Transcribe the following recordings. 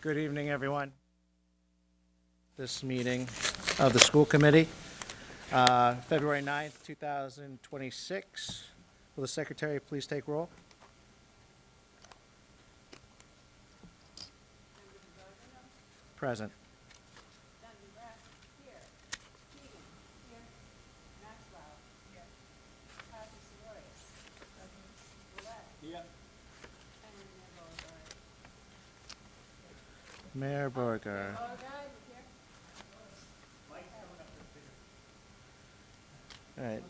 Good evening, everyone. This meeting of the school committee, February 9th, 2026. Will the secretary please take roll? Present. Mayor Berger. All right.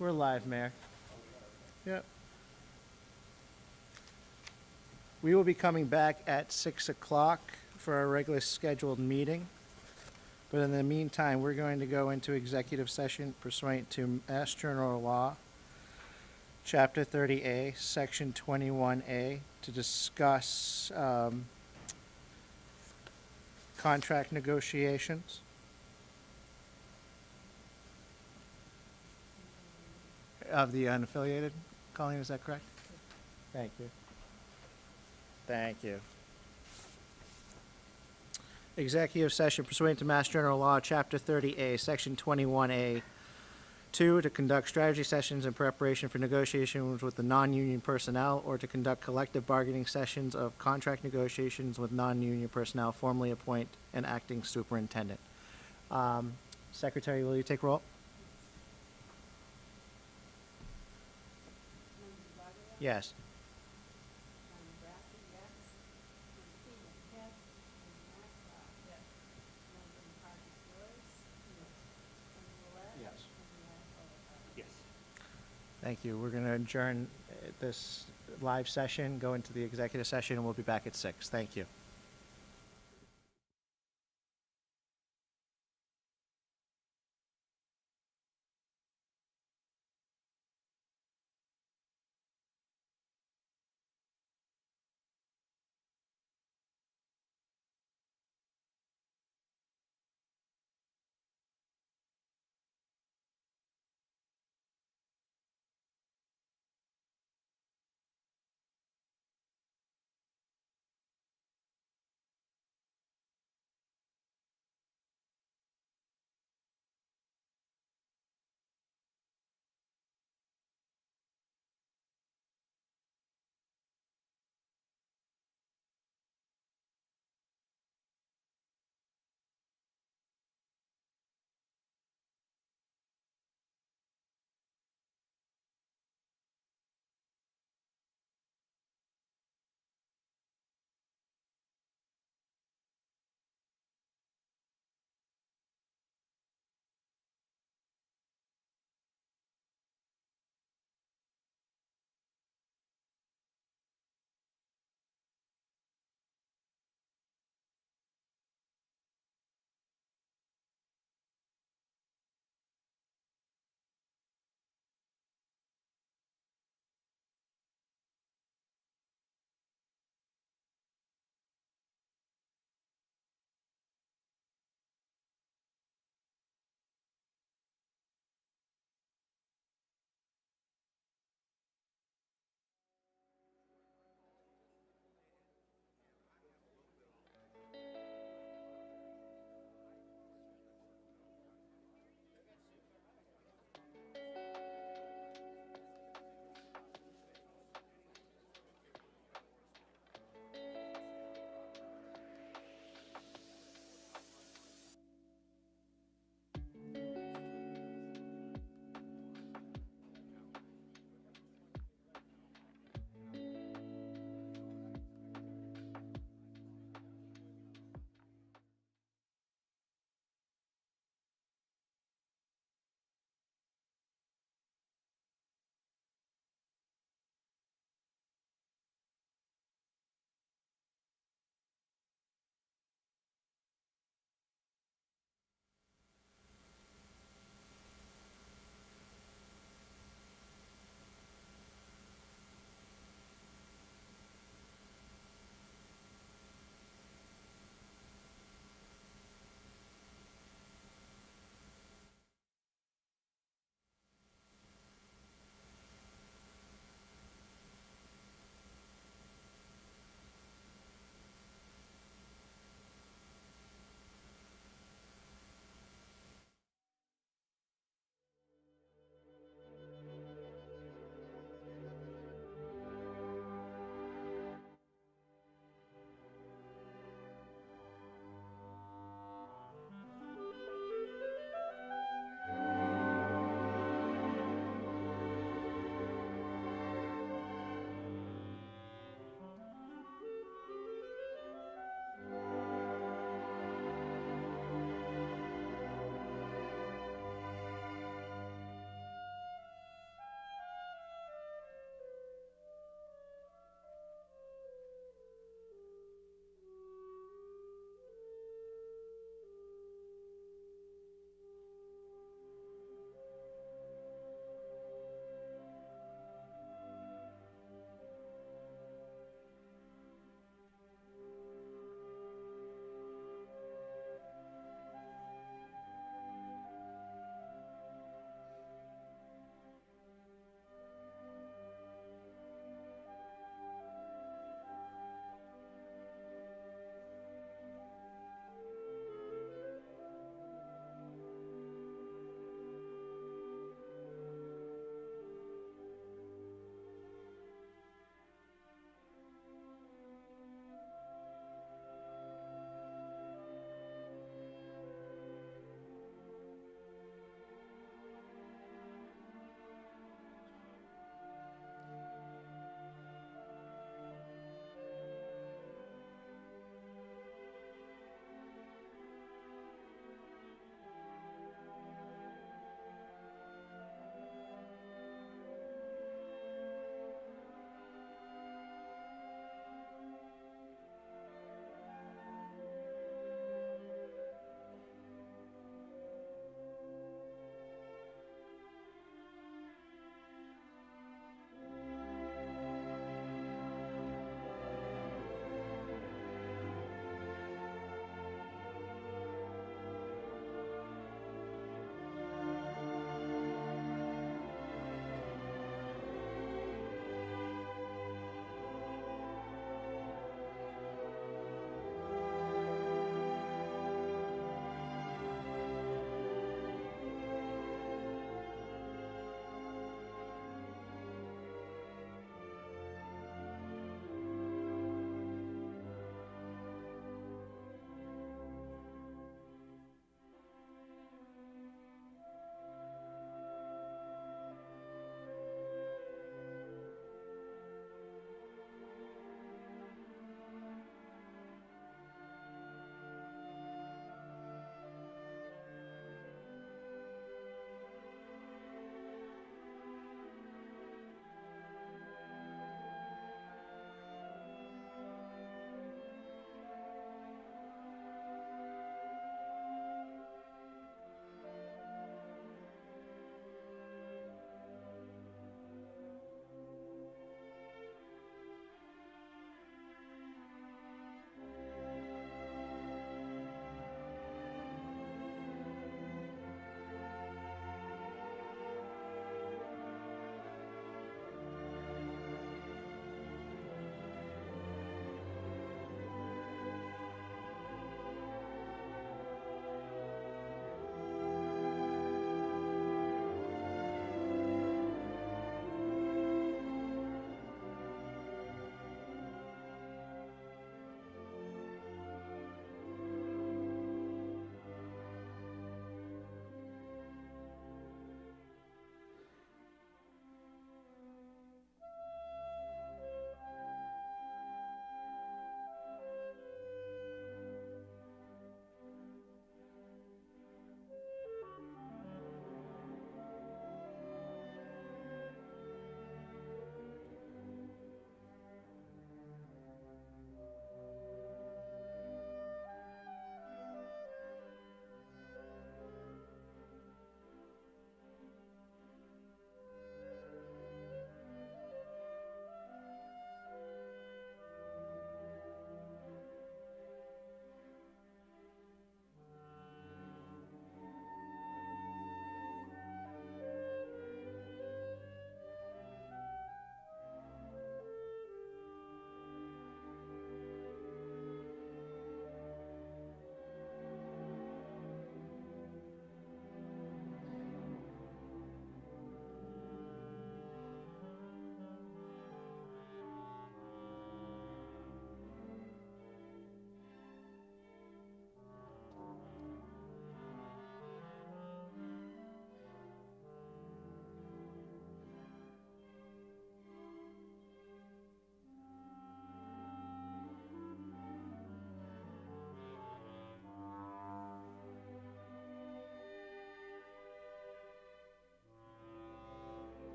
We're live, Mayor. Yep. We will be coming back at 6 o'clock for our regular scheduled meeting. But in the meantime, we're going to go into executive session pursuant to Mass General Law, Chapter 30A, Section 21A, to discuss contract negotiations. Of the unaffiliated. Colleen, is that correct? Thank you. Thank you. Executive session pursuant to Mass General Law, Chapter 30A, Section 21A, 2, to conduct strategy sessions in preparation for negotiations with the non-union personnel or to conduct collective bargaining sessions of contract negotiations with non-union personnel, formally appoint an acting superintendent. Secretary, will you take roll? Yes. Yes. Thank you. We're going to adjourn this live session, go into the executive session, and we'll be back at 6. Thank you.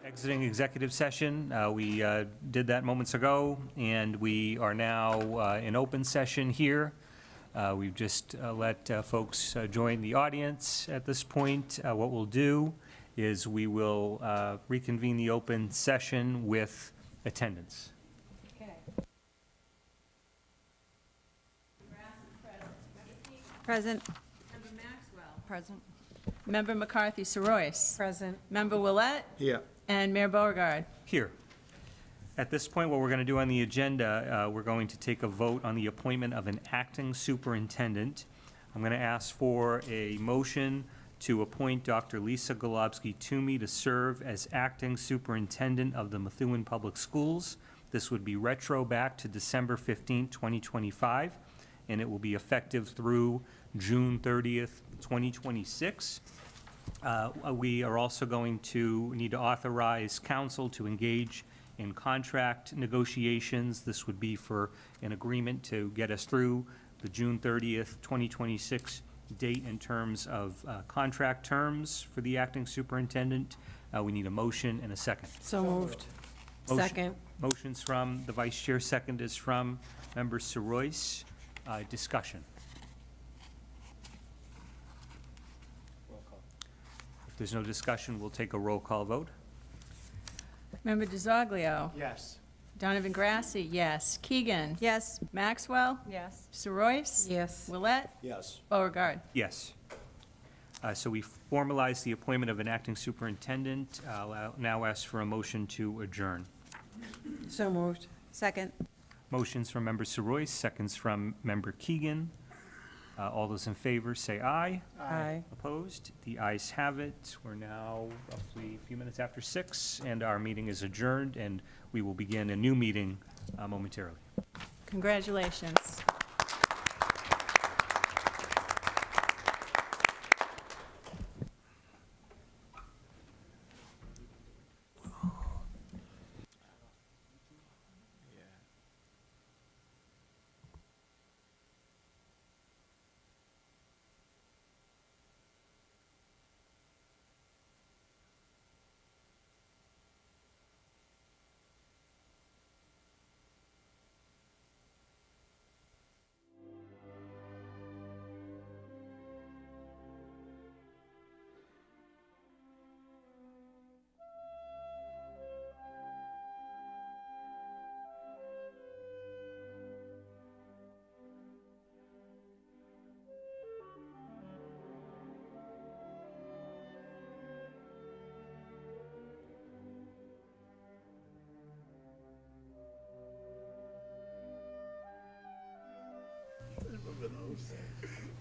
Exiting executive session. We did that moments ago, and we are now in open session here. We've just let folks join the audience at this point. What we'll do is we will reconvene the open session with attendance. Okay. Present. Member Maxwell. Present. Member McCarthy Soroyce. Present. Member Willett. Here. And Mayor Beauregard. Here. At this point, what we're going to do on the agenda, we're going to take a vote on the appointment of an acting superintendent. I'm going to ask for a motion to appoint Dr. Lisa Golubsky-Toomey to serve as acting superintendent of the Methuen Public Schools. This would be retro back to December 15, 2025, and it will be effective through June 30th, 2026. We are also going to need to authorize council to engage in contract negotiations. This would be for an agreement to get us through the June 30th, 2026 date in terms of contract terms for the acting superintendent. We need a motion and a second. So moved. Motion- Second. Motions from the vice chair, second is from member Soroyce. Discussion. If there's no discussion, we'll take a roll call vote. Member DiZoglio. Yes. Donovan Grassi, yes. Keegan. Yes. Maxwell. Yes. Soroyce. Yes. Willett. Yes. Beauregard. Yes. So we formalize the appointment of an acting superintendent. I'll now ask for a motion to adjourn. So moved. Second. Motions from member Soroyce, seconds from member Keegan. All those in favor say aye. Aye. Opposed? The ayes have it. We're now roughly a few minutes after 6, and our meeting is adjourned, and we will begin a new meeting momentarily. Congratulations.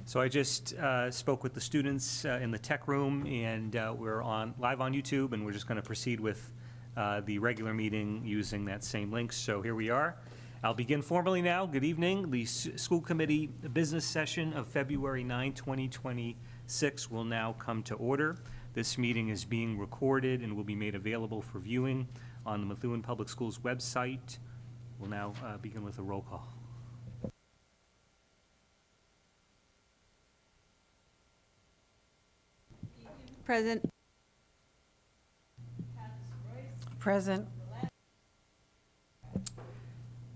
So I just spoke with the students in the tech room, and we're live on YouTube, and we're just going to proceed with the regular meeting using that same link. So here we are. I'll begin formally now. Good evening. The school committee business session of February 9, 2026 will now come to order. This meeting is being recorded and will be made available for viewing on the Methuen Public Schools website. We'll now begin with a roll call. Present. Present.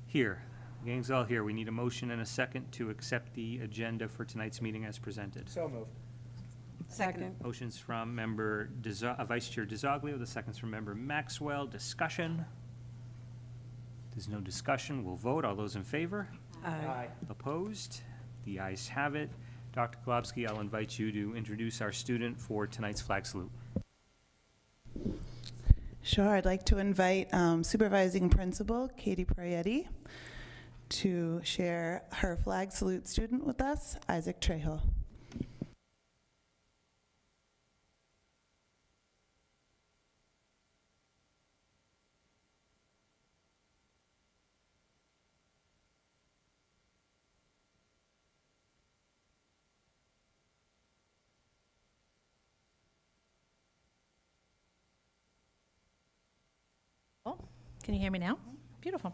Here. The gang's all here. We need a motion and a second to accept the agenda for tonight's meeting as presented. So moved. Second. Motions from member Vice Chair DiZoglio, the seconds from member Maxwell. Discussion. There's no discussion. We'll vote. All those in favor? Aye. Opposed? The ayes have it. Dr. Golubsky, I'll invite you to introduce our student for tonight's flag salute. Sure, I'd like to invite Supervising Principal Katie Proietti to share her flag salute student with us, Isaac Trejo. Can you hear me now? Beautiful.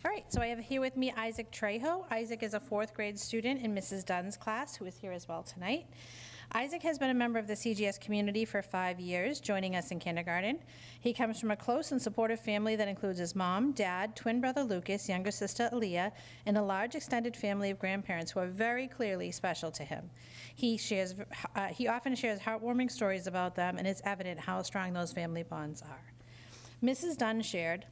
All right, so I have here with me Isaac Trejo. Isaac is a 4th grade student in Mrs. Dunn's class, who is here as well tonight. Isaac has been a member of the CGS community for 5 years, joining us in kindergarten. He comes from a close and supportive family that includes his mom, dad, twin brother Lucas, younger sister Aaliyah, and a large extended family of grandparents who are very clearly special to him. He often shares heartwarming stories about them, and it's evident how strong those family bonds are. Mrs. Dunn shared,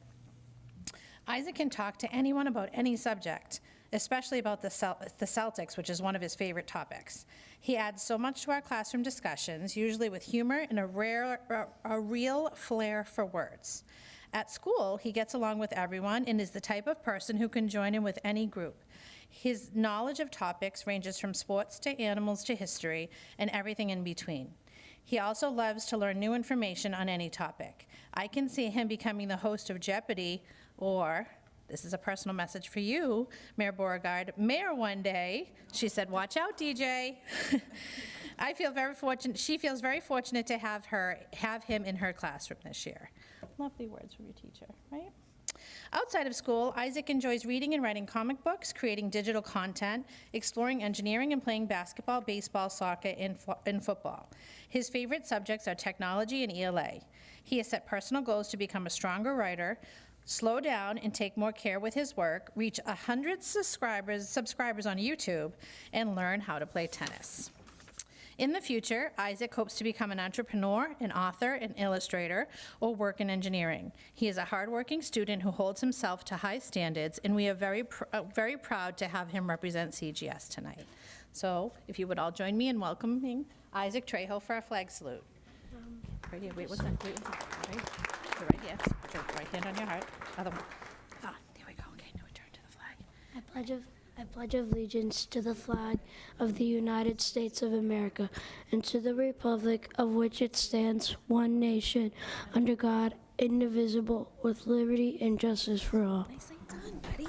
Isaac can talk to anyone about any subject, especially about the Celtics, which is one of his favorite topics. He adds so much to our classroom discussions, usually with humor and a real flair for words. At school, he gets along with everyone and is the type of person who can join in with any group. His knowledge of topics ranges from sports to animals to history and everything in between. He also loves to learn new information on any topic. I can see him becoming the host of Jeopardy! Or, this is a personal message for you, Mayor Beauregard, mayor one day. She said, watch out, DJ. She feels very fortunate to have him in her classroom this year. Lovely words from your teacher, right? Outside of school, Isaac enjoys reading and writing comic books, creating digital content, exploring engineering, and playing basketball, baseball, soccer, and football. His favorite subjects are technology and ELA. He has set personal goals to become a stronger writer, slow down and take more care with his work, reach 100 subscribers on YouTube, and learn how to play tennis. In the future, Isaac hopes to become an entrepreneur, an author, an illustrator, or work in engineering. He is a hardworking student who holds himself to high standards, and we are very proud to have him represent CGS tonight. So if you would all join me in welcoming Isaac Trejo for our flag salute. Right here, wait, what's that? Wait, what's that? Right, so right here, put your right hand on your heart, other one. Ah, there we go, okay, now return to the flag. I pledge allegiance to the flag of the United States of America and to the republic of which it stands, one nation, under God, indivisible, with liberty and justice for all. Nicely done, buddy.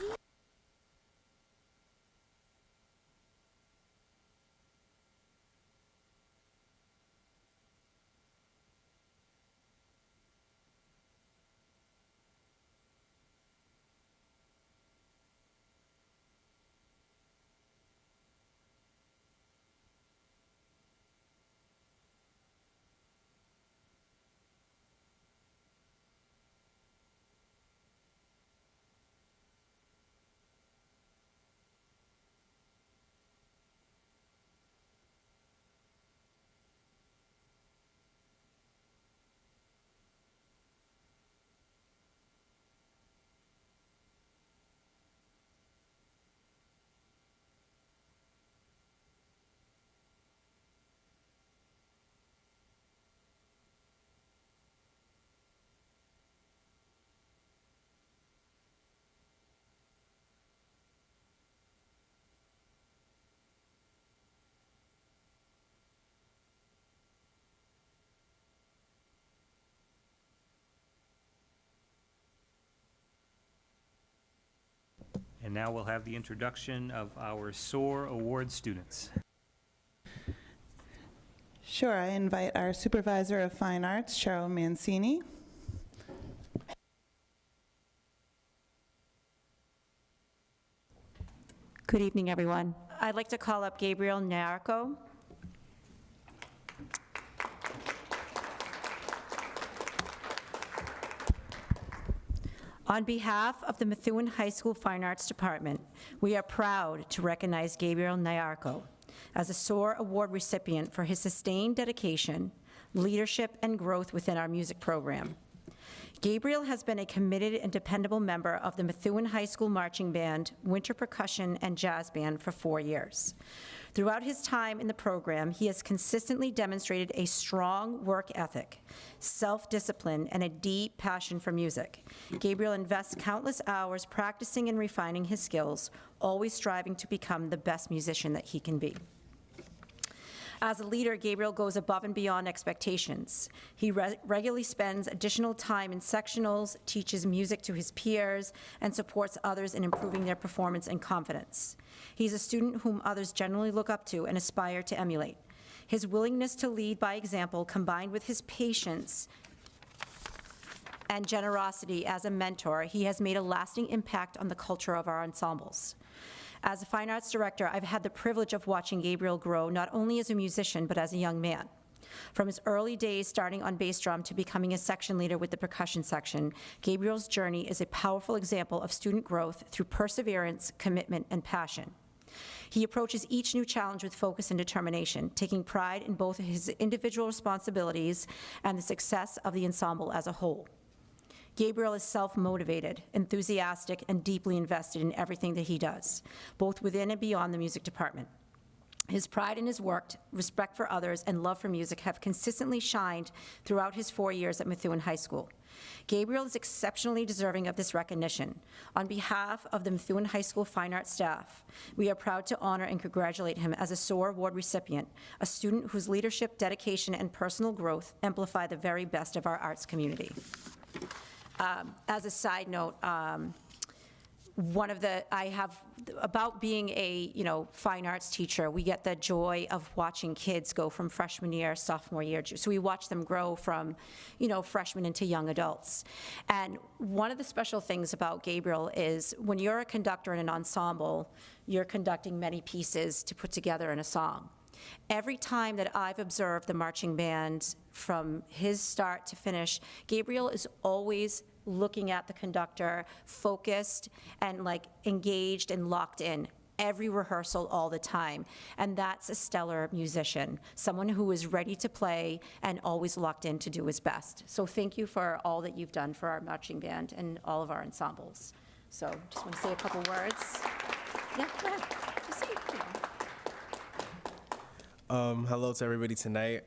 And now we'll have the introduction of our SOAR Award students. Sure, I invite our Supervisor of Fine Arts, Cheryl Mancini. Good evening, everyone. I'd like to call up Gabriel Nyarko. On behalf of the Methuen High School Fine Arts Department, we are proud to recognize Gabriel Nyarko as a SOAR Award recipient for his sustained dedication, leadership, and growth within our music program. Gabriel has been a committed and dependable member of the Methuen High School Marching Band, Winter Percussion, and Jazz Band for 4 years. Throughout his time in the program, he has consistently demonstrated a strong work ethic, self-discipline, and a deep passion for music. Gabriel invests countless hours practicing and refining his skills, always striving to become the best musician that he can be. As a leader, Gabriel goes above and beyond expectations. He regularly spends additional time in sectionals, teaches music to his peers, and supports others in improving their performance and confidence. He's a student whom others generally look up to and aspire to emulate. His willingness to lead by example, combined with his patience and generosity as a mentor, he has made a lasting impact on the culture of our ensembles. As a fine arts director, I've had the privilege of watching Gabriel grow not only as a musician, but as a young man. From his early days starting on bass drum to becoming a section leader with the percussion section, Gabriel's journey is a powerful example of student growth through perseverance, commitment, and passion. He approaches each new challenge with focus and determination, taking pride in both his individual responsibilities and the success of the ensemble as a whole. Gabriel is self-motivated, enthusiastic, and deeply invested in everything that he does, both within and beyond the music department. His pride in his work, respect for others, and love for music have consistently shined throughout his 4 years at Methuen High School. Gabriel is exceptionally deserving of this recognition. On behalf of the Methuen High School Fine Arts staff, we are proud to honor and congratulate him as a SOAR Award recipient, a student whose leadership, dedication, and personal growth amplify the very best of our arts community. As a side note, about being a, fine arts teacher, we get the joy of watching kids go from freshman year, sophomore year, so we watch them grow from, freshmen into young adults. And one of the special things about Gabriel is when you're a conductor in an ensemble, you're conducting many pieces to put together in a song. Every time that I've observed the marching band from his start to finish, Gabriel is always looking at the conductor, focused and engaged and locked in every rehearsal all the time. And that's a stellar musician, someone who is ready to play and always locked in to do his best. So thank you for all that you've done for our marching band and all of our ensembles. So just want to say a couple words. Yeah, go ahead. Just say, Hello to everybody tonight.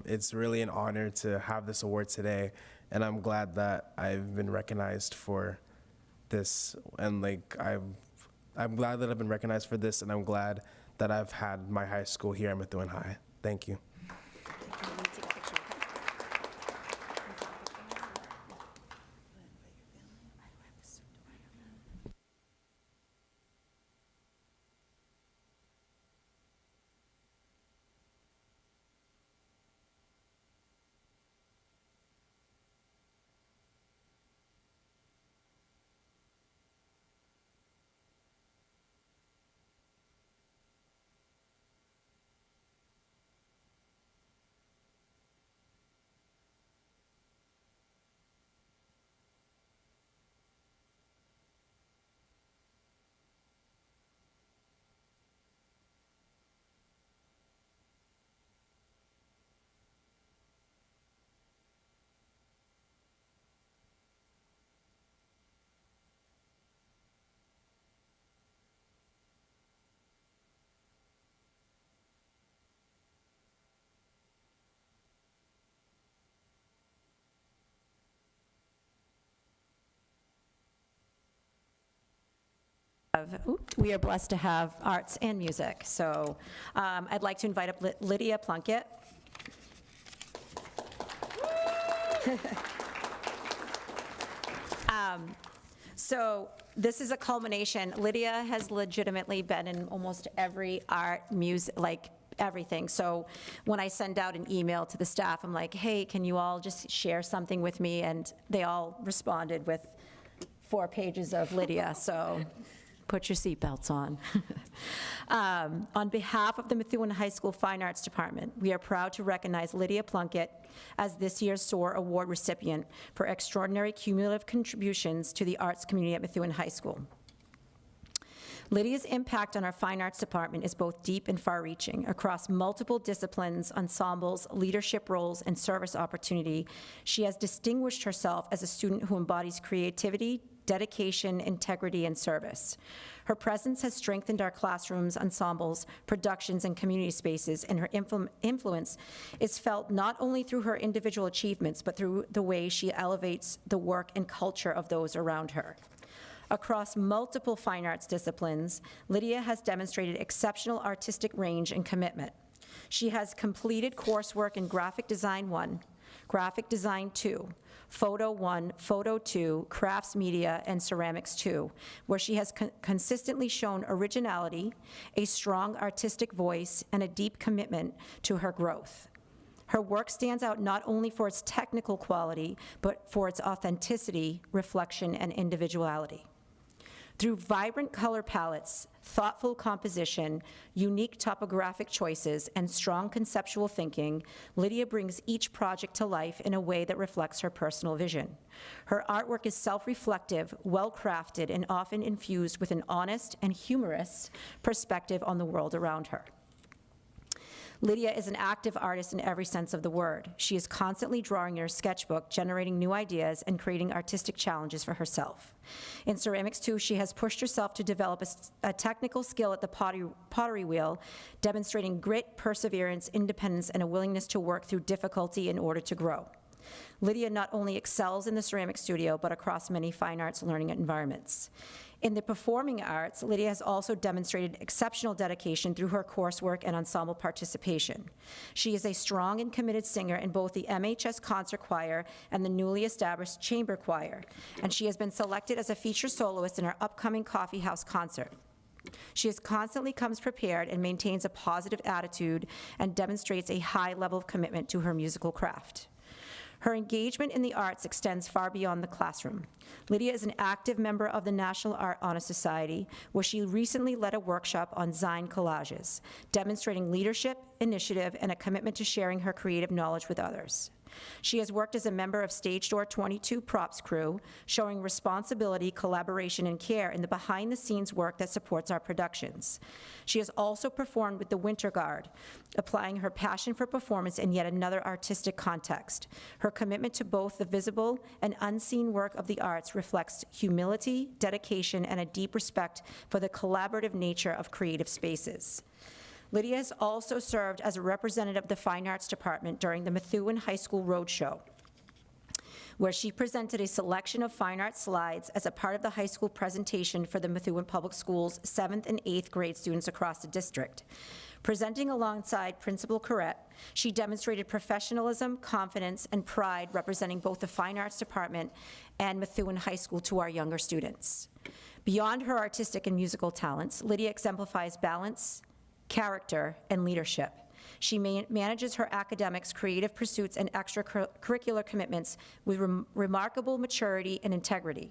It's really an honor to have this award today, and I'm glad that I've been recognized for this. And I'm glad that I've been recognized for this, and I'm glad that I've had my high school here at Methuen High. Thank you. We are blessed to have arts and music. So I'd like to invite up Lydia Plunkett. So this is a culmination. Lydia has legitimately been in almost every art, music, everything. So when I send out an email to the staff, I'm like, hey, can you all just share something with me? And they all responded with 4 pages of Lydia. So put your seatbelts on. On behalf of the Methuen High School Fine Arts Department, we are proud to recognize Lydia Plunkett as this year's SOAR Award recipient for extraordinary cumulative contributions to the arts community at Methuen High School. Lydia's impact on our fine arts department is both deep and far-reaching. Across multiple disciplines, ensembles, leadership roles, and service opportunity, she has distinguished herself as a student who embodies creativity, dedication, integrity, and service. Her presence has strengthened our classrooms, ensembles, productions, and community spaces, and her influence is felt not only through her individual achievements, but through the way she elevates the work and culture of those around her. Across multiple fine arts disciplines, Lydia has demonstrated exceptional artistic range and commitment. She has completed coursework in Graphic Design 1, Graphic Design 2, Photo 1, Photo 2, Crafts Media, and Ceramics 2, where she has consistently shown originality, a strong artistic voice, and a deep commitment to her growth. Her work stands out not only for its technical quality, but for its authenticity, reflection, and individuality. Through vibrant color palettes, thoughtful composition, unique topographic choices, and strong conceptual thinking, Lydia brings each project to life in a way that reflects her personal vision. Her artwork is self-reflective, well-crafted, and often infused with an honest and humorous perspective on the world around her. Lydia is an active artist in every sense of the word. She is constantly drawing in her sketchbook, generating new ideas, and creating artistic challenges for herself. In ceramics, too, she has pushed herself to develop a technical skill at the pottery wheel, demonstrating grit, perseverance, independence, and a willingness to work through difficulty in order to grow. Lydia not only excels in the ceramic studio, but across many fine arts learning environments. In the performing arts, Lydia has also demonstrated exceptional dedication through her coursework and ensemble participation. She is a strong and committed singer in both the MHS Concert Choir and the newly established Chamber Choir, and she has been selected as a feature soloist in our upcoming Coffee House concert. She constantly comes prepared and maintains a positive attitude and demonstrates a high level of commitment to her musical craft. Her engagement in the arts extends far beyond the classroom. Lydia is an active member of the National Art Honor Society, where she recently led a workshop on Zine collages, demonstrating leadership, initiative, and a commitment to sharing her creative knowledge with others. She has worked as a member of Stage Door 22 props crew, showing responsibility, collaboration, and care in the behind-the-scenes work that supports our productions. She has also performed with the Winter Guard, applying her passion for performance in yet another artistic context. Her commitment to both the visible and unseen work of the arts reflects humility, dedication, and a deep respect for the collaborative nature of creative spaces. Lydia has also served as a representative of the Fine Arts Department during the Methuen High School Roadshow, where she presented a selection of fine art slides as a part of the high school presentation for the Methuen Public Schools 7th and 8th grade students across the district. Presenting alongside Principal Corrette, she demonstrated professionalism, confidence, and pride representing both the Fine Arts Department and Methuen High School to our younger students. Beyond her artistic and musical talents, Lydia exemplifies balance, character, and leadership. She manages her academics, creative pursuits, and extracurricular commitments with remarkable maturity and integrity.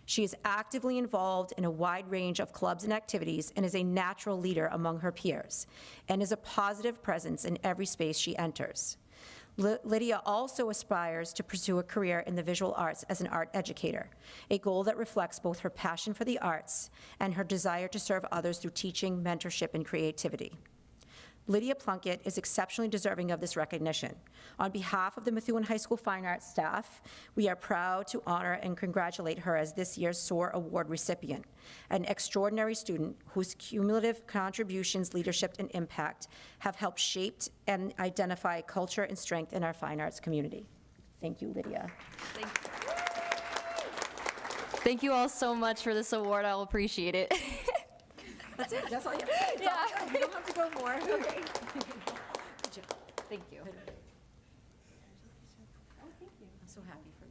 She is actively involved in a wide range of clubs and activities and is a natural leader among her peers, and is a positive presence in every space she enters. Lydia also aspires to pursue a career in the visual arts as an art educator, a goal that reflects both her passion for the arts and her desire to serve others through teaching, mentorship, and creativity. Lydia Plunkett is exceptionally deserving of this recognition. On behalf of the Methuen High School Fine Arts staff, we are proud to honor and congratulate her as this year's SOAR Award recipient, an extraordinary student whose cumulative contributions, leadership, and impact have helped shape and identify culture and strength in our fine arts community. Thank you, Lydia. Thank you all so much for this award. I'll appreciate it. That's it, that's all you have to say. It's all done. You don't have to go more. Okay. Good job. Thank you. I'm so happy for you.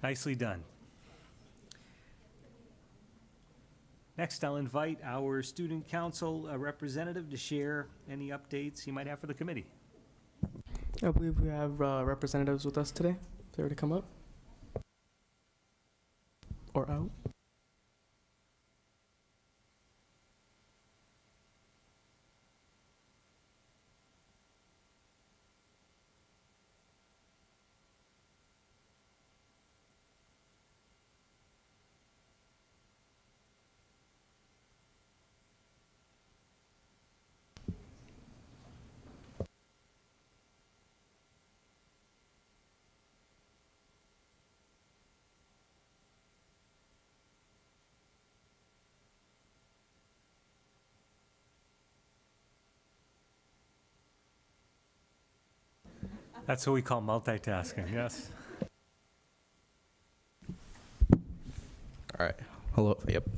Nicely done. Next, I'll invite our student council representative to share any updates he might have for the committee. I believe we have representatives with us today. If they were to come up or out. That's what we call multitasking, yes. All right. Hello. Yep.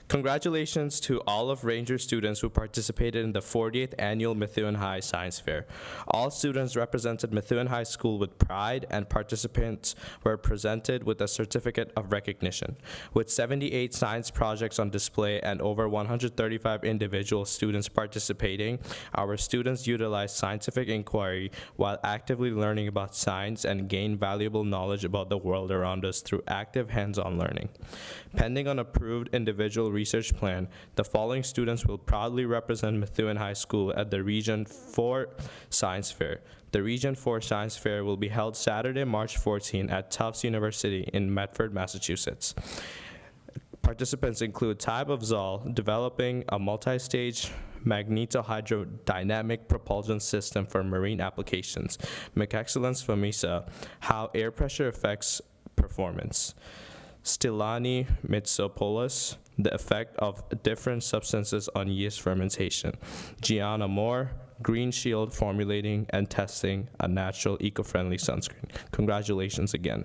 Congratulations to all of Ranger students who participated in the 40th annual Methuen High Science Fair. All students represented Methuen High School with pride, and participants were presented with a certificate of recognition. With 78 science projects on display and over 135 individual students participating, our students utilized scientific inquiry while actively learning about science and gained valuable knowledge about the world around us through active hands-on learning. Pending an approved individual research plan, the following students will proudly represent Methuen High School at the Region 4 Science Fair. The Region 4 Science Fair will be held Saturday, March 14 at Tufts University in Medford, Massachusetts. Participants include Taib Afzal, developing a multi-stage magnetohydrodynamic propulsion system for marine applications. McExcellence Famisa, how air pressure affects performance. Stilani Mitsopoulos, the effect of different substances on yeast fermentation. Gianna Moore, Green Shield, formulating and testing a natural eco-friendly sunscreen. Congratulations again.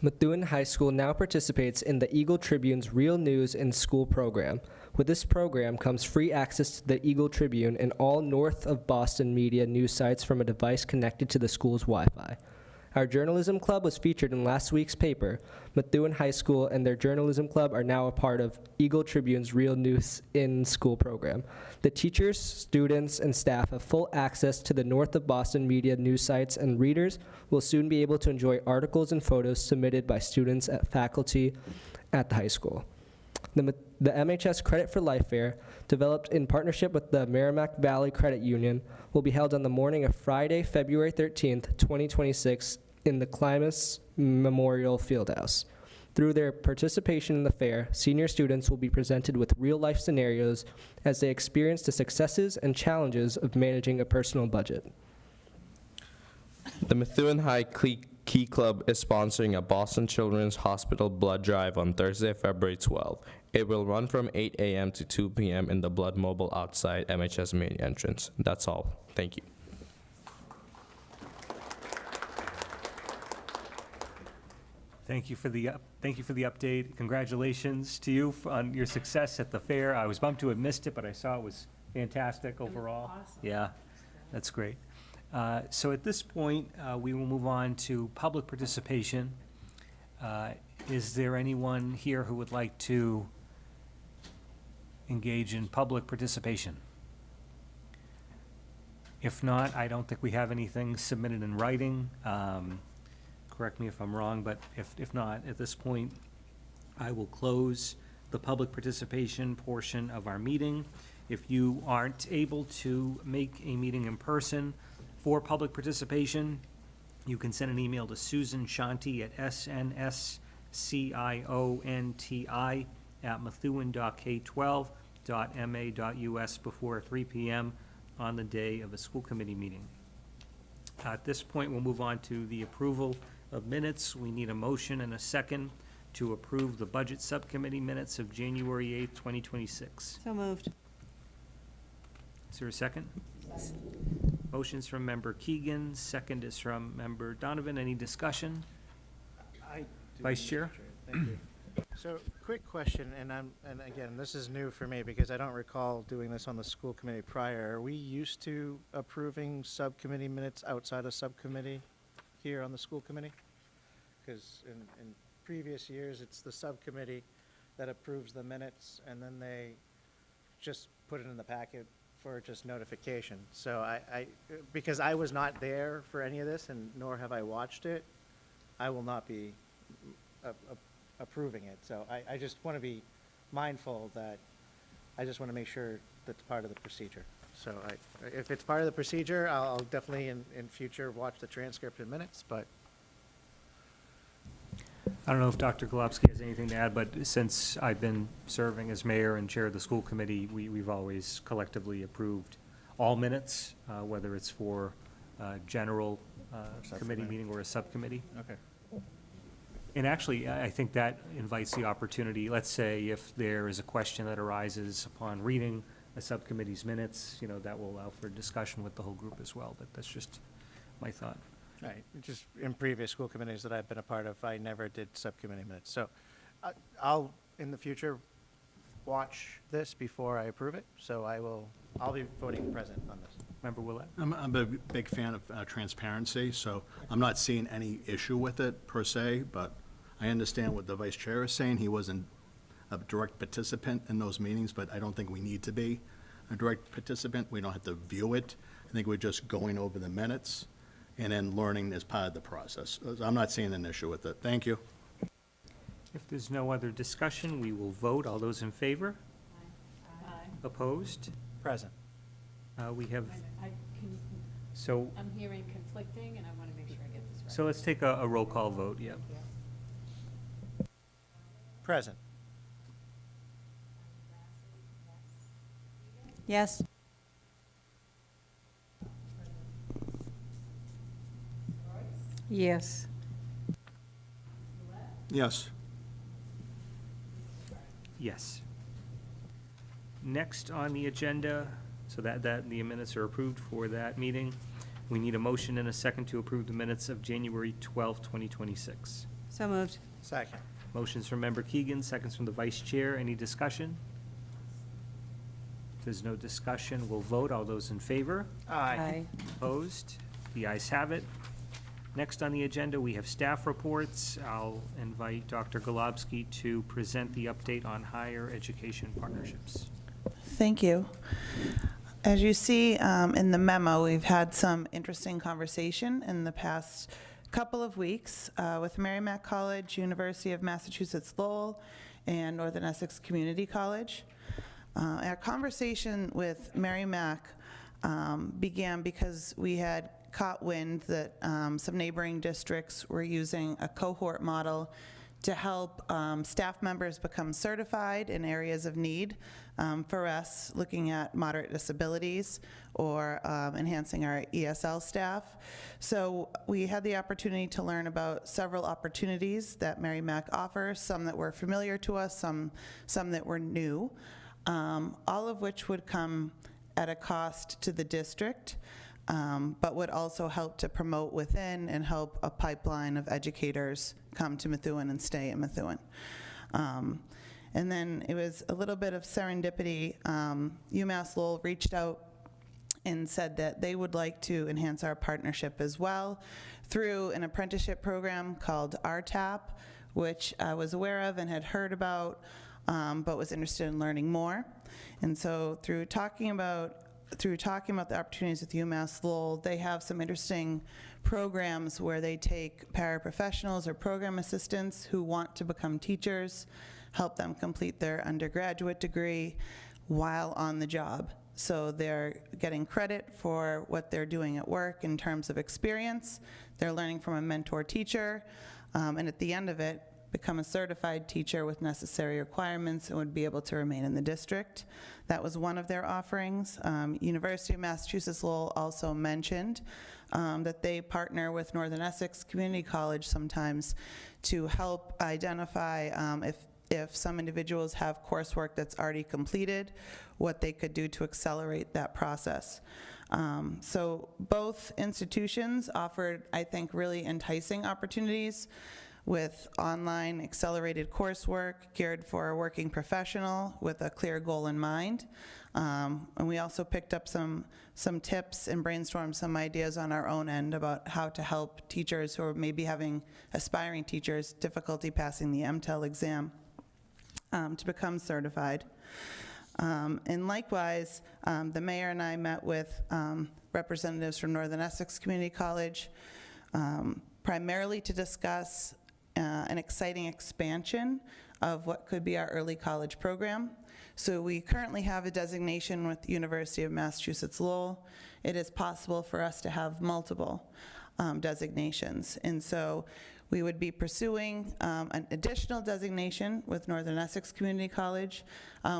Methuen High School now participates in the Eagle Tribune's Real News in School program. With this program comes free access to the Eagle Tribune and all north of Boston media news sites from a device connected to the school's Wi-Fi. Our journalism club was featured in last week's paper. Methuen High School and their journalism club are now a part of Eagle Tribune's Real News in School program. The teachers, students, and staff have full access to the North of Boston media news sites, and readers will soon be able to enjoy articles and photos submitted by students and faculty at the high school. The MHS Credit for Life Fair, developed in partnership with the Merrimack Valley Credit Union, will be held on the morning of Friday, February 13th, 2026, in the Climas Memorial Fieldhouse. Through their participation in the fair, senior students will be presented with real-life scenarios as they experience the successes and challenges of managing a personal budget. The Methuen High Key Club is sponsoring a Boston Children's Hospital blood drive on Thursday, February 12. It will run from 8 a.m. to 2 p.m. in the Blood Mobile outside MHS main entrance. That's all. Thank you. Thank you for the update. Congratulations to you on your success at the fair. I was bummed to have missed it, but I saw it was fantastic overall. Awesome. Yeah, that's great. So at this point, we will move on to public participation. Is there anyone here who would like to engage in public participation? If not, I don't think we have anything submitted in writing. Correct me if I'm wrong, but if not, at this point, I will close the public participation portion of our meeting. If you aren't able to make a meeting in person for public participation, you can send an email to Susan Shanti at snscionti@methuen.k12.ma.us before 3 p.m. on the day of a school committee meeting. At this point, we'll move on to the approval of minutes. We need a motion and a second to approve the Budget Subcommittee minutes of January 8th, 2026. So moved. Is there a second? Motion's from Member Keegan, second is from Member Donovan. Any discussion? Vice Chair? Thank you. So, quick question, and again, this is new for me because I don't recall doing this on the school committee prior. Are we used to approving subcommittee minutes outside of subcommittee here on the school committee? Because in previous years, it's the subcommittee that approves the minutes, and then they just put it in the packet for just notification. So because I was not there for any of this, and nor have I watched it, I will not be approving it. So I just want to be mindful that I just want to make sure that's part of the procedure. So if it's part of the procedure, I'll definitely in future watch the transcript and minutes, but. I don't know if Dr. Golubsky has anything to add, but since I've been serving as mayor and chair of the school committee, we've always collectively approved all minutes, whether it's for a general committee meeting or a subcommittee. Okay. And actually, I think that invites the opportunity, let's say if there is a question that arises upon reading a subcommittee's minutes, that will allow for discussion with the whole group as well, but that's just my thought. Right, just in previous school committees that I've been a part of, I never did subcommittee minutes. So I'll, in the future, watch this before I approve it, so I'll be voting present on this. Member Willett? I'm a big fan of transparency, so I'm not seeing any issue with it per se, but I understand what the vice chair is saying. He wasn't a direct participant in those meetings, but I don't think we need to be a direct participant. We don't have to view it. I think we're just going over the minutes and then learning as part of the process. I'm not seeing an issue with it. Thank you. If there's no other discussion, we will vote. All those in favor? Aye. Opposed? Present. We have, I'm so hearing conflicting, and I want to make sure I get this right. let's take a roll call vote, yeah. Present. Yes. Yes. Yes. Yes. Next on the agenda, so that the minutes are approved for that meeting. We need a motion and a second to approve the minutes of January 12th, 2026. So moved. Second. Motions from Member Keegan, seconds from the Vice Chair. Any discussion? If there's no discussion, we'll vote. All those in favor? Aye. Opposed? The ayes have it. Next on the agenda, we have staff reports. I'll invite Dr. Golubsky to present the update on higher education partnerships. Thank you. As you see in the memo, we've had some interesting conversation in the past couple of weeks with Merrimack College, University of Massachusetts Lowell, and Northern Essex Community College. Our conversation with Merrimack began because we had caught wind that some neighboring districts were using a cohort model to help staff members become certified in areas of need for us, looking at moderate disabilities or enhancing our ESL staff. So we had the opportunity to learn about several opportunities that Merrimack offers, some that were familiar to us, some that were new, all of which would come at a cost to the district, but would also help to promote within and help a pipeline of educators come to Methuen and stay at Methuen. And then it was a little bit of serendipity. UMass Lowell reached out and said that they would like to enhance our partnership as well through an apprenticeship program called RTAP, which I was aware of and had heard about, but was interested in learning more. And so through talking about the opportunities with UMass Lowell, they have some interesting programs where they take paraprofessionals or program assistants who want to become teachers, help them complete their undergraduate degree while on the job. So they're getting credit for what they're doing at work in terms of experience. They're learning from a mentor teacher, and at the end of it, become a certified teacher with necessary requirements and would be able to remain in the district. That was one of their offerings. University of Massachusetts Lowell also mentioned that they partner with Northern Essex Community College sometimes to help identify if some individuals have coursework that's already completed, what they could do to accelerate that process. So both institutions offered, I think, really enticing opportunities with online accelerated coursework geared for a working professional with a clear goal in mind. And we also picked up some tips and brainstormed some ideas on our own end about how to help teachers who are maybe having, aspiring teachers, difficulty passing the MTEL exam to become certified. And likewise, the mayor and I met with representatives from Northern Essex Community College, primarily to discuss an exciting expansion of what could be our early college program. So we currently have a designation with the University of Massachusetts Lowell. It is possible for us to have multiple designations. And so we would be pursuing an additional designation with Northern Essex Community College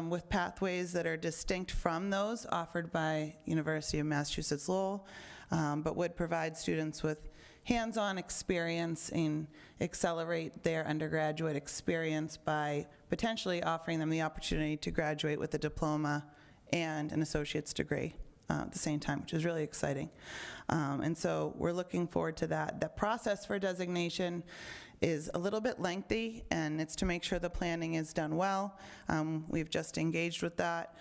with pathways that are distinct from those offered by University of Massachusetts Lowell, but would provide students with hands-on experience and accelerate their undergraduate experience by potentially offering them the opportunity to graduate with a diploma and an associate's degree at the same time, which is really exciting. And so we're looking forward to that. The process for designation is a little bit lengthy, and it's to make sure the planning is done well. We've just engaged with that.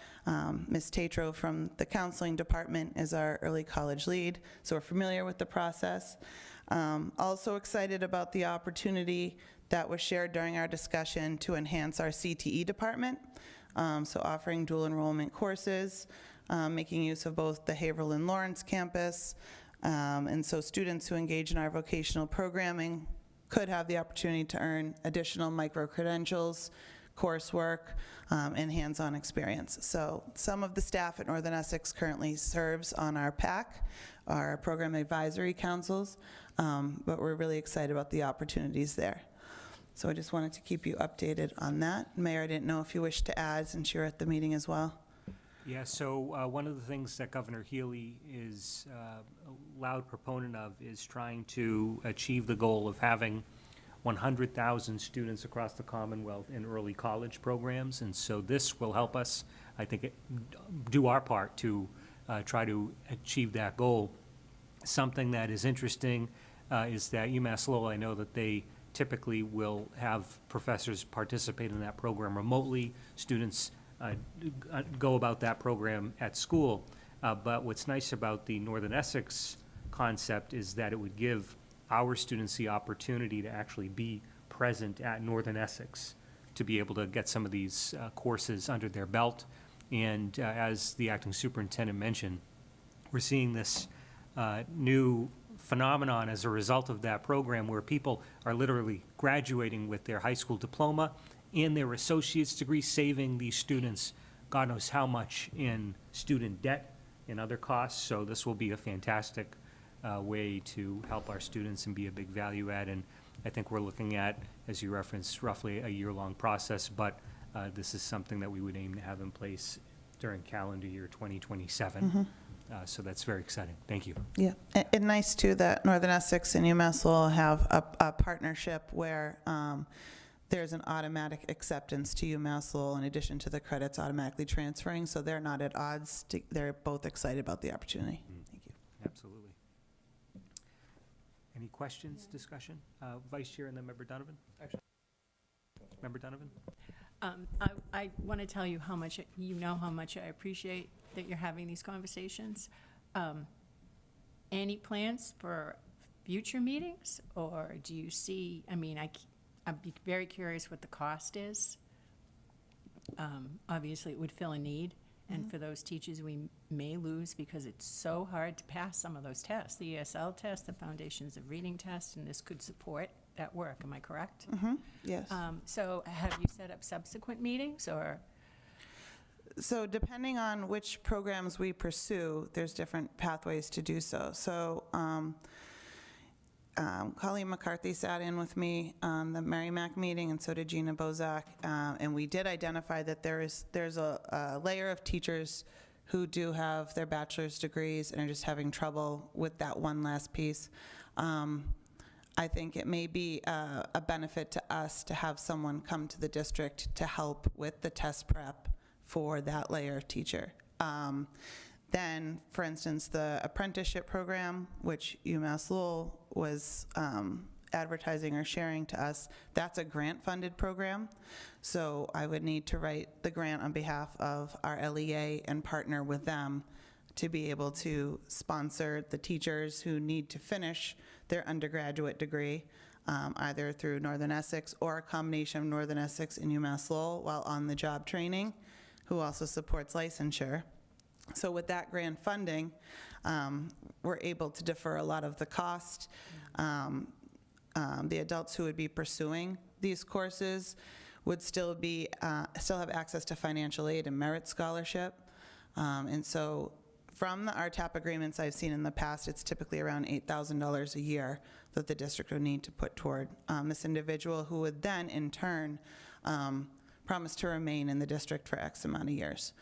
Ms. Tatro from the counseling department is our early college lead, so we're familiar with the process. Also excited about the opportunity that was shared during our discussion to enhance our CTE department, so offering dual enrollment courses, making use of both the Haverhill and Lawrence campus, and so students who engage in our vocational programming could have the opportunity to earn additional micro-credentials, coursework, and hands-on experience. So some of the staff at Northern Essex currently serves on our PAC, our program advisory councils, but we're really excited about the opportunities there. So I just wanted to keep you updated on that. Mayor, I didn't know if you wished to add since you're at the meeting as well. Yeah, so one of the things that Governor Healy is a loud proponent of is trying to achieve the goal of having 100,000 students across the Commonwealth in early college programs. And so this will help us, I think, do our part to try to achieve that goal. Something that is interesting is that UMass Lowell, I know that they typically will have professors participate in that program remotely. Students go about that program at school. But what's nice about the Northern Essex concept is that it would give our students the opportunity to actually be present at Northern Essex, to be able to get some of these courses under their belt. And as the acting superintendent mentioned, we're seeing this new phenomenon as a result of that program, where people are literally graduating with their high school diploma and their associate's degree, saving these students God knows how much in student debt and other costs. So this will be a fantastic way to help our students and be a big value add. And I think we're looking at, as you referenced, roughly a year-long process, but this is something that we would aim to have in place during calendar year 2027. So that's very exciting. Thank you. Yeah, and nice too that Northern Essex and UMass Lowell have a partnership where there's an automatic acceptance to UMass Lowell in addition to the credits automatically transferring, so they're not at odds. They're both excited about the opportunity. Thank you. Absolutely. Any questions, discussion? Vice Chair and then Member Donovan? Member Donovan? I want to tell you how much, how much I appreciate that you're having these conversations. Any plans for future meetings, or do you see, I'd be very curious what the cost is. Obviously, it would fill a need, and for those teachers we may lose because it's so hard to pass some of those tests, the ESL test, the Foundations of Reading test, and this could support that work. Am I correct? Yes. So have you set up subsequent meetings, or? So depending on which programs we pursue, there's different pathways to do so. So Colleen McCarthy sat in with me on the Mary Mac meeting, and so did Gina Bozak, and we did identify that there's a layer of teachers who do have their bachelor's degrees and are just having trouble with that one last piece. I think it may be a benefit to us to have someone come to the district to help with the test prep for that layer of teacher. Then, for instance, the apprenticeship program, which UMass Lowell was advertising or sharing to us, that's a grant-funded program. So I would need to write the grant on behalf of our LEA and partner with them to be able to sponsor the teachers who need to finish their undergraduate degree, either through Northern Essex or a combination of Northern Essex and UMass Lowell while on the job training, who also supports licensure. So with that grant funding, we're able to defer a lot of the cost. The adults who would be pursuing these courses would still have access to financial aid and merit scholarship. And so from the RTAP agreements I've seen in the past, it's typically around $8,000 a year that the district would need to put toward this individual, who would then, in turn, promise to remain in the district for X amount of years.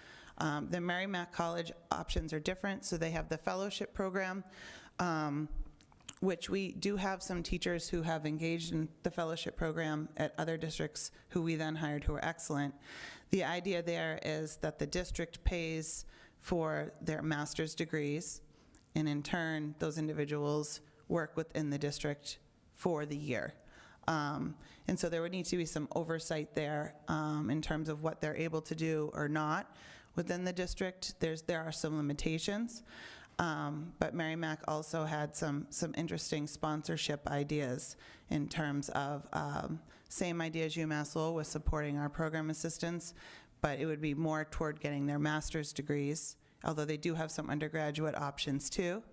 The Mary Mac College options are different, so they have the fellowship program, which we do have some teachers who have engaged in the fellowship program at other districts who we then hired who are excellent. The idea there is that the district pays for their master's degrees, and in turn, those individuals work within the district for the year. And so there would need to be some oversight there in terms of what they're able to do or not within the district. There are some limitations, but Mary Mac also had some interesting sponsorship ideas in terms of same idea as UMass Lowell with supporting our program assistants, but it would be more toward getting their master's degrees, although they do have some undergraduate options too.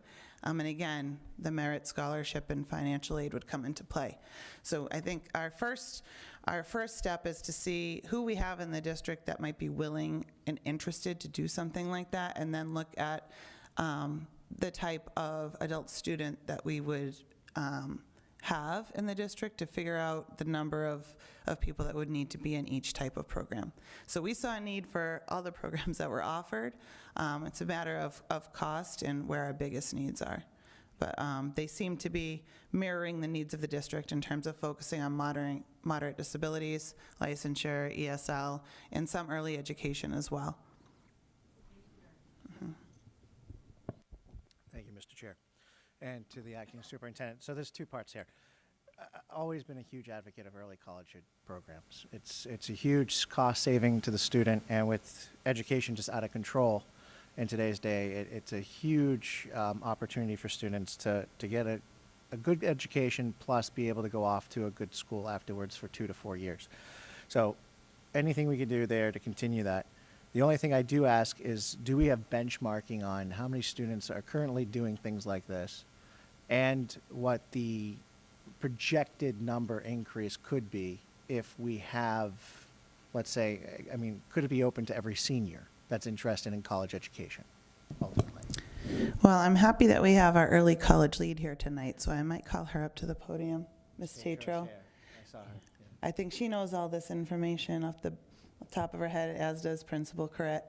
And again, the merit scholarship and financial aid would come into play. So I think our first step is to see who we have in the district that might be willing and interested to do something like that, and then look at the type of adult student that we would have in the district to figure out the number of people that would need to be in each type of program. So we saw a need for all the programs that were offered. It's a matter of cost and where our biggest needs are. But they seem to be mirroring the needs of the district in terms of focusing on moderate disabilities, licensure, ESL, and some early education as well. Thank you, Mr. Chair. And to the acting superintendent. So there's two parts here. Always been a huge advocate of early college programs. It's a huge cost saving to the student, and with education just out of control in today's day, it's a huge opportunity for students to get a good education plus be able to go off to a good school afterwards for 2 to 4 years. So anything we can do there to continue that. The only thing I do ask is, do we have benchmarking on how many students are currently doing things like this and what the projected number increase could be if we have, let's say, I mean, could it be open to every senior that's interested in college education, ultimately? Well, I'm happy that we have our early college lead here tonight, so I might call her up to the podium. Ms. Tatro. I saw her. I think she knows all this information off the top of her head, as does Principal Corrett.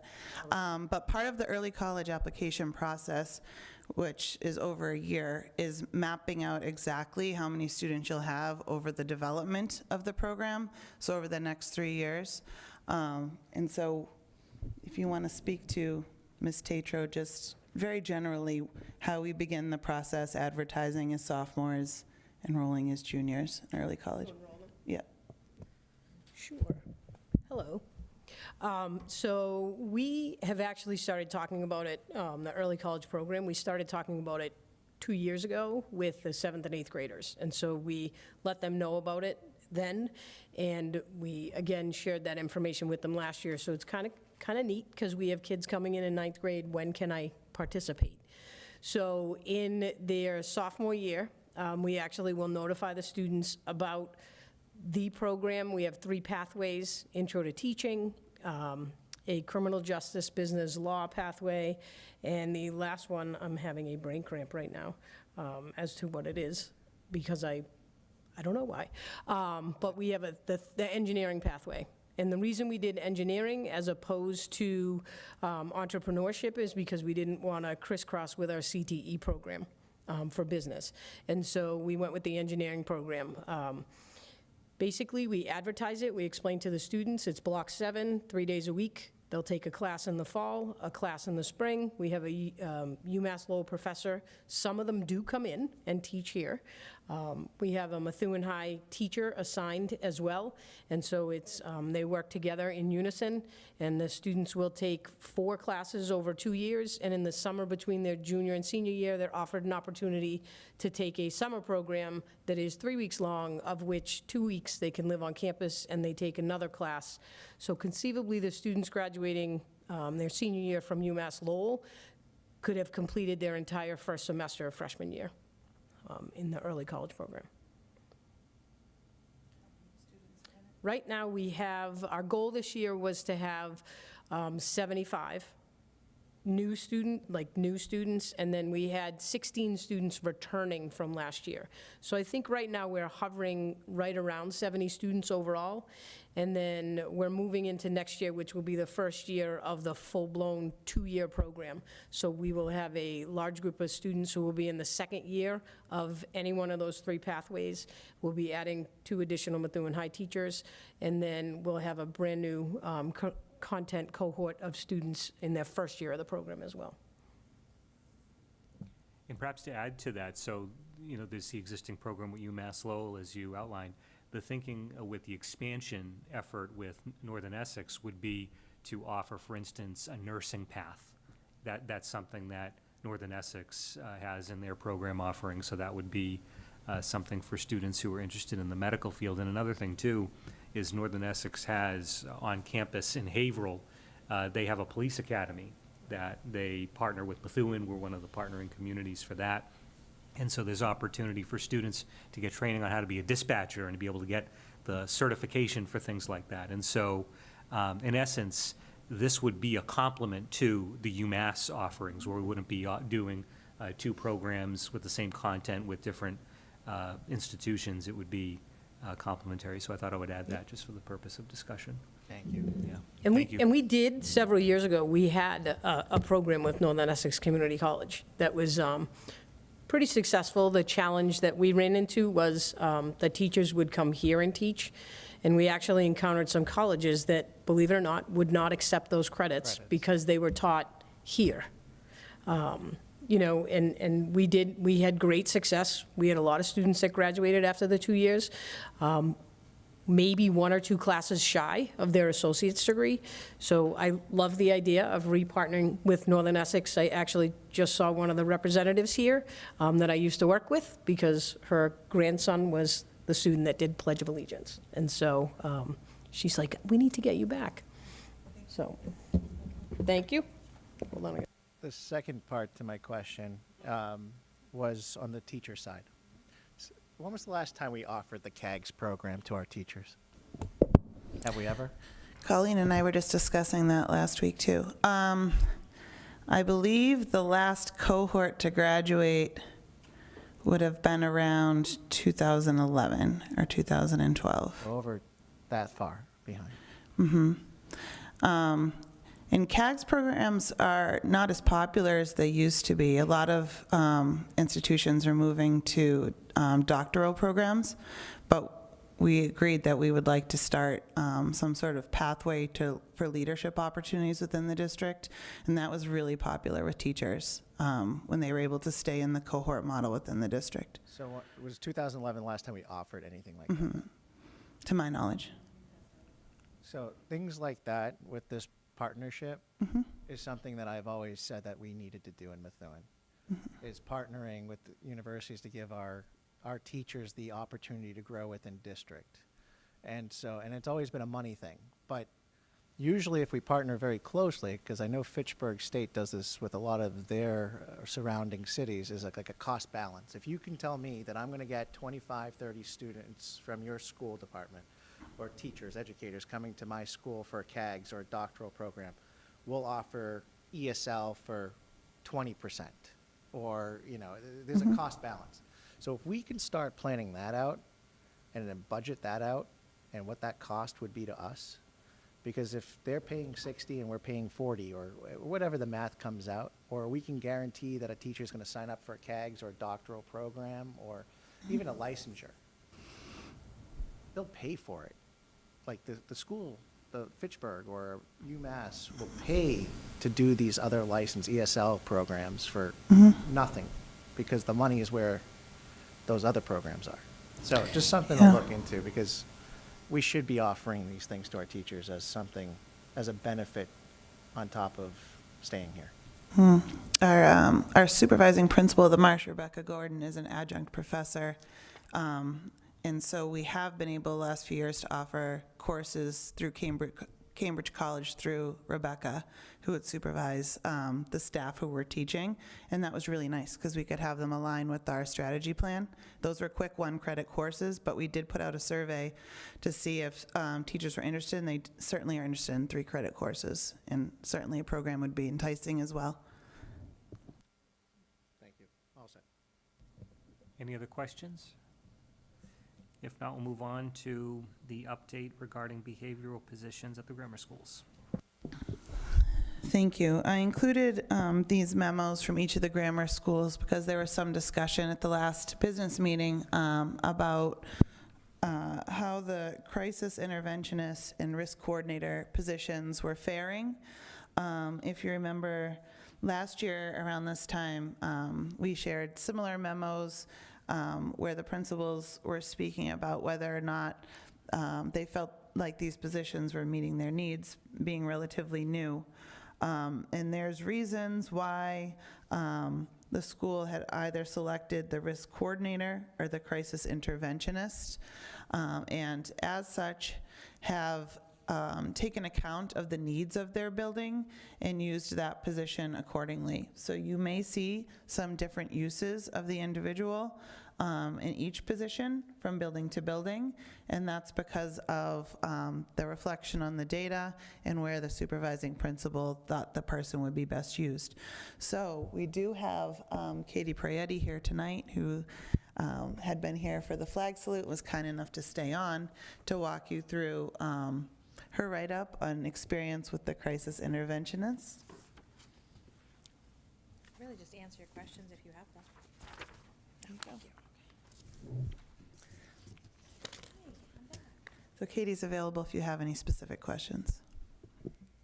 But part of the early college application process, which is over a year, is mapping out exactly how many students you'll have over the development of the program, so over the next 3 years. And so if you want to speak to Ms. Tatro, just very generally how we begin the process, advertising as sophomores, enrolling as juniors in early college. Yeah. Sure. Hello. So we have actually started talking about it, the early college program. We started talking about it 2 years ago with the 7th and 8th graders. And so we let them know about it then, and we, again, shared that information with them last year. So it's kind of neat, because we have kids coming in 9th grade, when can I participate? So in their sophomore year, we actually will notify the students about the program. We have 3 pathways: intro to teaching, a criminal justice business law pathway, and the last one, I'm having a brain cramp right now as to what it is, because I don't know why. But we have the engineering pathway. And the reason we did engineering as opposed to entrepreneurship is because we didn't want to crisscross with our CTE program for business. And so we went with the engineering program. Basically, we advertise it, we explain to the students, it's block 7, 3 days a week. They'll take a class in the fall, a class in the spring. We have a UMass Lowell professor. Some of them do come in and teach here. We have a Methuen High teacher assigned as well, and so it's they work together in unison, and the students will take 4 classes over 2 years, and in the summer between their junior and senior year, they're offered an opportunity to take a summer program that is 3 weeks long, of which 2 weeks they can live on campus and they take another class. So conceivably, the students graduating their senior year from UMass Lowell could have completed their entire first semester of freshman year in the early college program. Right now, we have, our goal this year was to have 75 new students, and then we had 16 students returning from last year. So I think right now we're hovering right around 70 students overall, and then we're moving into next year, which will be the first year of the full-blown 2-year program. So we will have a large group of students who will be in the second year of any one of those 3 pathways. We'll be adding 2 additional Methuen High teachers, and then we'll have a brand-new content cohort of students in their first year of the program as well. And perhaps to add to that, so, there's the existing program with UMass Lowell, as you outlined. The thinking with the expansion effort with Northern Essex would be to offer, for instance, a nursing path. That's something that Northern Essex has in their program offering, so that would be something for students who are interested in the medical field. And another thing, too, is Northern Essex has on campus in Haverhill, they have a police academy that they partner with Methuen. We're one of the partnering communities for that. And so there's opportunity for students to get training on how to be a dispatcher and to be able to get the certification for things like that. And so, in essence, this would be a complement to the UMass offerings, where we wouldn't be doing 2 programs with the same content with different institutions. It would be complementary. So I thought I would add that just for the purpose of discussion. Thank you. Yeah. And Thank you. we did, several years ago, we had a program with Northern Essex Community College that was pretty successful. The challenge that we ran into was the teachers would come here and teach, and we actually encountered some colleges that, believe it or not, would not accept those credits because they were taught here. And we had great success. We had a lot of students that graduated after the 2 years. Maybe 1 or 2 classes shy of their associate's degree. So I love the idea of repartnering with Northern Essex. I actually just saw one of the representatives here that I used to work with, because her grandson was the student that did Pledge of Allegiance. And so she's like, we need to get you back. So, thank you. Hold on. The second part to my question was on the teacher side. When was the last time we offered the CAGS program to our teachers? Have we ever? Colleen and I were just discussing that last week, too. I believe the last cohort to graduate would have been around 2011 or 2012. Over that far behind. And CAGS programs are not as popular as they used to be. A lot of institutions are moving to doctoral programs, but we agreed that we would like to start some sort of pathway for leadership opportunities within the district, and that was really popular with teachers when they were able to stay in the cohort model within the district. So it was 2011 last time we offered anything like that? To my knowledge. So things like that with this partnership is something that I've always said that we needed to do in Methuen, is partnering with the universities to give our teachers the opportunity to grow within district. And it's always been a money thing. But usually if we partner very closely, because I know Fitchburg State does this with a lot of their surrounding cities, is like a cost balance. If you can tell me that I'm going to get 25, 30 students from your school department, or teachers, educators coming to my school for a CAGS or a doctoral program, we'll offer ESL for 20%, or, there's a cost balance. So if we can start planning that out and then budget that out and what that cost would be to us, because if they're paying 60 and we're paying 40, or whatever the math comes out, or we can guarantee that a teacher is going to sign up for a CAGS or a doctoral program or even a licensure, they'll pay for it. Like the school, the Fitchburg or UMass will pay to do these other licensed ESL programs for nothing, because the money is where those other programs are. So just something to look into, because we should be offering these things to our teachers as something, as a benefit on top of staying here. Our supervising principal of the Marsh, Rebecca Gordon, is an adjunct professor. And so we have been able the last few years to offer courses through Cambridge College through Rebecca, who would supervise the staff who were teaching, and that was really nice because we could have them align with our strategy plan. Those were quick 1-credit courses, but we did put out a survey to see if teachers were interested, and they certainly are interested in 3-credit courses, and certainly a program would be enticing as well. Thank you. All set. Any other questions? If not, we'll move on to the update regarding behavioral positions at the grammar schools. Thank you. I included these memos from each of the grammar schools because there was some discussion at the last business meeting about how the crisis interventionist and risk coordinator positions were faring. If you remember, last year around this time, we shared similar memos where the principals were speaking about whether or not they felt like these positions were meeting their needs, being relatively new. And there's reasons why the school had either selected the risk coordinator or the crisis interventionist, and as such have taken account of the needs of their building and used that position accordingly. So you may see some different uses of the individual in each position from building to building, and that's because of the reflection on the data and where the supervising principal thought the person would be best used. So we do have Katie Praetti here tonight, who had been here for the flag salute, was kind enough to stay on to walk you through her write-up on experience with the crisis interventionists. Really just answer your questions if you have them. Thank you. So Katie's available if you have any specific questions.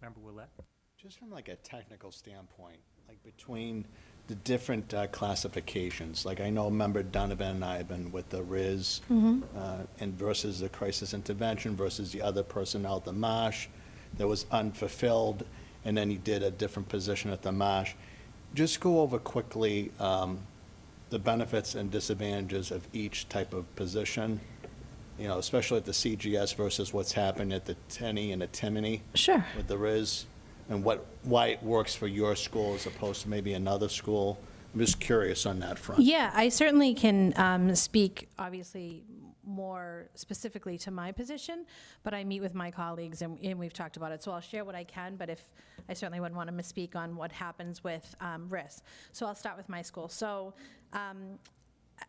Member Willett? Just from like a technical standpoint, like between the different classifications, like I know Member Donovan and I have been with the RIS and versus the crisis intervention versus the other personnel at the MASH that was unfulfilled, and then he did a different position at the MASH. Just go over quickly the benefits and disadvantages of each type of position, you know, especially at the CGS versus what's happened at the Tenney and the Timony. Sure. With the RIS, and why it works for your school as opposed to maybe another school. I'm just curious on that front. Yeah, I certainly can speak, obviously, more specifically to my position, but I meet with my colleagues and we've talked about it. So I'll share what I can, but if I certainly wouldn't want to misspeak on what happens with RIS. So I'll start with my school. So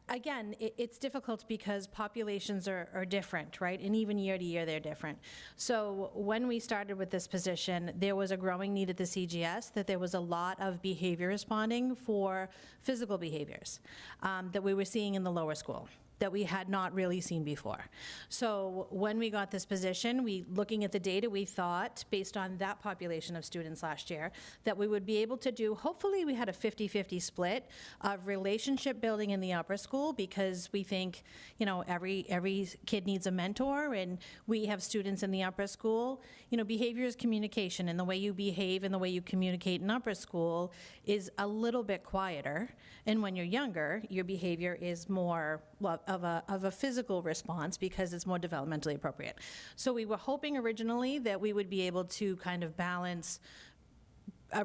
again, it's difficult because populations are different, right? And even year to year, they're different. So when we started with this position, there was a growing need at the CGS that there was a lot of behavior responding for physical behaviors that we were seeing in the lower school that we had not really seen before. So when we got this position, looking at the data, we thought, based on that population of students last year, that we would be able to do, hopefully we had a 50-50 split of relationship building in the upper school, because we think, you know, every kid needs a mentor, and we have students in the upper school. You know, behavior is communication, and the way you behave and the way you communicate in upper school is a little bit quieter. And when you're younger, your behavior is more of a physical response because it's more developmentally appropriate. So we were hoping originally that we would be able to kind of balance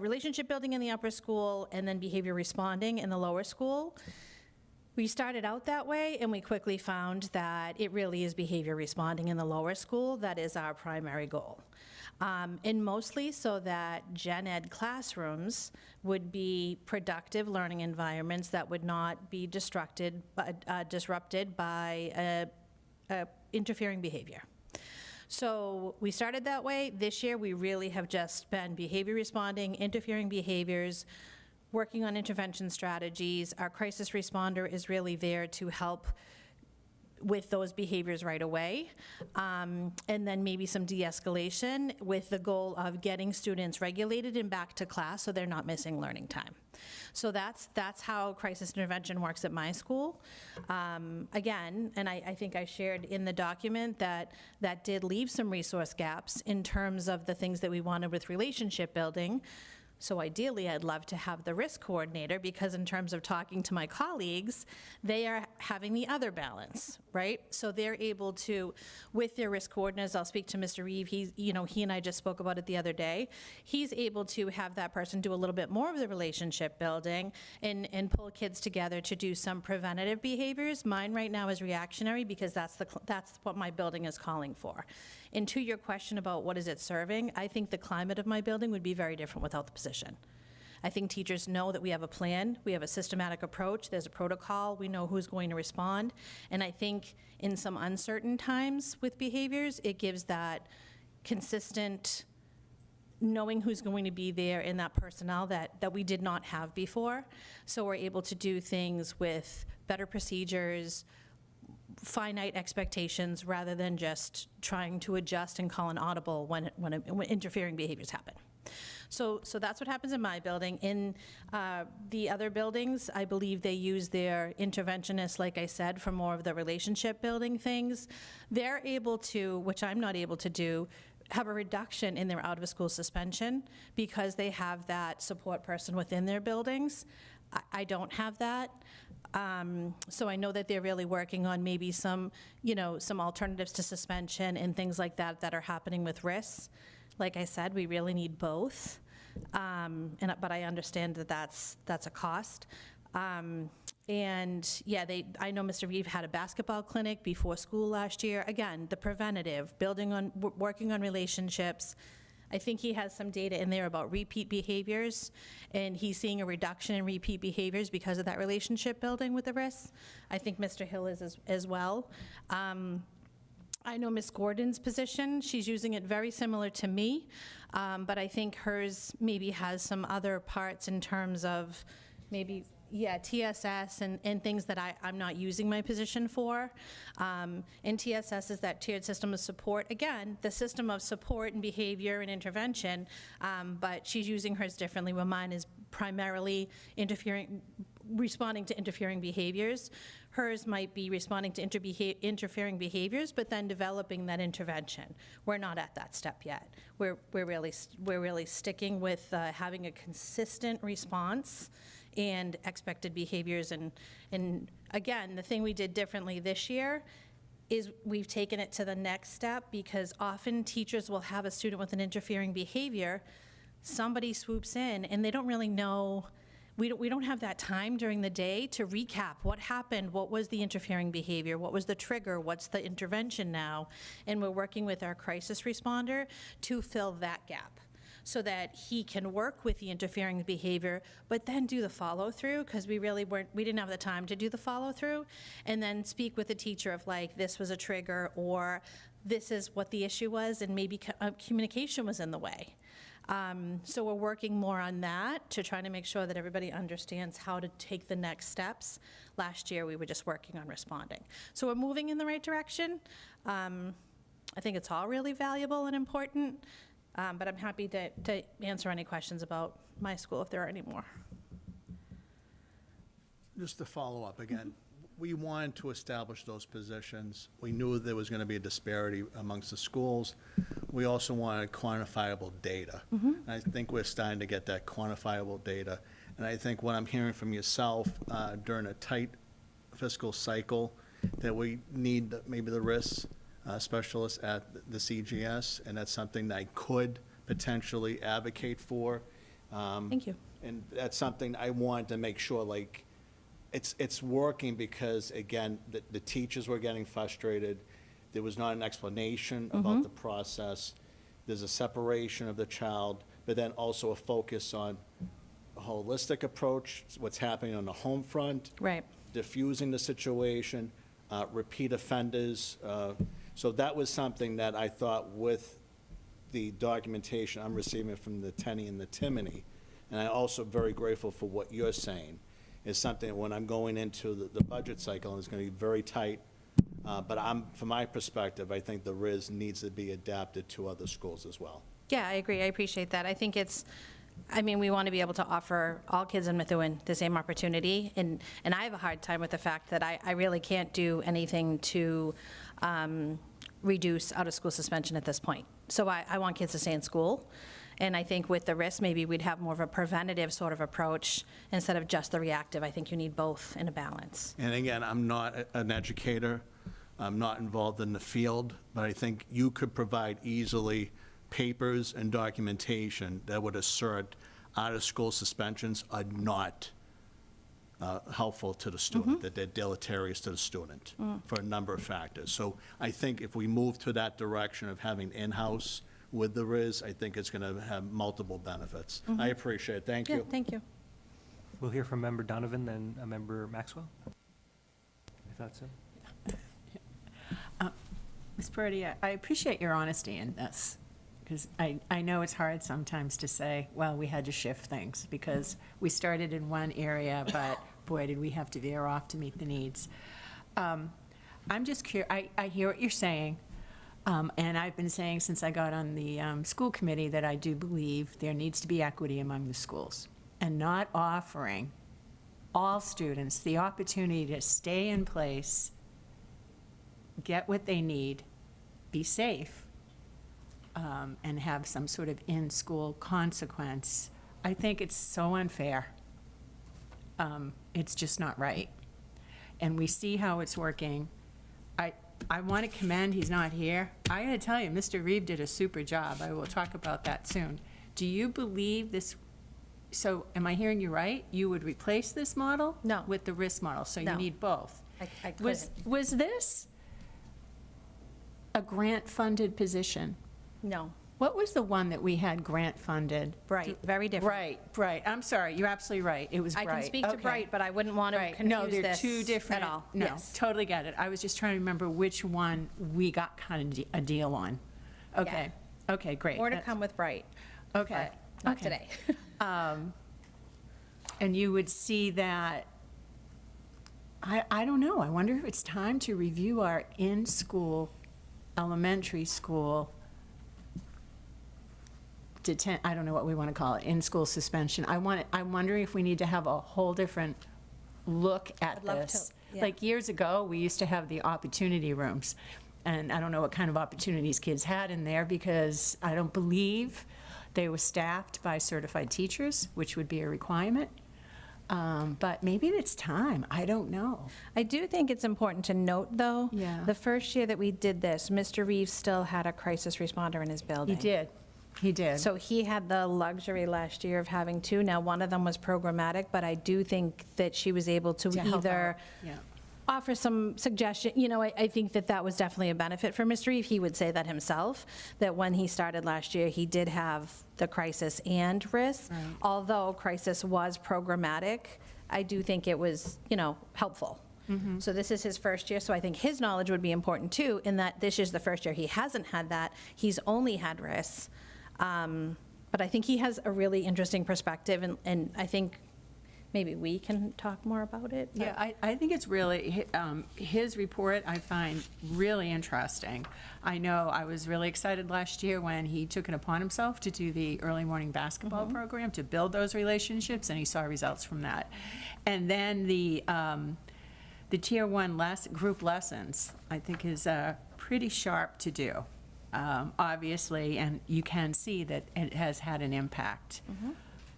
relationship building in the upper school and then behavior responding in the lower school. We started out that way, and we quickly found that it really is behavior responding in the lower school that is our primary goal. And mostly so that gen ed classrooms would be productive learning environments that would not be disrupted by interfering behavior. So we started that way. This year, we really have just been behavior responding, interfering behaviors, working on intervention strategies. Our crisis responder is really there to help with those behaviors right away, and then maybe some de-escalation with the goal of getting students regulated and back to class so they're not missing learning time. So that's how crisis intervention works at my school. Again, and I think I shared in the document that did leave some resource gaps in terms of the things that we wanted with relationship building. So ideally, I'd love to have the risk coordinator, because in terms of talking to my colleagues, they are having the other balance, right? So they're able to, with their risk coordinators, I'll speak to Mr. Reeve, he and I just spoke about it the other day. He's able to have that person do a little bit more of the relationship building and pull kids together to do some preventative behaviors. Mine right now is reactionary, because that's what my building is calling for. And to your question about what is it serving, I think the climate of my building would be very different without the position. I think teachers know that we have a plan, we have a systematic approach, there's a protocol, we know who's going to respond. And I think in some uncertain times with behaviors, it gives that consistent knowing who's going to be there in that personnel that we did not have before. So we're able to do things with better procedures, finite expectations, rather than just trying to adjust and call an audible when interfering behaviors happen. So that's what happens in my building. In the other buildings, I believe they use their interventionists, like I said, for more of the relationship building things. They're able to, which I'm not able to do, have a reduction in their out-of-school suspension because they have that support person within their buildings. I don't have that. So I know that they're really working on maybe some alternatives to suspension and things like that are happening with risks. Like I said, we really need both, but I understand that that's a cost. And yeah, I know Mr. Reeve had a basketball clinic before school last year. Again, the preventative, working on relationships. I think he has some data in there about repeat behaviors, and he's seeing a reduction in repeat behaviors because of that relationship building with the risks. I think Mr. Hill is as well. I know Ms. Gordon's position, she's using it very similar to me, but I think hers maybe has some other parts in terms of maybe, TSS and things that I'm not using my position for. And TSS is that tiered system of support. Again, the system of support and behavior and intervention, but she's using hers differently, where mine is primarily responding to interfering behaviors. Hers might be responding to interfering behaviors, but then developing that intervention. We're not at that step yet. We're really sticking with having a consistent response and expected behaviors. And again, the thing we did differently this year is we've taken it to the next step, because often teachers will have a student with an interfering behavior, somebody swoops in, and they don't really know. We don't have that time during the day to recap what happened, what was the interfering behavior, what was the trigger, what's the intervention now, and we're working with our crisis responder to fill that gap so that he can work with the interfering behavior, but then do the follow-through, because we didn't have the time to do the follow-through, and then speak with the teacher of like, this was a trigger, or this is what the issue was, and maybe communication was in the way. So we're working more on that to try to make sure that everybody understands how to take the next steps. Last year, we were just working on responding. So we're moving in the right direction. I think it's all really valuable and important, but I'm happy to answer any questions about my school if there are any more. Just to follow up again, we wanted to establish those positions. We knew there was going to be a disparity amongst the schools. We also wanted quantifiable data. And I think we're starting to get that quantifiable data. And I think what I'm hearing from yourself during a tight fiscal cycle, that we need maybe the risk specialists at the CGS, and that's something that I could potentially advocate for. Thank you. And that's something I wanted to make sure, like, it's working, because, again, the teachers were getting frustrated. There was not an explanation about the process. There's a separation of the child, but then also a focus on a holistic approach, what's happening on the home front. Right. Diffusing the situation, repeat offenders. So that was something that I thought, with the documentation I'm receiving from the Tenny and the Timony, and I'm also very grateful for what you're saying, is something when I'm going into the budget cycle, and it's going to be very tight, but from my perspective, I think the RIS needs to be adapted to other schools as well. Yeah, I agree. I appreciate that. I think we want to be able to offer all kids in Methuen the same opportunity, and I have a hard time with the fact that I really can't do anything to reduce out-of-school suspension at this point. So I want kids to stay in school. And I think with the risk, maybe we'd have more of a preventative sort of approach instead of just the reactive. I think you need both in a balance. And again, I'm not an educator, I'm not involved in the field, but I think you could provide easily papers and documentation that would assert out-of-school suspensions are not helpful to the student, that they're deleterious to the student for a number of factors. So I think if we move to that direction of having in-house with the RIS, I think it's going to have multiple benefits. I appreciate it. Thank Yeah, you. thank you. We'll hear from Member Donovan, then a Member Maxwell. I thought so. Ms. Purdy, I appreciate your honesty in this, because I know it's hard sometimes to say, well, we had to shift things, because we started in one area, but boy, did we have to veer off to meet the needs. I'm just curious, I hear what you're saying, and I've been saying since I got on the school committee that I do believe there needs to be equity among the schools, and not offering all students the opportunity to stay in place, get what they need, be safe, and have some sort of in-school consequence. I think it's so unfair. It's just not right. And we see how it's working. I want to commend, he's not here. I gotta tell you, Mr. Reeve did a super job. I will talk about that soon. Do you believe this, so am I hearing you right? You would replace this model? No. With the risk model, so you No. need both? I Was this a grant-funded position? No. What was the one that we had grant-funded? Bright, very different. Right. I'm sorry, you're absolutely right. It was I Bright. can speak to Okay. Bright, but I wouldn't want to Right. confuse No, they're this two different. at all. No, Yes. totally get it. I was just trying to remember which one we got kind of a deal on. Okay. Okay, great. More to That's- come with Bright. Okay. but Not Okay. today. And you would see that, I don't know, I wonder if it's time to review our in-school, elementary school, I don't know what we want to call it, in-school suspension. I'm wondering if we need to have a whole different look at I'd love to, this. yeah. Like years ago, we used to have the opportunity rooms. And I don't know what kind of opportunities kids had in there, because I don't believe they were staffed by certified teachers, which would be a requirement. But maybe it's time, I don't know. I do think it's important to note, though, Yeah. the first year that we did this, Mr. Reeves still had a crisis responder in his building. He did. So he had the luxury last year of having two. Now, one of them was programmatic, but I do think that she was able to help either out, yeah. offer some suggestion. You know, I think that that was definitely a benefit for Mr. Reeve. He would say that himself, that when he started last year, he did have the crisis and risk. Right. Although crisis was programmatic, I do think it was, helpful. So this is his first year, so I think his knowledge would be important too, in that this is the first year he hasn't had that. He's only had risks. But I think he has a really interesting perspective, and I think maybe we can talk more about it. but- Yeah, I think it's really, his report I find really interesting. I know I was really excited last year when he took it upon himself to do the early morning basketball program, to build those relationships, and he saw results from that. And then the Tier 1 group lessons, I think is pretty sharp to do, obviously, and you can see that it has had an impact.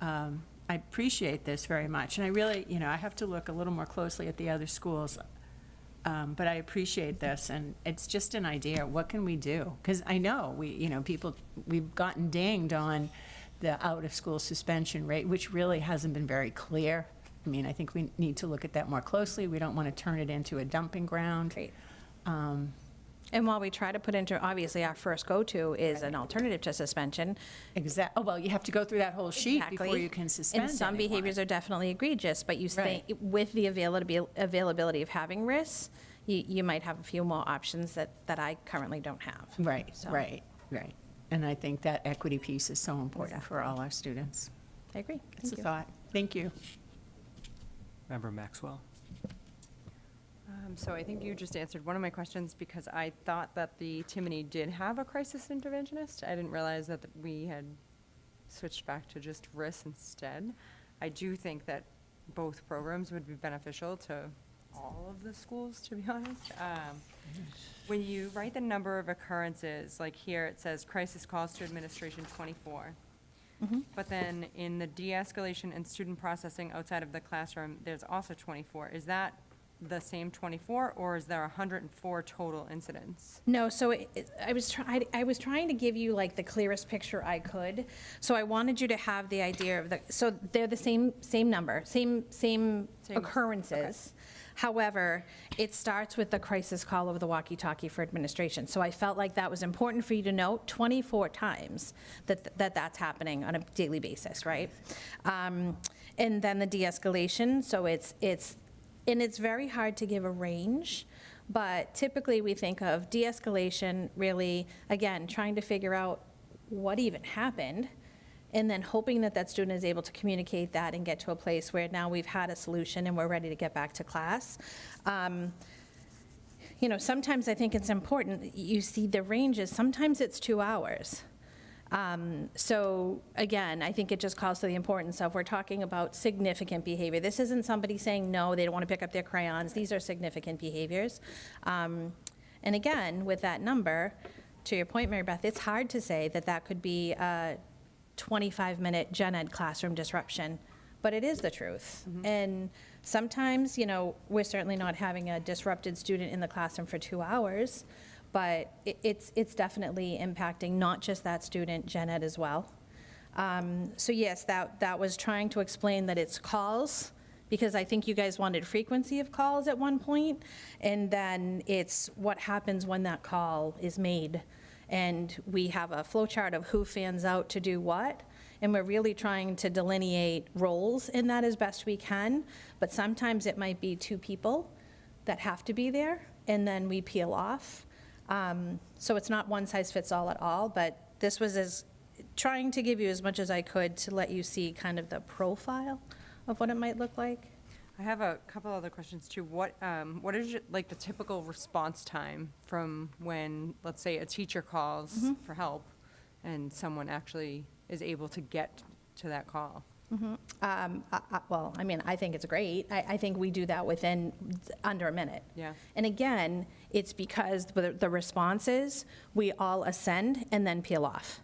I appreciate this very much, and I really, I have to look a little more closely at the other schools, but I appreciate this, and it's just an idea, what can we do? Because I know, we've gotten dinged on the out-of-school suspension rate, which really hasn't been very clear. I mean, I think we need to look at that more closely. We don't want to turn it into a dumping ground. Great. And while we try to put into, obviously, our first go-to is an alternative to suspension. Oh, well, you have to go through that whole sheet before Exactly. you can suspend And some anyone. behaviors are definitely egregious, but you Right. think, with the availability of having risks, you might have a few more options that I currently don't have. Right, So- right. And I think that equity piece is so important for all our students. I agree. It's a Thank you. thought. Thank you. Member Maxwell? So I think you just answered one of my questions, because I thought that the Timony did have a crisis interventionist. I didn't realize that we had switched back to just RIS instead. I do think that both programs would be beneficial to all of the schools, to be honest. When you write the number of occurrences, like here it says crisis calls to administration 24. But then in the de-escalation and student processing outside of the classroom, there's also 24. Is that the same 24, or is there 104 total incidents? No, so I was trying to give you like the clearest picture I could. So I wanted you to have the idea of so they're the same number, same occurrences. However, it starts with the crisis call over the walkie-talkie for administration. So I felt like that was important for you to note 24 times that's happening on a daily basis, right? And then the de-escalation, so it's very hard to give a range, but typically we think of de-escalation really, again, trying to figure out what even happened, and then hoping that that student is able to communicate that and get to a place where now we've had a solution and we're ready to get back to class. Sometimes I think it's important, you see the ranges, sometimes it's 2 hours. So again, I think it just calls to the importance of, we're talking about significant behavior. This isn't somebody saying no, they don't want to pick up their crayons. These are significant behaviors. And again, with that number, to your point, Mary Beth, it's hard to say that that could be a 25-minute gen ed classroom disruption, but it is the truth. And sometimes, we're certainly not having a disrupted student in the classroom for 2 hours, but it's definitely impacting not just that student, gen ed as well. So yes, that was trying to explain that it's calls, because I think you guys wanted frequency of calls at one point, and then it's what happens when that call is made. And we have a flow chart of who fans out to do what, and we're really trying to delineate roles in that as best we can, but sometimes it might be 2 people that have to be there, and then we peel off. So it's not one size fits all at all, but this was trying to give you as much as I could to let you see kind of the profile of what it might look like. I have a couple other questions too. What is the typical response time from when, let's say, a teacher calls for help and someone actually is able to get to that call? Well, I think it's great. I think we do that within under a minute. Yeah. And again, it's because the responses, we all ascend and then peel off.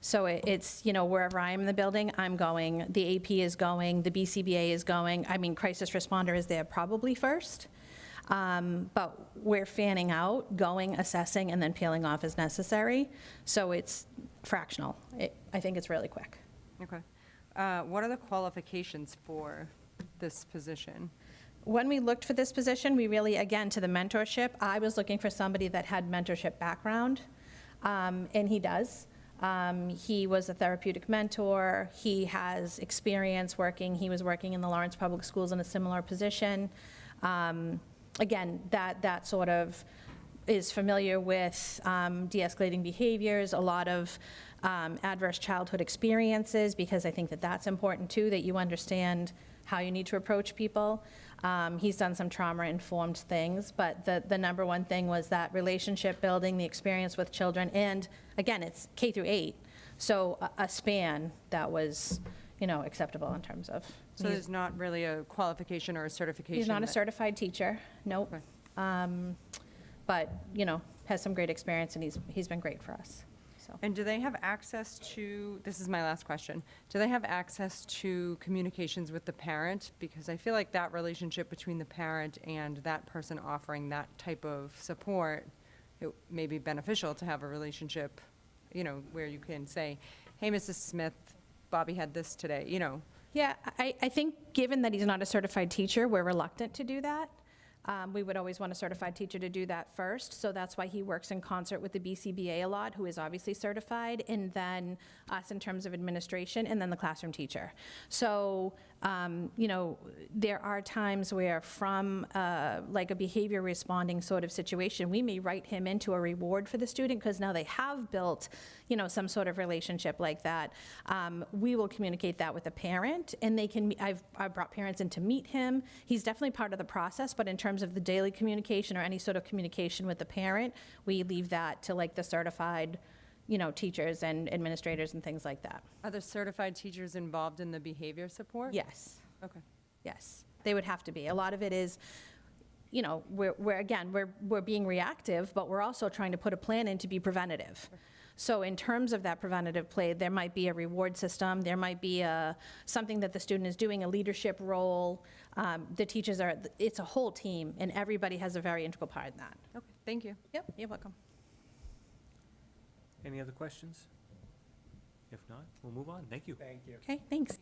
So it's, wherever I am in the building, I'm going, the AP is going, the BCBA is going. Crisis responder is there probably first. But we're fanning out, going, assessing, and then peeling off as necessary. So it's fractional. I think it's really quick. Okay. What are the qualifications for this position? When we looked for this position, we really, again, to the mentorship, I was looking for somebody that had mentorship background, and he does. He was a therapeutic mentor. He has experience working. He was working in the Lawrence Public Schools in a similar position. Again, that sort of is familiar with de-escalating behaviors, a lot of adverse childhood experiences, because I think that's important too, that you understand how you need to approach people. He's done some trauma-informed things, but the number one thing was that relationship building, the experience with children, and again, it's K through 8, so a span that was, acceptable in terms of. So there's not really a qualification or a certification? He's not a certified teacher, nope. Okay. But, has some great experience, and he's been great for us. So. And do they have access to, this is my last question, do they have access to communications with the parent? Because I feel like that relationship between the parent and that person offering that type of support, it may be beneficial to have a relationship, where you can say, hey, Mrs. Smith, Bobby had this today, Yeah, I think given that he's not a certified teacher, we're reluctant to do that. We would always want a certified teacher to do that first, so that's why he works in concert with the BCBA a lot, who is obviously certified, and then us in terms of administration, and then the classroom teacher. So, there are times where from like a behavior responding sort of situation, we may write him into a reward for the student, because now they have built, some sort of relationship like that. We will communicate that with the parent, and they can, I've brought parents in to meet him. He's definitely part of the process, but in terms of the daily communication or any sort of communication with the parent, we leave that to like the certified, teachers and administrators and things like that. Are the certified teachers involved in the behavior support? Yes. Okay. Yes, they would have to be. A lot of it is, we're being reactive, but we're also trying to put a plan in to be preventative. So in terms of that preventative play, there might be a reward system, there might be something that the student is doing, a leadership role. The teachers it's a whole team, and everybody has a very integral part in that. Okay, thank you. Yep, you're welcome. Any other questions? If not, we'll move on. Thank you. Thank you. Okay, thanks.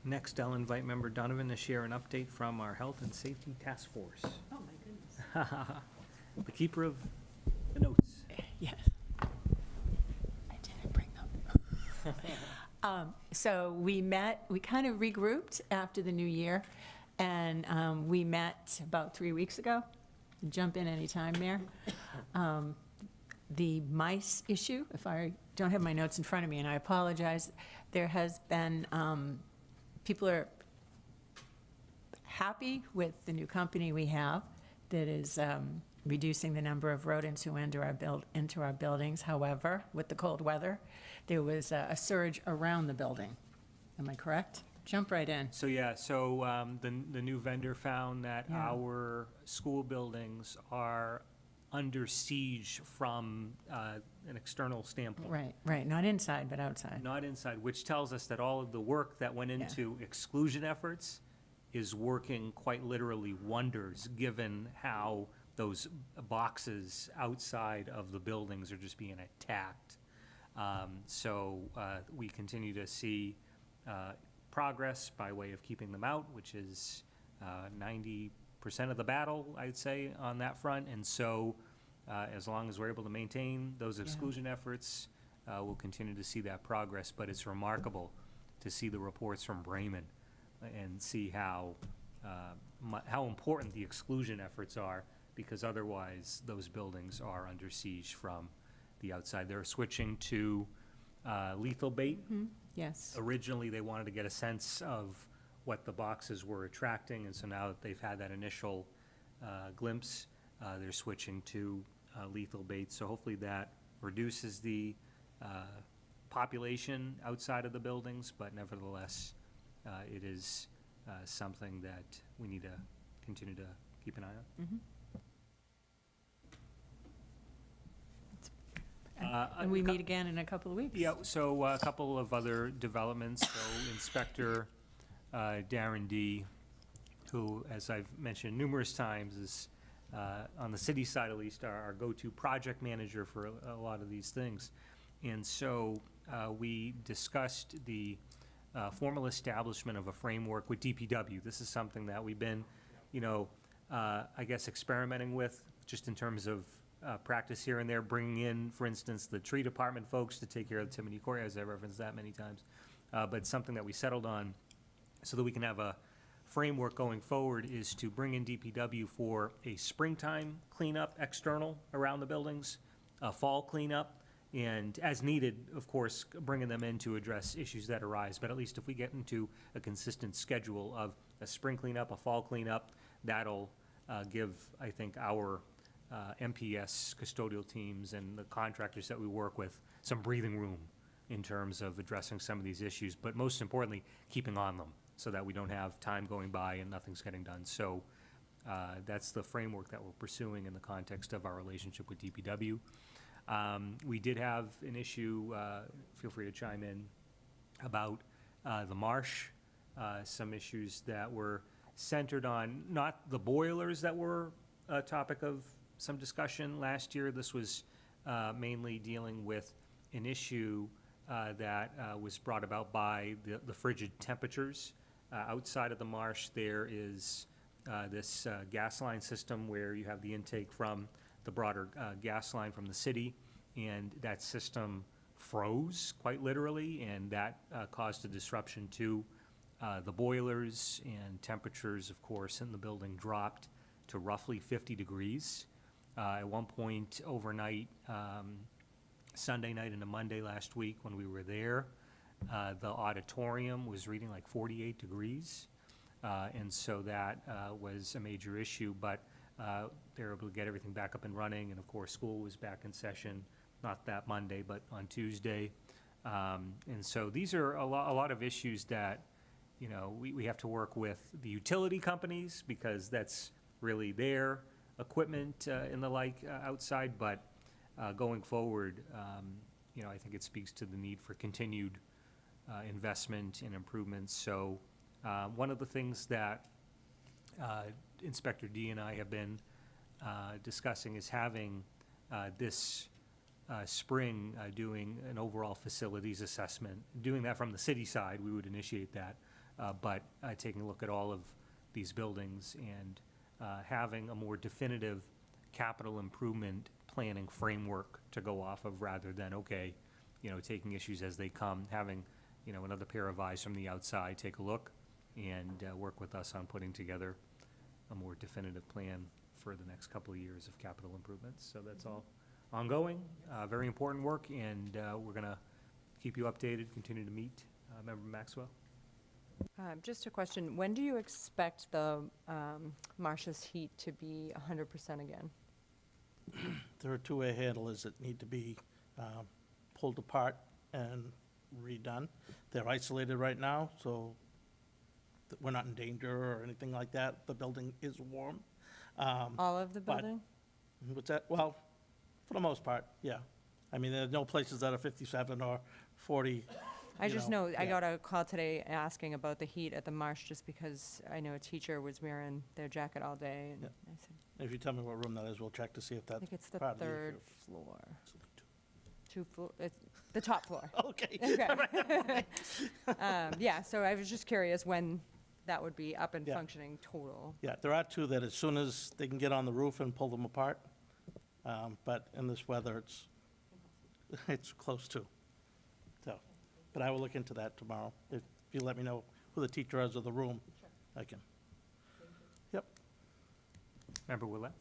Next, I'll invite Member Donovan to share an update from our Health and Safety Task Force. Oh, my goodness. The keeper of the notes. Yes. I didn't bring them. So we kind of regrouped after the new year, and we met about 3 weeks ago. Jump in anytime, Mayor. The mice issue, if I don't have my notes in front of me, and I apologize, there has been, people are happy with the new company we have that is reducing the number of rodents who enter our buildings. However, with the cold weather, there was a surge around the building. Am I correct? Jump right in. So, the new vendor found that Yeah. our school buildings are under siege from an external standpoint. Right. Not inside, but outside. Not inside, which tells us that all of the work that went into exclusion efforts is working quite literally wonders, given how those boxes outside of the buildings are just being attacked. So we continue to see progress by way of keeping them out, which is 90% of the battle, I'd say, on that front. And so as long as we're able to maintain those exclusion efforts, we'll continue to see that progress. But it's remarkable to see the reports from Bremen and see how important the exclusion efforts are, because otherwise those buildings are under siege from the outside. They're switching to lethal bait. Yes. Originally, they wanted to get a sense of what the boxes were attracting, and so now that they've had that initial glimpse, they're switching to lethal bait. So hopefully that reduces the population outside of the buildings, but nevertheless, it is something that we need to continue to keep an eye on. And we meet again in a couple of weeks. Yeah, so a couple of other developments. So Inspector Darren D., who, as I've mentioned numerous times, is on the city side at least, our go-to project manager for a lot of these things. And so we discussed the formal establishment of a framework with DPW. This is something that we've been, I guess, experimenting with, just in terms of practice here and there, bringing in, for instance, the tree department folks to take care of the Timothy Court, as I referenced that many times. But something that we settled on so that we can have a framework going forward is to bring in DPW for a springtime cleanup external around the buildings, a fall cleanup, and as needed, of course, bringing them in to address issues that arise. But at least if we get into a consistent schedule of a spring cleanup, a fall cleanup, that'll give, I think, our MPS custodial teams and the contractors that we work with some breathing room in terms of addressing some of these issues, but most importantly, keeping on them so that we don't have time going by and nothing's getting done. So that's the framework that we're pursuing in the context of our relationship with DPW. We did have an issue, feel free to chime in, about the marsh, some issues that were centered on not the boilers that were a topic of some discussion last year. This was mainly dealing with an issue that was brought about by the frigid temperatures. Outside of the marsh, there is this gas line system where you have the intake from the broader gas line from the city, and that system froze quite literally, and that caused a disruption to the boilers, and temperatures, of course, in the building dropped to roughly 50 degrees. At one point overnight, Sunday night into Monday last week when we were there, the auditorium was reading like 48 degrees. And so that was a major issue, but they were able to get everything back up and running. And of course, school was back in session, not that Monday, but on Tuesday. And so these are a lot of issues that, we have to work with the utility companies, because that's really their equipment and the like outside, but going forward, I think it speaks to the need for continued investment and improvements. So one of the things that Inspector D and I have been discussing is having this spring doing an overall facilities assessment. Doing that from the city side, we would initiate that, but taking a look at all of these buildings and having a more definitive capital improvement planning framework to go off of, rather than, taking issues as they come, having, another pair of eyes from the outside take a look and work with us on putting together a more definitive plan for the next couple of years of capital improvements. So that's all ongoing, very important work, and we're going to keep you updated, continue to meet. Member Maxwell? Just a question. When do you expect the Marsh's heat to be 100% again? There are two air handlers that need to be pulled apart and redone. They're isolated right now, so we're not in danger or anything like that. The building is warm. All of the but- building? What's that? Well, for the most part, yeah. I mean, there are no places that are 57 or 40. I just know, I yeah. got a call today asking about the heat at the Marsh, just because I know a teacher was wearing their jacket all day, and Yeah. I said, If you tell me what room that is, we'll check to see if I that's think it's the part of the third issue. floor. It's the top floor. Okay. Okay. Yeah, so I was just curious when that would be up and Yeah. functioning total. Yeah, there are two that as soon as they can get on the roof and pull them apart, but in this weather, it's close to. So, but I will look into that tomorrow. If you let me know who the teacher is of the room, I can. Yep. Member Willett?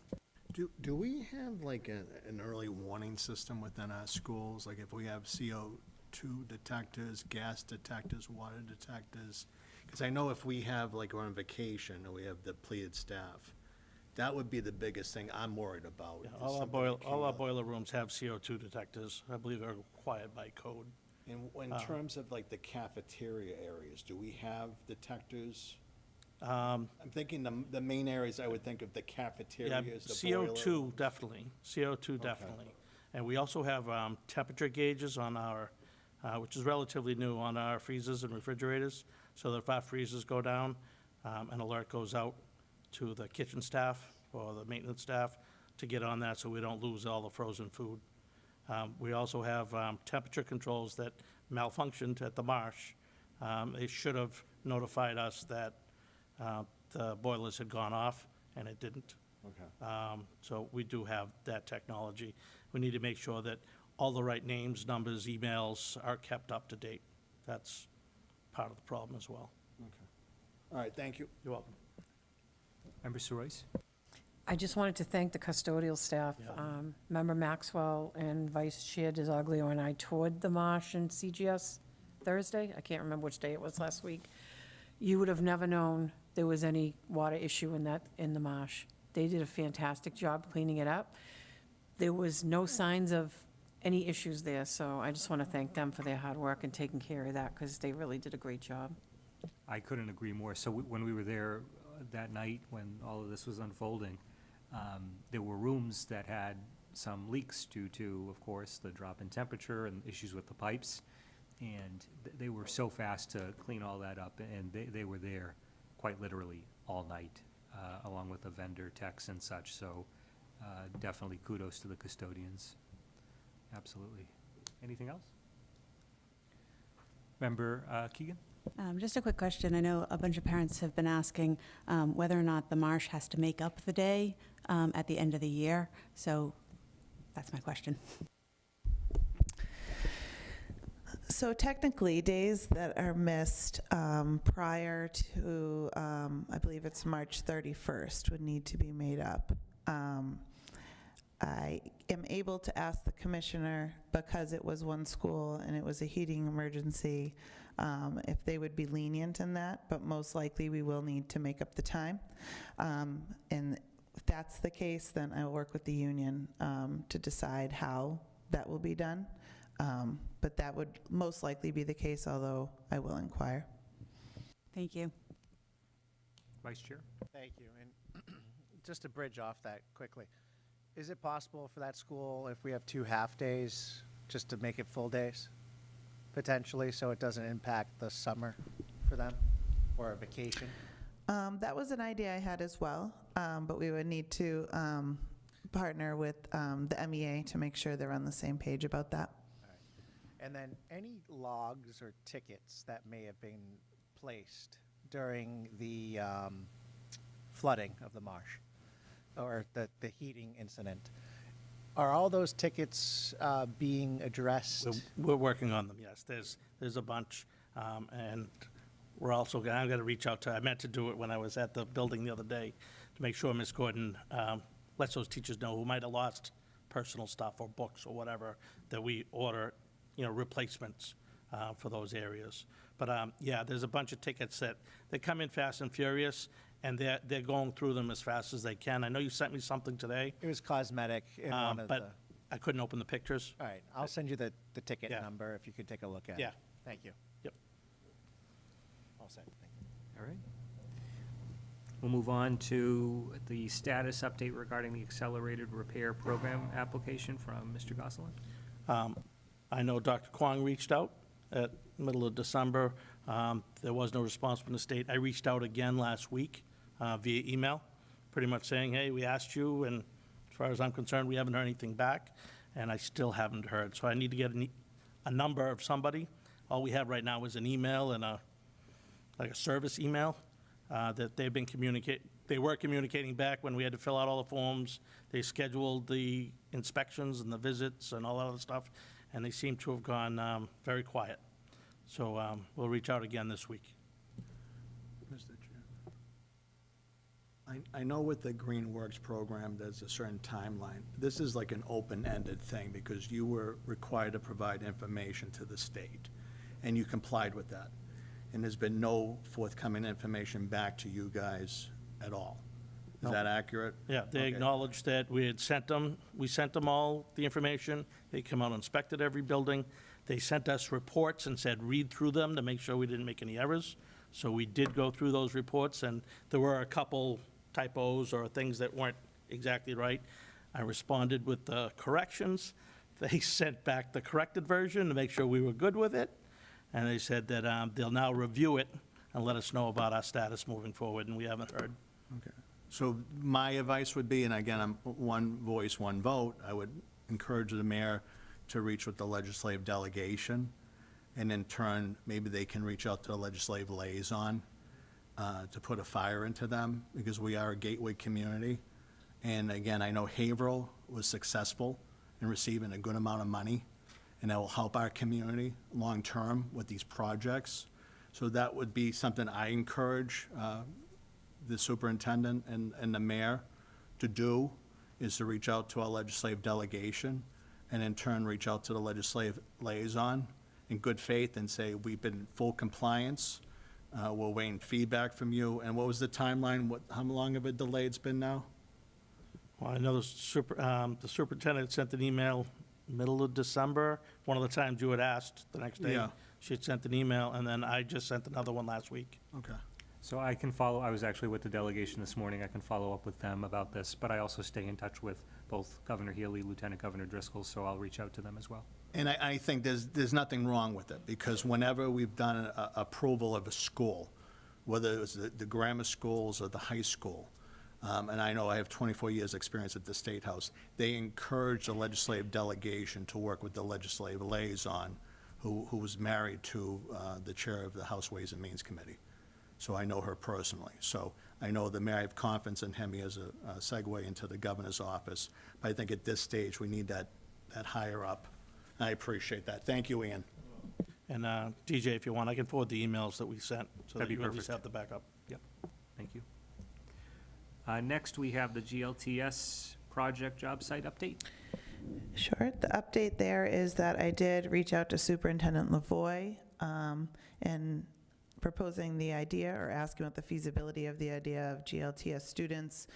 Do we have like an early warning system within our schools? Like if we have CO2 detectors, gas detectors, water detectors? Because I know if we have, like, we're on vacation and we have depleted staff, that would be the biggest thing I'm worried about. Yeah, is all something that came our up. boiler rooms have CO2 detectors. I believe they're required by code. In terms of like the cafeteria areas, do we have detectors? I'm thinking the main areas I would think of the Yeah, cafeterias, the boiler. CO2, definitely. CO2, definitely. And we also have temperature gauges on our, which is relatively new, on our freezers and refrigerators, so that if our freezers go down, an alert goes out to the kitchen staff or the maintenance staff to get on that so we don't lose all the frozen food. We also have temperature controls that malfunctioned at the Marsh. They should have notified us that the boilers had gone off, and it didn't. Okay. So we do have that technology. We need to make sure that all the right names, numbers, emails are kept up to date. That's part of the problem as well. Okay. All right, thank you. You're welcome. Member Royce? I just wanted to thank the custodial staff. Yeah. Member Maxwell and Vice Chair DiZoglio and I toured the Marsh and CGS Thursday. I can't remember which day it was last week. You would have never known there was any water issue in the Marsh. They did a fantastic job cleaning it up. There was no signs of any issues there, so I just want to thank them for their hard work and taking care of that, because they really did a great job. I couldn't agree more. So when we were there that night, when all of this was unfolding, there were rooms that had some leaks due to, of course, the drop in temperature and issues with the pipes. And they were so fast to clean all that up, and they were there quite literally all night, along with the vendor techs and such. So definitely kudos to the custodians. Absolutely. Anything else? Member Keegan? Just a quick question. I know a bunch of parents have been asking whether or not the Marsh has to make up the day at the end of the year. So that's my question. So technically, days that are missed prior to, I believe it's March 31st, would need to be made up. I am able to ask the commissioner, because it was one school and it was a heating emergency, if they would be lenient in that, but most likely we will need to make up the time. And if that's the case, then I will work with the union to decide how that will be done. But that would most likely be the case, although I will inquire. Thank you. Vice Chair? Thank you. And just to bridge off that quickly, is it possible for that school, if we have 2 half-days, just to make it full days, potentially, so it doesn't impact the summer for them, or a vacation? That was an idea I had as well, but we would need to partner with the MEA to make sure they're on the same page about that. And then any logs or tickets that may have been placed during the flooding of the marsh, or the heating incident, are all those tickets being addressed? We're working on them, yes. There's a bunch, and we're also, I'm going to reach out to, I meant to do it when I was at the building the other day, to make sure Ms. Gordon lets those teachers know who might have lost personal stuff or books or whatever, that we order, replacements for those areas. But yeah, there's a bunch of tickets that they come in fast and furious, and they're going through them as fast as they can. I know you sent me something today. It was cosmetic in one of the... But I couldn't open the pictures. All right, I'll send you the ticket Yeah. number if you could take a look at it. Yeah. Thank you. Yep. All set, thank you. All right. We'll move on to the status update regarding the accelerated repair program application from Mr. Gosselin. I know Dr. Kwong reached out at middle of December. There was no response from the state. I reached out again last week via email, pretty much saying, hey, we asked you, and as far as I'm concerned, we haven't heard anything back, and I still haven't heard. So I need to get a number of somebody. All we have right now is an email and a service email that they've been they were communicating back when we had to fill out all the forms. They scheduled the inspections and the visits and all that other stuff, and they seem to have gone very quiet. So we'll reach out again this week. Mr. Chair. I know with the Green Works program, there's a certain timeline. This is like an open-ended thing because you were required to provide information to the state, and you complied with that. And there's been no forthcoming information back to you guys at all. Is that accurate? Yeah, they Okay. acknowledged that we sent them all the information. They come out and inspected every building. They sent us reports and said, read through them to make sure we didn't make any errors. So we did go through those reports, and there were a couple typos or things that weren't exactly right. I responded with the corrections. They sent back the corrected version to make sure we were good with it. And they said that they'll now review it and let us know about our status moving forward, and we haven't heard. Okay. So my advice would be, and again, I'm one voice, one vote, I would encourage the mayor to reach with the legislative delegation, and in turn, maybe they can reach out to the legislative liaison to put a fire into them, because we are a gateway community. And again, I know Haverhill was successful in receiving a good amount of money, and that will help our community long-term with these projects. So that would be something I encourage the superintendent and the mayor to do, is to reach out to our legislative delegation, and in turn, reach out to the legislative liaison in good faith and say, we've been in full compliance, we're waiting feedback from you. And what was the timeline? How long of a delay it's been now? Well, I know the superintendent sent an email middle of December. One of the times you had asked, the next day, Yeah. she had sent an email, and then I just sent another one last week. Okay. So I can follow, I was actually with the delegation this morning, I can follow up with them about this, but I also stay in touch with both Governor Healy, Lieutenant Governor Driscoll, so I'll reach out to them as well. And I think there's nothing wrong with it, because whenever we've done a approval of a school, whether it was the grammar schools or the high school, and I know I have 24 years' experience at the State House, they encourage the legislative delegation to work with the legislative liaison, who was married to the chair of the House Ways and Means Committee. So I know her personally. So I know the mayor, I have confidence in him. He has a segue into the governor's office. But I think at this stage, we need that higher up. I appreciate that. Thank you, Ian. And DJ, if you want, I can forward the emails that we sent, so that That'd be you at least perfect. have the backup. Yep, thank you. Next, we have the GLTS project job site update. Sure. The update there is that I did reach out to Superintendent Lavoy and proposing the idea, or asking what the feasibility of the idea of GLTS students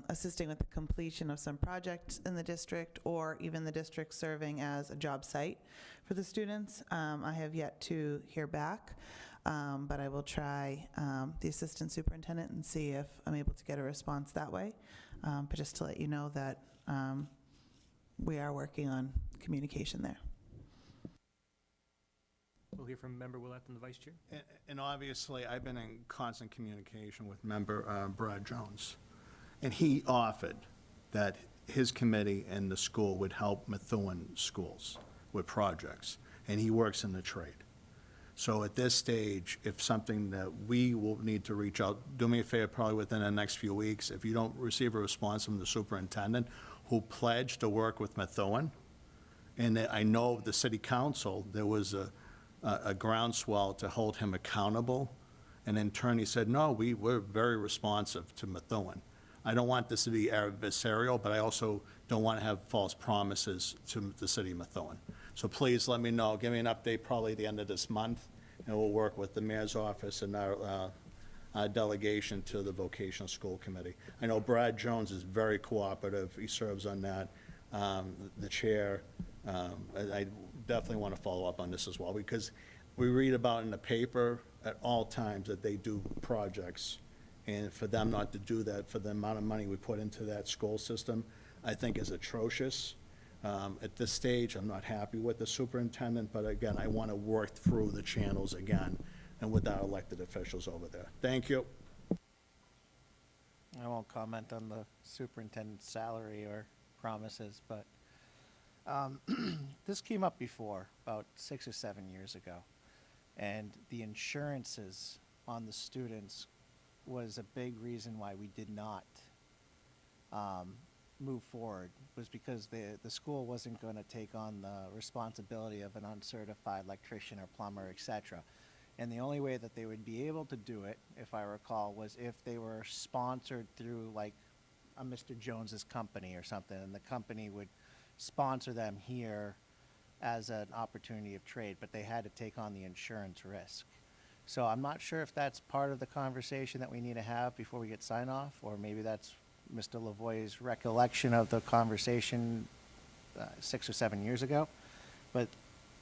assisting with the completion of some projects in the district, or even the district serving as a job site for the students. I have yet to hear back. but I will try the assistant superintendent and see if I'm able to get a response that way. But just to let you know that we are working on communication there. We'll hear from Member Willett and the Vice Chair. And obviously, I've been in constant communication with Member Brad Jones, and he offered that his committee and the school would help Methuen schools with projects, and he works in the trade. So at this stage, if something that we will need to reach out, do me a favor, probably within the next few weeks, if you don't receive a response from the superintendent who pledged to work with Methuen, and I know the city council, there was a groundswell to hold him accountable, and in turn, he said, no, we're very responsive to Methuen. I don't want this to be adversarial, but I also don't want to have false promises to the city of Methuen. So please let me know, give me an update probably at the end of this month, and we'll work with the mayor's office and our delegation to the vocational school committee. I know Brad Jones is very cooperative, he serves on that, the chair. I definitely want to follow up on this as well, because we read about in the paper at all times that they do projects, and for them not to do that, for the amount of money we put into that school system, I think is atrocious. At this stage, I'm not happy with the superintendent, but again, I want to work through the channels again and with our elected officials over there. Thank you. I won't comment on the superintendent's salary or promises, but this came up before, about 6 or 7 years ago, and the insurances on the students was a big reason why we did not move forward, was because the school wasn't going to take on the responsibility of an uncertified electrician or plumber, etc. And the only way that they would be able to do it, if I recall, was if they were sponsored through like a Mr. Jones's company or something, and the company would sponsor them here as an opportunity of trade, but they had to take on the insurance risk. So I'm not sure if that's part of the conversation that we need to have before we get sign off, or maybe that's Mr. Lavoie's recollection of the conversation 6 or 7 years ago. But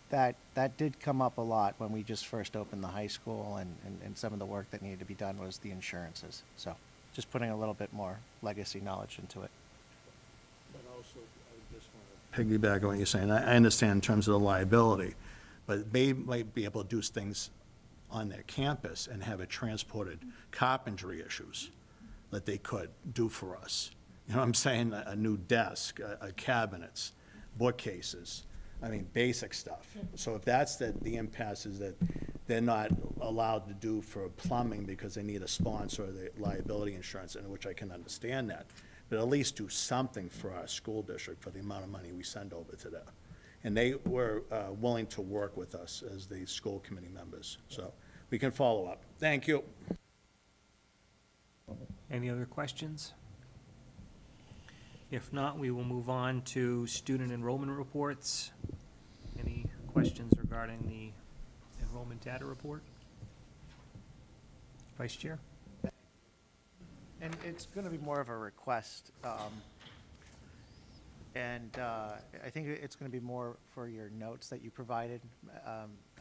that did come up a lot when we just first opened the high school, and some of the work that needed to be done was the insurances. So just putting a little bit more legacy knowledge into it. But also, I just want to piggyback on what you're saying. I understand in terms of the liability, but they might be able to do things on their campus and have it transported, carpentry issues that they could do for us. You know what I'm saying? A new desk, cabinets, bookcases, I mean, basic stuff. So if that's the impasse is that they're not allowed to do for plumbing because they need a sponsor or the liability insurance, in which I can understand that, but at least do something for our school district for the amount of money we send over to them. And they were willing to work with us as the school committee members. So we can follow up. Thank you. Any other questions? If not, we will move on to student enrollment reports. Any questions regarding the enrollment data report? Vice Chair? And it's going to be more of a request, and I think it's going to be more for your notes that you provided,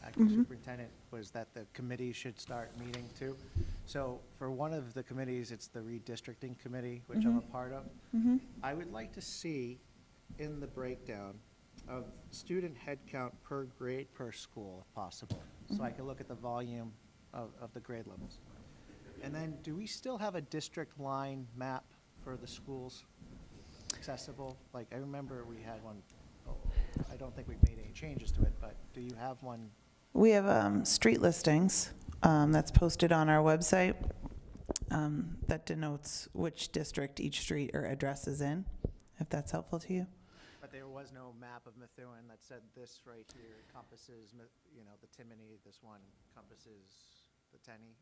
Acting Superintendent, was that the committee should start meeting too. So for one of the committees, it's the redistricting committee, which I'm a part of. I would like to see in the breakdown of student headcount per grade per school, if possible, so I can look at the volume of the grade levels. And then, do we still have a district line map for the schools accessible? Like, I remember we had one, I don't think we've made any changes to it, but do you have one? We have street listings that's posted on our website that denotes which district each street or address is in, if that's helpful to you. But there was no map of Methuen that said this right here encompasses, you know, the Timony, this one encompasses the Tenny.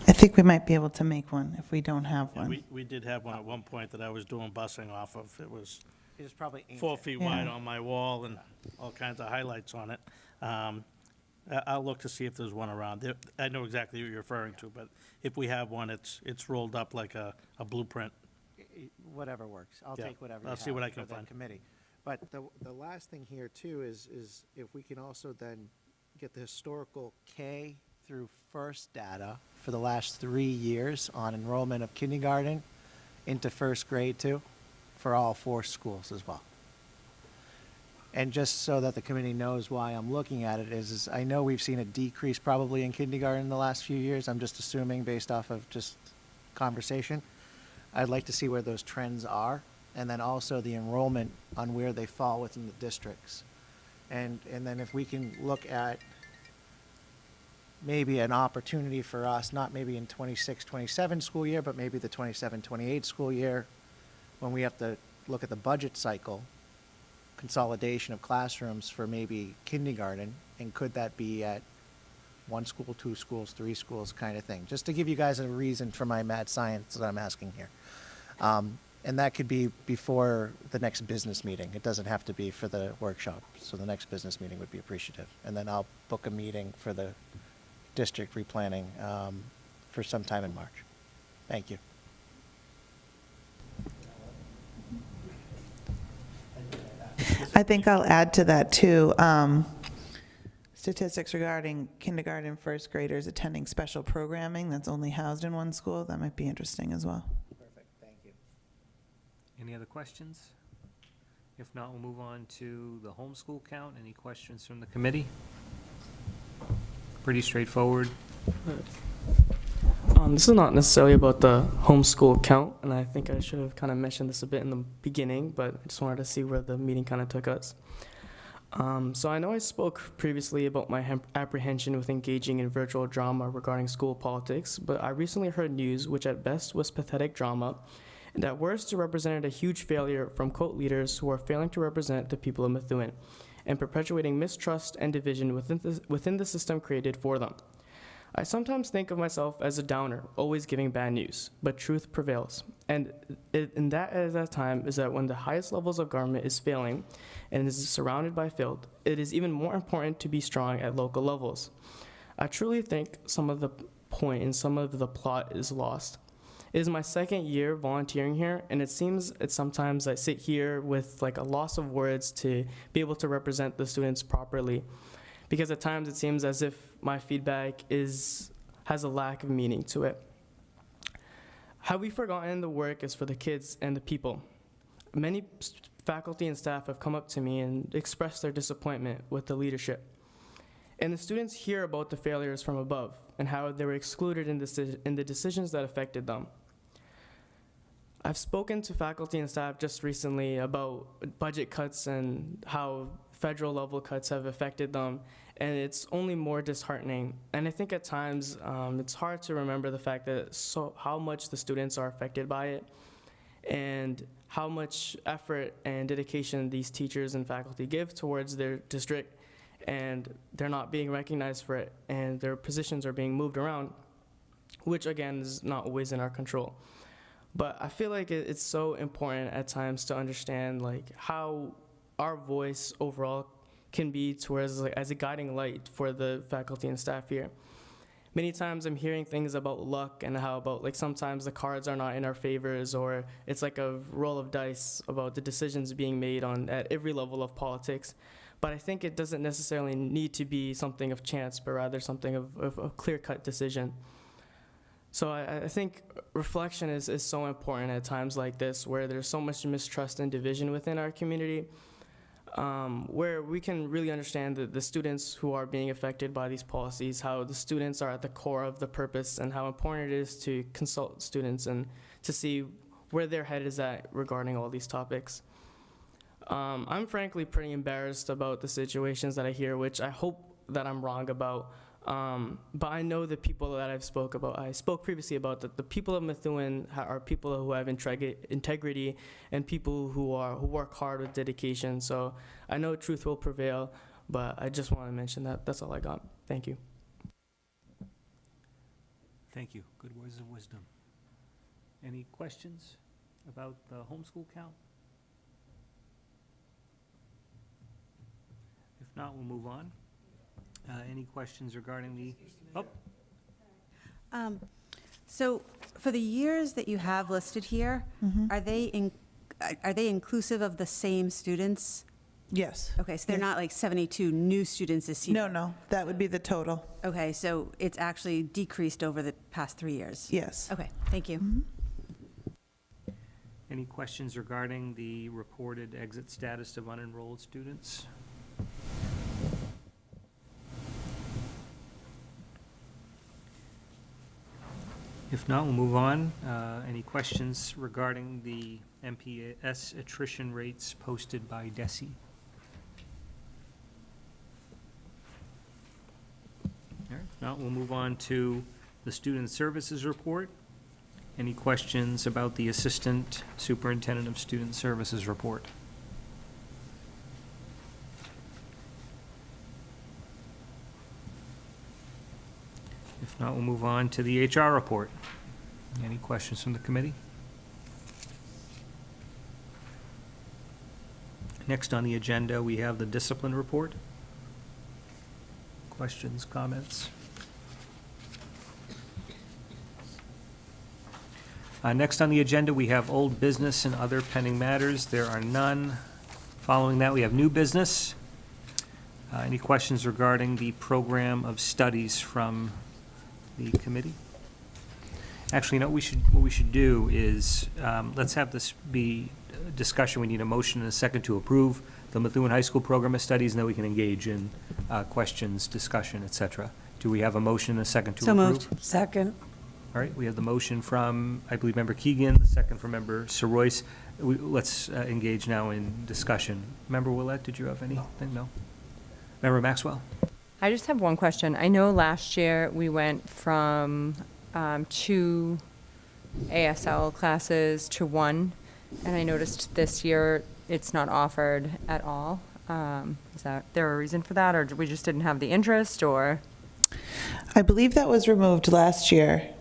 I think we might be able to make one if we don't have Yeah, one. we did have one at one point that I was doing busing off of. It was It was probably 4 ancient. feet wide on my wall and all kinds of highlights on it. I'll look to see if there's one around. I know exactly what you're referring to, but if we have one, it's rolled up like a blueprint. Whatever works. I'll Yeah, take whatever you I'll have see what I for can the find. committee. But the last thing here too is if we can also then get the historical K through first data for the last 3 years on enrollment of kindergarten into first grade too, for all 4 schools as well. And just so that the committee knows why I'm looking at it is I know we've seen a decrease probably in kindergarten in the last few years. I'm just assuming based off of just conversation. I'd like to see where those trends are, and then also the enrollment on where they fall within the districts. And then if we can look at maybe an opportunity for us, not maybe in 26-27 school year, but maybe the 27-28 school year, when we have to look at the budget cycle, consolidation of classrooms for maybe kindergarten, and could that be at 1 school, 2 schools, 3 schools kind of thing? Just to give you guys a reason for my mad science that I'm asking here. And that could be before the next business meeting. It doesn't have to be for the workshop. So the next business meeting would be appreciative. And then I'll book a meeting for the district replanning for sometime in March. Thank you. I think I'll add to that too. Statistics regarding kindergarten first graders attending special programming that's only housed in 1 school. That might be interesting as well. Perfect, thank you. Any other questions? If not, we'll move on to the homeschool count. Any questions from the committee? Pretty straightforward. This is not necessarily about the homeschool count, and I think I should have kind of mentioned this a bit in the beginning, but I just wanted to see where the meeting kind of took us. So I know I spoke previously about my apprehension with engaging in virtual drama regarding school politics, but I recently heard news which at best was pathetic drama, and at worst it represented a huge failure from quote leaders who are failing to represent the people of Methuen and perpetuating mistrust and division within the system created for them. I sometimes think of myself as a downer, always giving bad news, but truth prevails. And that at that time is that when the highest levels of government is failing and is surrounded by failed, it is even more important to be strong at local levels. I truly think some of the point and some of the plot is lost. It is my 2nd year volunteering here, and it seems sometimes I sit here with like a loss of words to be able to represent the students properly. Because at times it seems as if my feedback has a lack of meaning to it. Have we forgotten the work is for the kids and the people? Many faculty and staff have come up to me and expressed their disappointment with the leadership. And the students hear about the failures from above and how they were excluded in the decisions that affected them. I've spoken to faculty and staff just recently about budget cuts and how federal level cuts have affected them, and it's only more disheartening. And I think at times it's hard to remember the fact that how much the students are affected by it and how much effort and dedication these teachers and faculty give towards their district, and they're not being recognized for it, and their positions are being moved around, which again is not always in our control. But I feel like it's so important at times to understand like how our voice overall can be towards like, as a guiding light for the faculty and staff here. Many times I'm hearing things about luck and how about like sometimes the cards are not in our favors, or it's like a roll of dice about the decisions being made at every level of politics. But I think it doesn't necessarily need to be something of chance, but rather something of a clear-cut decision. So I think reflection is so important at times like this, where there's so much mistrust and division within our community, where we can really understand the students who are being affected by these policies, how the students are at the core of the purpose, and how important it is to consult students and to see where their head is at regarding all these topics. I'm frankly pretty embarrassed about the situations that I hear, which I hope that I'm wrong about. But I know the people that I spoke previously about that the people of Methuen are people who have integrity and people who work hard with dedication. So I know truth will prevail, but I just want to mention that. That's all I got. Thank you. Thank you. Good words of wisdom. Any questions about the homeschool count? If not, we'll move on. Any questions regarding the, So for the years that you have listed here, are they inclusive of the same students Yes. Okay, so they're not like 72 new students this year? No, that would be the total. Okay, so it's actually decreased over the past 3 years? Yes. Okay, thank you. Any questions regarding the reported exit status of unenrolled students? If not, we'll move on. Any questions regarding the MPS attrition rates posted by DESI? All right, if not, we'll move on to the Student Services Report. Any questions about the Assistant Superintendent of Student Services report? If not, we'll move on to the HR report. Any questions from the committee? Next on the agenda, we have the Discipline report. Questions, comments? Next on the agenda, we have old business and other pending matters. There are none. Following that, we have new business. Any questions regarding the program of studies from the committee? Actually, what we should do is, let's have this be a discussion. We need a motion and a second to approve the Methuen High School program of studies, and then we can engage in questions, discussion, et cetera. Do we have a motion and a second to approve? So moved. Second. All right, we have the motion from, I believe, Member Keegan, the second from Member Soroyce. Let's engage now in discussion. Member Willett, did you have anything? No? Member Maxwell? I just have one question. I know last year we went from 2 ASL classes to 1, and I noticed this year it's not offered at all. Is there a reason for that, or we just didn't have the interest, or? I believe that was removed last year.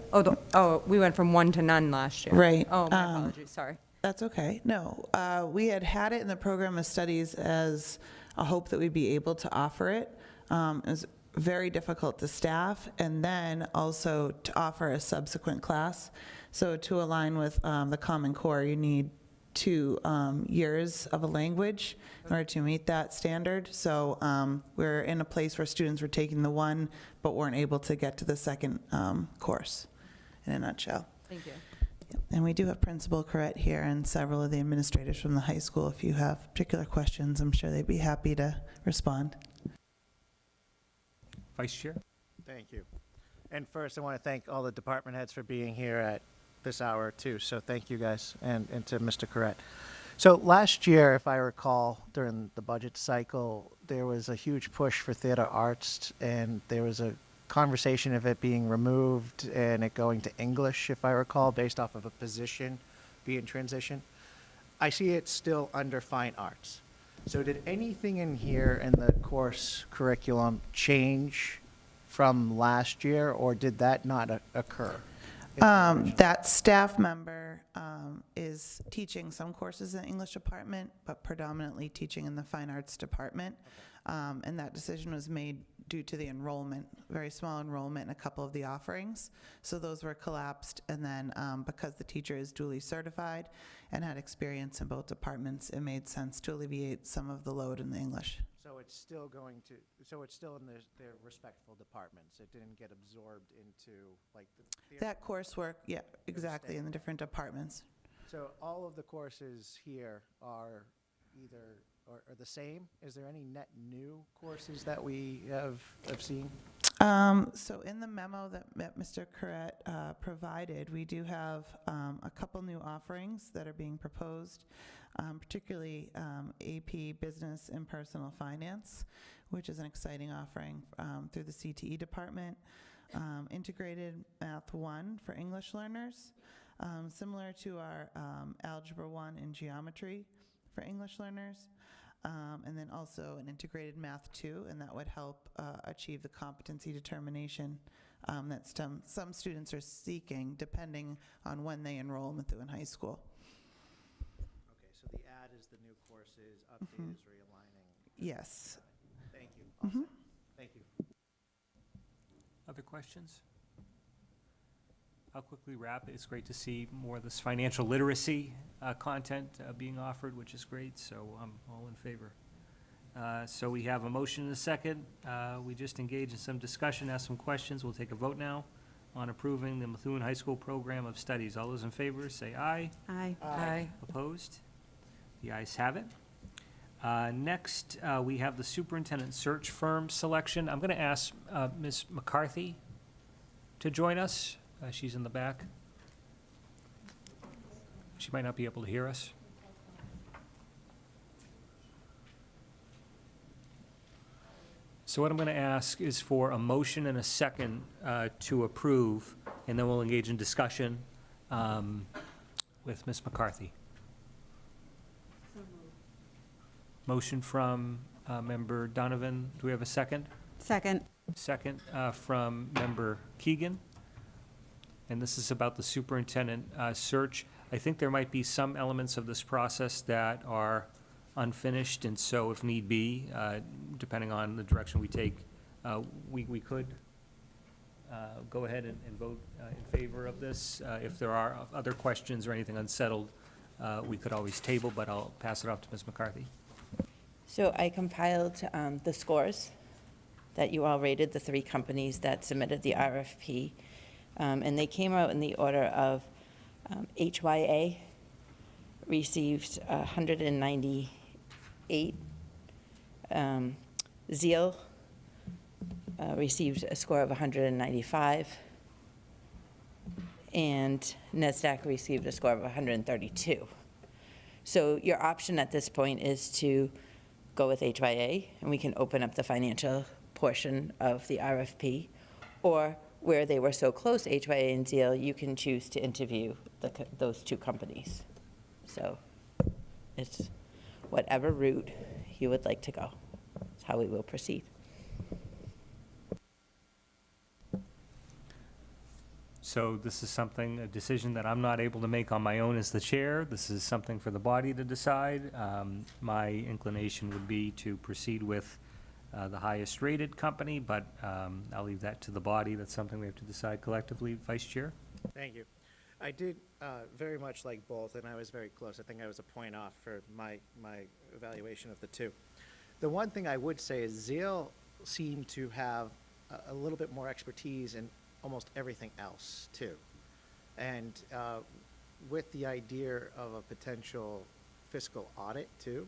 We went from 1 to none last year. Right. Oh, my apologies, sorry. That's okay. No, we had it in the program of studies as a hope that we'd be able to offer it. It was very difficult to staff, and then also to offer a subsequent class. So to align with the Common Core, you need 2 years of a language in order to meet that standard. So we're in a place where students were taking the 1, but weren't able to get to the second course, in a nutshell. Thank you. And we do have Principal Corrett here and several of the administrators from the high school. If you have particular questions, I'm sure they'd be happy to respond. Vice Chair? Thank you. And first, I want to thank all the department heads for being here at this hour, too. So thank you, guys, and to Mr. Corrett. So last year, if I recall, during the budget cycle, there was a huge push for theater arts, and there was a conversation of it being removed and it going to English, if I recall, based off of a position being transitioned. I see it still under fine arts. So did anything in here in the course curriculum change from last year, or did that not occur? That staff member is teaching some courses in the English department, but predominantly teaching in the fine arts department. And that decision was made due to the enrollment, very small enrollment in a couple of the offerings. So those were collapsed, and then because the teacher is duly certified and had experience in both departments, it made sense to alleviate some of the load in the English. So it's still in their respectful departments. It didn't get absorbed into like the That coursework, yeah, exactly, in the different departments. So all of the courses here are either are the same? Is there any net new courses that we have seen? So in the memo that Mr. Corrett provided, we do have a couple new offerings that are being proposed, particularly AP Business and Personal Finance, which is an exciting offering through the CTE department. Integrated Math 1 for English learners, similar to our Algebra 1 and Geometry for English learners. And then also an integrated Math 2, and that would help achieve the competency determination that some students are seeking depending on when they enroll in Methuen High School. Okay, so the add is the new courses, update is realigning. Yes. Thank you. All set. Thank you. Other questions? I'll quickly wrap. It's great to see more of this financial literacy content being offered, which is great, so I'm all in favor. So we have a motion and a second. We just engaged in some discussion, asked some questions. We'll take a vote now on approving the Methuen High School Program of Studies. All those in favor, say aye. Aye. Aye. Opposed? The ayes have it. Next, we have the superintendent search firm selection. I'm going to ask Ms. McCarthy to join us. She's in the back. She might not be able to hear us. So what I'm going to ask is for a motion and a second to approve, and then we'll engage in discussion with Ms. McCarthy. Motion from Member Donovan. Do we have a second? Second. Second from Member Keegan. And this is about the superintendent search. I think there might be some elements of this process that are unfinished, and so if need be, depending on the direction we take, we could go ahead and vote in favor of this. If there are other questions or anything unsettled, we could always table, but I'll pass it off to Ms. McCarthy. So I compiled the scores that you all rated, the 3 companies that submitted the RFP, and they came out in the order of HYA received 198, Zeal received a score of 195, and NESDAQ received a score of 132. So your option at this point is to go with HYA, and we can open up the financial portion of the RFP, or where they were so close, HYA and Zeal, you can choose to interview those 2 companies. So it's whatever route you would like to go. That's how we will proceed. So this is something, a decision that I'm not able to make on my own as the chair. This is something for the body to decide. My inclination would be to proceed with the highest rated company, but I'll leave that to the body. That's something we have to decide collectively. Vice Chair? Thank you. I did very much like both, and I was very close. I think I was a point off for my evaluation of the 2. The one thing I would say is Zeal seemed to have a little bit more expertise in almost everything else, too. And with the idea of a potential fiscal audit, too,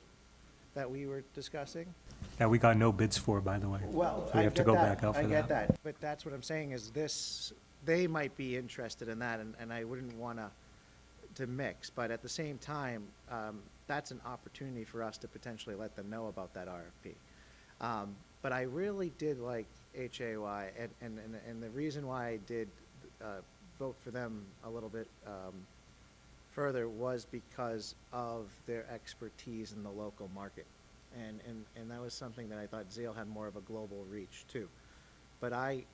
that we were discussing. That we got no bids for, by the way. Well, So we have to go back out for that. I get that, but that's what I'm saying is this, they might be interested in that, and I wouldn't want to mix, but at the same time, that's an opportunity for us to potentially let them know about that RFP. But I really did like HAY, and the reason why I did vote for them a little bit further was because of their expertise in the local market. And that was something that I thought Zeal had more of a global reach too. But I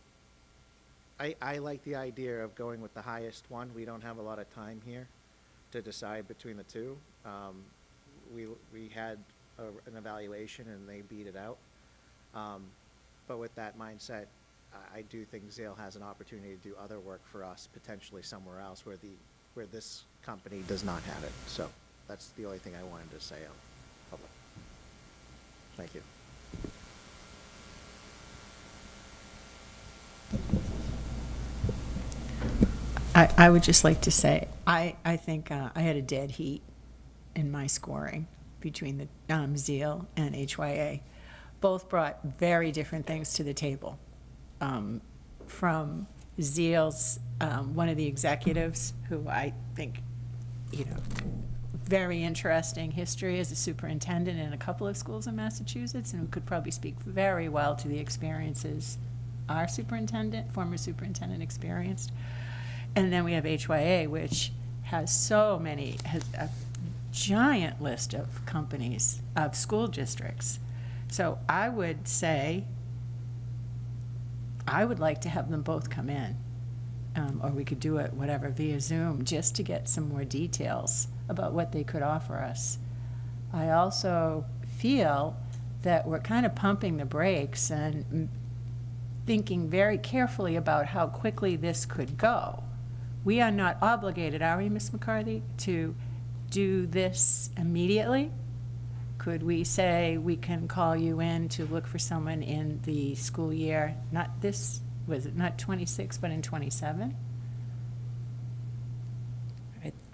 like the idea of going with the highest one. We don't have a lot of time here to decide between the 2. We had an evaluation and they beat it out. But with that mindset, I do think Zeal has an opportunity to do other work for us, potentially somewhere else where this company does not have it. So that's the only thing I wanted to say on public. Thank you. I would just like to say, I think I had a dead heat in my scoring between the Zeal and HYA. Both brought very different things to the table. From Zeal's, one of the executives, who I think, very interesting history as a superintendent in a couple of schools in Massachusetts, and who could probably speak very well to the experiences our former superintendent experienced. And then we have HYA, which has a giant list of companies, of school districts. So I would say, I would like to have them both come in, or we could do it, whatever, via Zoom, just to get some more details about what they could offer us. I also feel that we're kind of pumping the brakes and thinking very carefully about how quickly this could go. We are not obligated, are we, Ms. McCarthy, to do this immediately? could we say we can call you in to look for someone in the school year, not this, was it not 26, but in 27?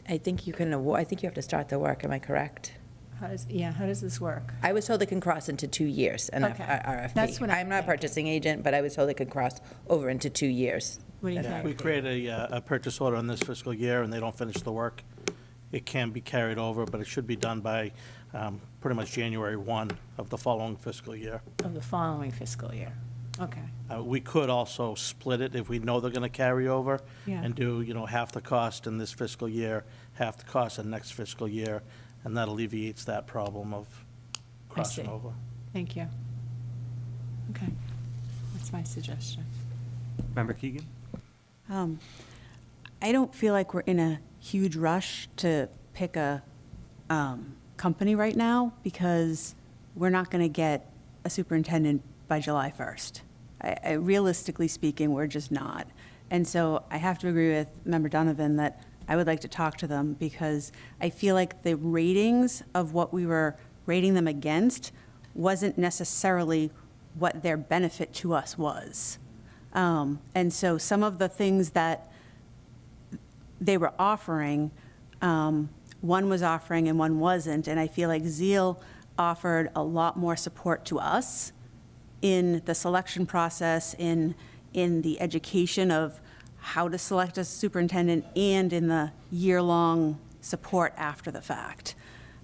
I think you can award, I think you have to start the work, am I correct? How does this work? I was told it can cross into 2 years, an Okay. RFP. That's what I'm I'm not a purchasing agent, but I was told it could cross over into 2 years. What do you An think? We create a purchase order on this fiscal year, and they don't finish the work, it can be carried over, but it should be done by pretty much January 1 of the following fiscal year. Of the following fiscal year? Okay. We could also split it if we know they're going to carry over Yeah. and do, half the cost in this fiscal year, half the cost in next fiscal year, and that alleviates that problem of crossing see. over. Thank you. Okay. That's my suggestion. Member Keegan? I don't feel like we're in a huge rush to pick a company right now because we're not going to get a superintendent by July 1st. Realistically speaking, we're just not. And so I have to agree with Member Donovan that I would like to talk to them because I feel like the ratings of what we were rating them against wasn't necessarily what their benefit to us was. And so some of the things that they were offering, one was offering and one wasn't, and I feel like Zeal offered a lot more support to us in the selection process, in the education of how to select a superintendent, and in the year-long support after the fact.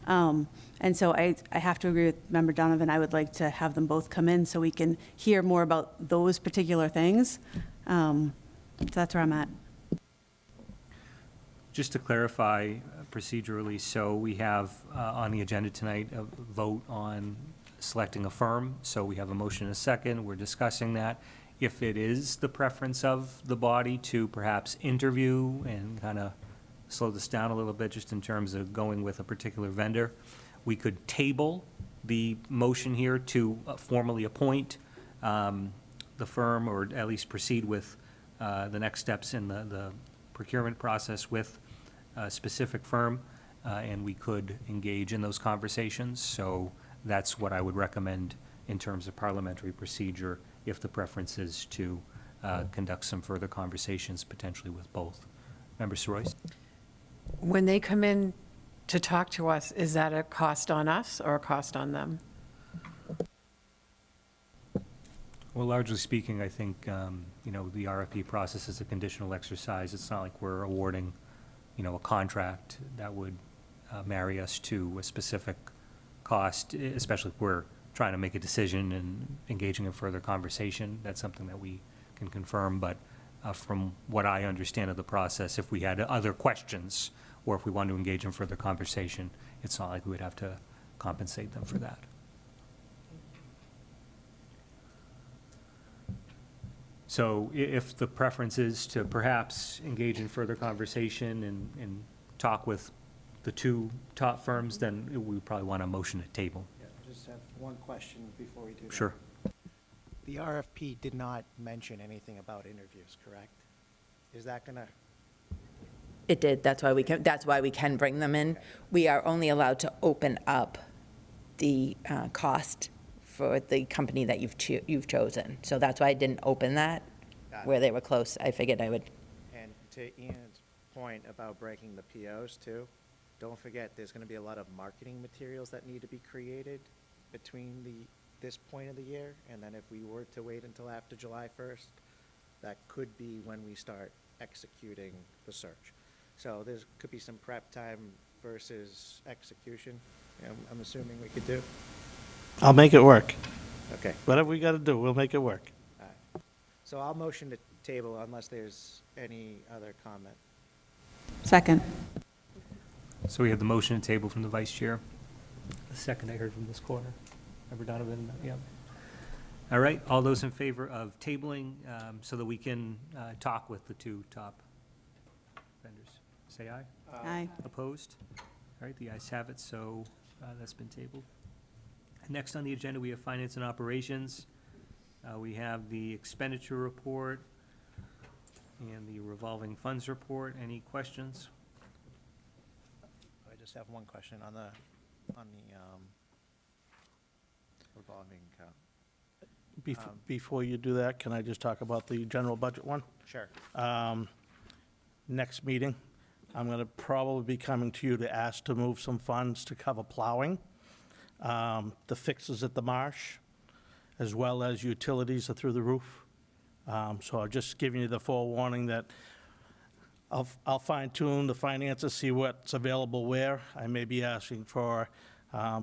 And so I have to agree with Member Donovan. I would like to have them both come in so we can hear more about those particular things. So that's where I'm at. Just to clarify procedurally, so we have on the agenda tonight a vote on selecting a firm. So we have a motion and a second. We're discussing that. If it is the preference of the body to perhaps interview and kind of slow this down a little bit just in terms of going with a particular vendor, we could table the motion here to formally appoint the firm, or at least proceed with the next steps in the procurement process with a specific firm, and we could engage in those conversations. So that's what I would recommend in terms of parliamentary procedure, if the preference is to conduct some further conversations potentially with both. Member Royce? When they come in to talk to us, is that a cost on us or a cost on them? Well, largely speaking, I think, the RFP process is a conditional exercise. It's not like we're awarding, a contract that would marry us to a specific cost, especially if we're trying to make a decision and engaging in further conversation. That's something that we can confirm, but from what I understand of the process, if we had other questions or if we wanted to engage in further conversation, it's not like we would have to compensate them for that. So if the preference is to perhaps engage in further conversation and talk with the two top firms, then we probably want a motion to table. Yeah, I just have one question before we do that. Sure. The RFP did not mention anything about interviews, correct? Is that gonna, It did, that's why we can bring them in. We are only allowed to open up the cost for the company that you've chosen. So that's why I didn't open that, where they were close. I figured I would. and to Ian's point about breaking the POs too, don't forget, there's gonna be a lot of marketing materials that need to be created between this point of the year, and then if we were to wait until after July 1st, that could be when we start executing the search. So there could be some prep time versus execution, I'm assuming we could do. I'll make it work. Okay. Whatever we got to do, we'll make it work. All right. So I'll motion to table unless there's any other comment. Second. So we have the motion to table from the vice chair. The second I heard from this corner. Member Donovan, yeah. All right, all those in favor of tabling so that we can talk with the two top vendors, say aye. Aye. Opposed? All right, the ayes have it, so that's been tabled. Next on the agenda, we have finance and operations. We have the expenditure report and the revolving funds report. Any questions? I just have one question on the revolving account. Before you do that, can I just talk about the general budget one? Sure. Next meeting, I'm going to probably be coming to you to ask to move some funds to cover plowing, the fixes at the marsh, as well as utilities are through the roof. So I'm just giving you the forewarning that I'll fine tune the finances, see what's available where. I may be asking for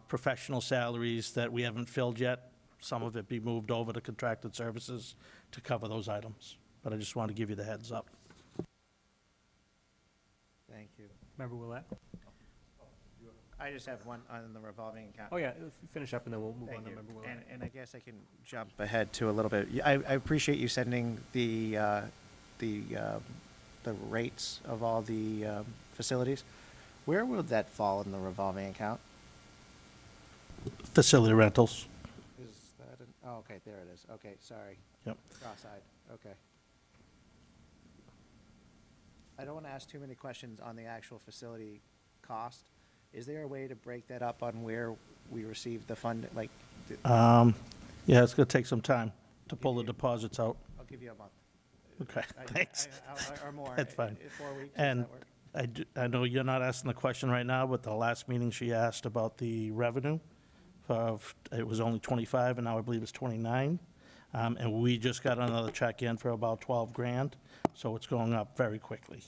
professional salaries that we haven't filled yet. Some of it be moved over to contracted services to cover those items. But I just want to give you the heads up. Thank you. Member Willett? I just have one on the revolving account. Oh, yeah, finish up and then we'll move Thank on to you. Member Willett. And I guess I can jump ahead to a little bit. I appreciate you sending the rates of all the facilities. Where would that fall in the revolving account? Facility rentals. Is that oh, okay, there it is. Okay, sorry. Yep. Cross-eyed, okay. I don't want to ask too many questions on the actual facility cost. Is there a way to break that up on where we received the fund, like? Yeah, it's going to take some time to pull the deposits out. I'll give you a month. Okay, thanks. Or more. That's fine. 4 weeks, does And that work? I know you're not asking the question right now, but the last meeting she asked about the revenue of, it was only 25, and now I believe it's 29. And we just got another check in for about 12 grand, so it's going up very quickly.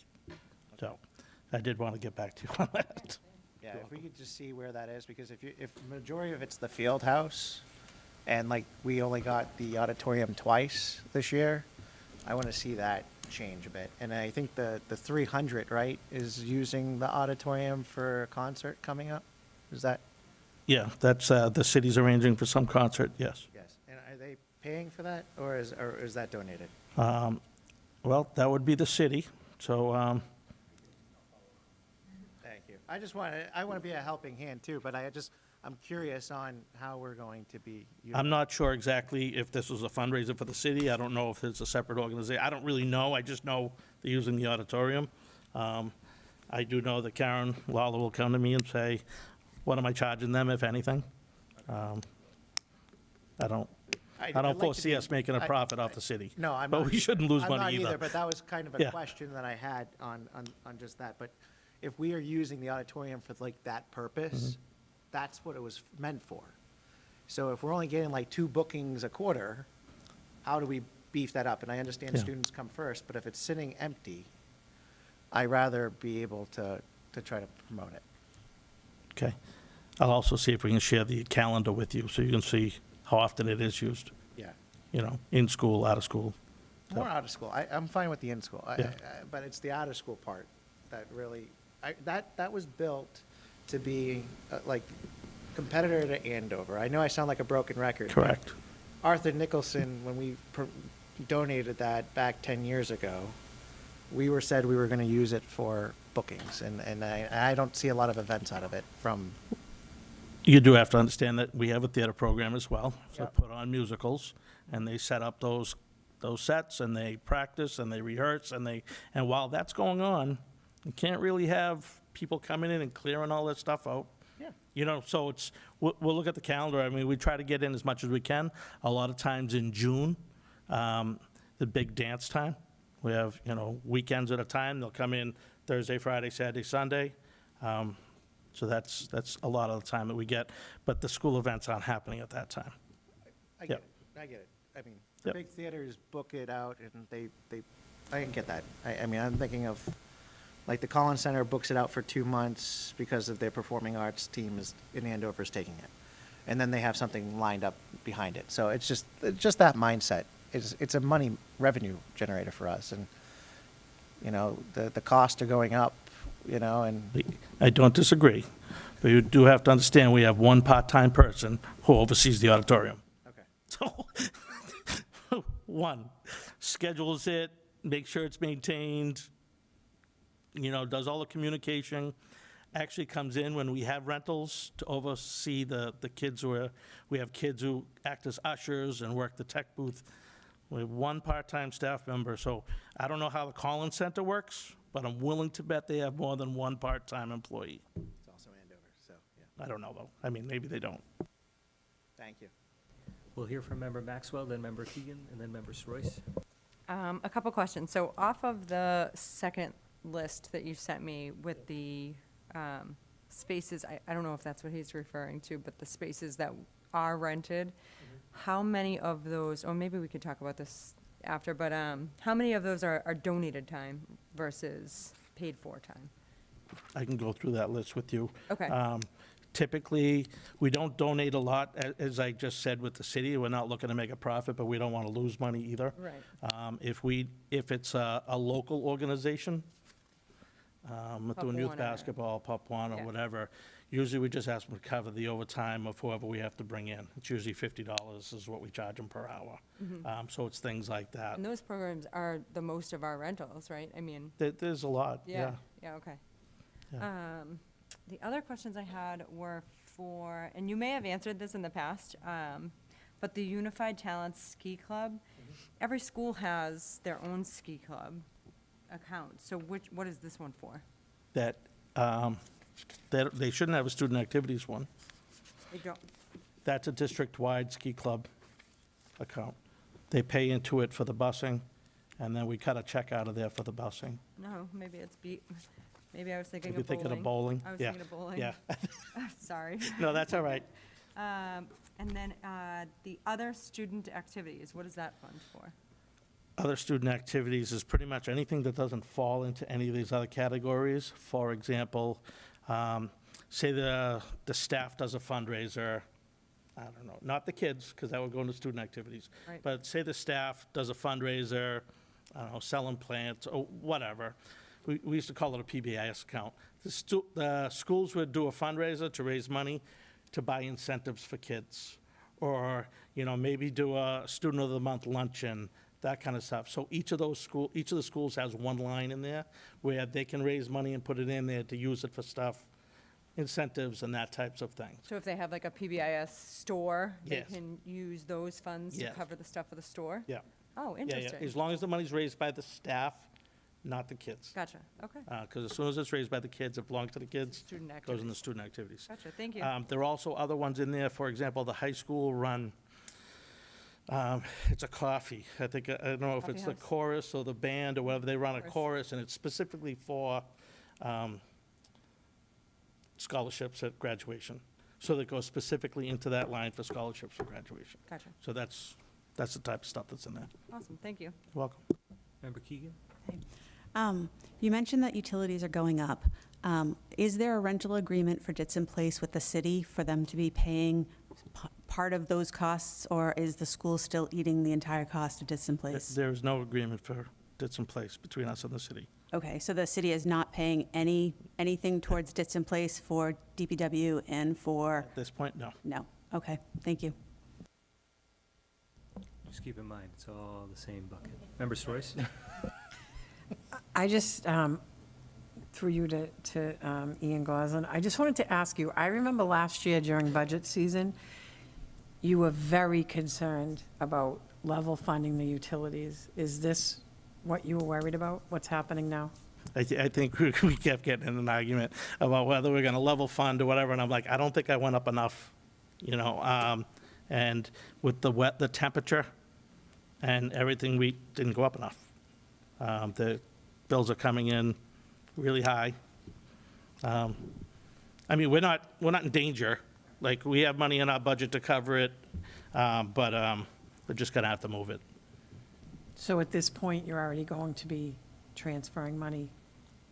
So I did want to get back to you on that. Yeah, if we could just see where that is, because if the majority of it's the field house, and like, we only got the auditorium twice this year, I want to see that change a bit. And I think the 300, right, is using the auditorium for a concert coming up? Is that? Yeah, that's, the city's arranging for some concert, yes. Yes. And are they paying for that, or is that donated? Well, that would be the city, so, Thank you. I want to be a helping hand too, but I'm curious on how we're going to be. I'm not sure exactly if this was a fundraiser for the city. I don't know if it's a separate organization. I don't really know. I just know they're using the auditorium. I do know that Karen Lawler will come to me and say, what am I charging them, if anything? I don't I'd like to foresee be- us making a profit off the city. No, I'm not. But we shouldn't lose I'm money not either. But that was kind of a Yeah. question that I had on just that. But if we are using the auditorium for like that purpose, Mm-hmm. that's what it was meant for. So if we're only getting like 2 bookings a quarter, how do we beef that up? And I understand Yeah. students come first, but if it's sitting empty, I'd rather be able to try to promote it. Okay. I'll also see if we can share the calendar with you, so you can see how often it is used, Yeah. you know, in school, out of school. So- More out of school. I'm fine with the in-school, Yeah. but it's the out-of-school part that really, that was built to be like competitor to Andover. I know I sound like a broken record. but Correct. Arthur Nicholson, when we donated that back 10 years ago, we said we were going to use it for bookings, and I don't see a lot of events out of it from. You do have to understand that we have a theater program as well, so Yep. put on musicals, and they set up those sets, and they practice, and they rehearse, and while that's going on, you can't really have people coming in and clearing all that stuff out. Yeah. You know, so we'll look at the calendar. I mean, we try to get in as much as we can. A lot of times in June, the big dance time, we have, you know, weekends at a time. They'll come in Thursday, Friday, Saturday, Sunday. So that's a lot of the time that we get, but the school events aren't happening at that time. I Yep. get it. I get it. I mean, the Yep. big theaters book it out, and I can get that. I mean, I'm thinking of, like, the Collins Center books it out for 2 months because of their performing arts team in Andover is taking it. And then they have something lined up behind it. So it's just that mindset. It's a money revenue generator for us. And, you know, the costs are going up, you know, and I don't disagree, but you do have to understand, we have one part-time person who oversees the auditorium. Okay. So, one, schedules it, makes sure it's maintained, you know, does all the communication, actually comes in when we have rentals to oversee the kids we have kids who act as ushers and work the tech booth. We have one part-time staff member, so I don't know how the Collins Center works, but I'm willing to bet they have more than one part-time employee. it's also Andover, so, yeah. I don't know, though. I mean, maybe they don't. Thank you. We'll hear from Member Maxwell, then Member Keegan, and then Member Royce. A couple questions. So off of the second list that you sent me with the spaces, I don't know if that's what he's referring to, but the spaces that are rented, how many of those, or maybe we could talk about this after, but how many of those are donated time versus paid for time? I can go through that list with you. Okay. Typically, we don't donate a lot, as I just said with the city, we're not looking to make a profit, but we don't want to lose money either. Right. If it's a local organization, Methuen Youth Papuana. Basketball, Papuana, Yeah. whatever, usually we just ask them to cover the overtime of whoever we have to bring in. It's usually $50 is what we charge them per hour. So it's things like that. And those programs are the most of our rentals, right? I mean. There's a lot, yeah. Yeah, okay. Yeah. The other questions I had were for, and you may have answered this in the past, but the Unified Talents Ski Club, every school has their own ski club account. So what is this one for? That they shouldn't have a student activities one. They don't, That's a district-wide ski club account. They pay into it for the busing, and then we cut a check out of there for the busing. no, maybe it's maybe I was thinking Maybe of bowling. thinking of bowling? I was Yeah, thinking of bowling. yeah. Sorry. No, that's all right. And then the other student activities, what is that fund for? Other student activities is pretty much anything that doesn't fall into any of these other categories. For example, say the staff does a fundraiser, I don't know, not the kids, because that would go into student activities. Right. But say the staff does a fundraiser, I don't know, selling plants or whatever. We used to call it a PBIS account. The schools would do a fundraiser to raise money to buy incentives for kids. Or, maybe do a student of the month luncheon, that kind of stuff. So each of the schools has one line in there where they can raise money and put it in there to use it for stuff, incentives and that types of things. So if they have like a PBIS store, they Yes. can use those funds to Yes. cover the stuff for the store? Yeah. Oh, Yeah, yeah. interesting. As long as the money's raised by the staff, not the kids. Gotcha, okay. Because as soon as it's raised by the kids, it belongs to the kids. Student Goes in activities. the student activities. Gotcha, thank you. There are also other ones in there, for example, the high school run, it's a coffee. I don't know if Coffee it's the house. chorus or the band or whatever, they run a Chorus. chorus, and it's specifically for scholarships at graduation. So that goes specifically into that line for scholarships for graduation. Gotcha. So that's the type of stuff that's in there. Awesome, thank you. You're welcome. Member Keegan? You mentioned that utilities are going up. Is there a rental agreement for Ditson Place with the city for them to be paying part of those costs, or is the school still eating the entire cost of Ditson Place? There is no agreement for Ditson Place between us and the city. Okay, so the city is not paying anything towards Ditson Place for DPW and for? At this point, no. No, okay, thank you. Just keep in mind, it's all the same bucket. Member Royce? I just, through you to Ian Goslin, I just wanted to ask you, I remember last year during budget season, you were very concerned about level funding the utilities. Is this what you were worried about? What's happening now? I think we kept getting in an argument about whether we're going to level fund or whatever, and I'm like, I don't think I went up enough, and with the temperature and everything, we didn't go up enough. The bills are coming in really high. I mean, we're not in danger. Like, we have money in our budget to cover it, but we're just going to have to move it. So at this point, you're already going to be transferring money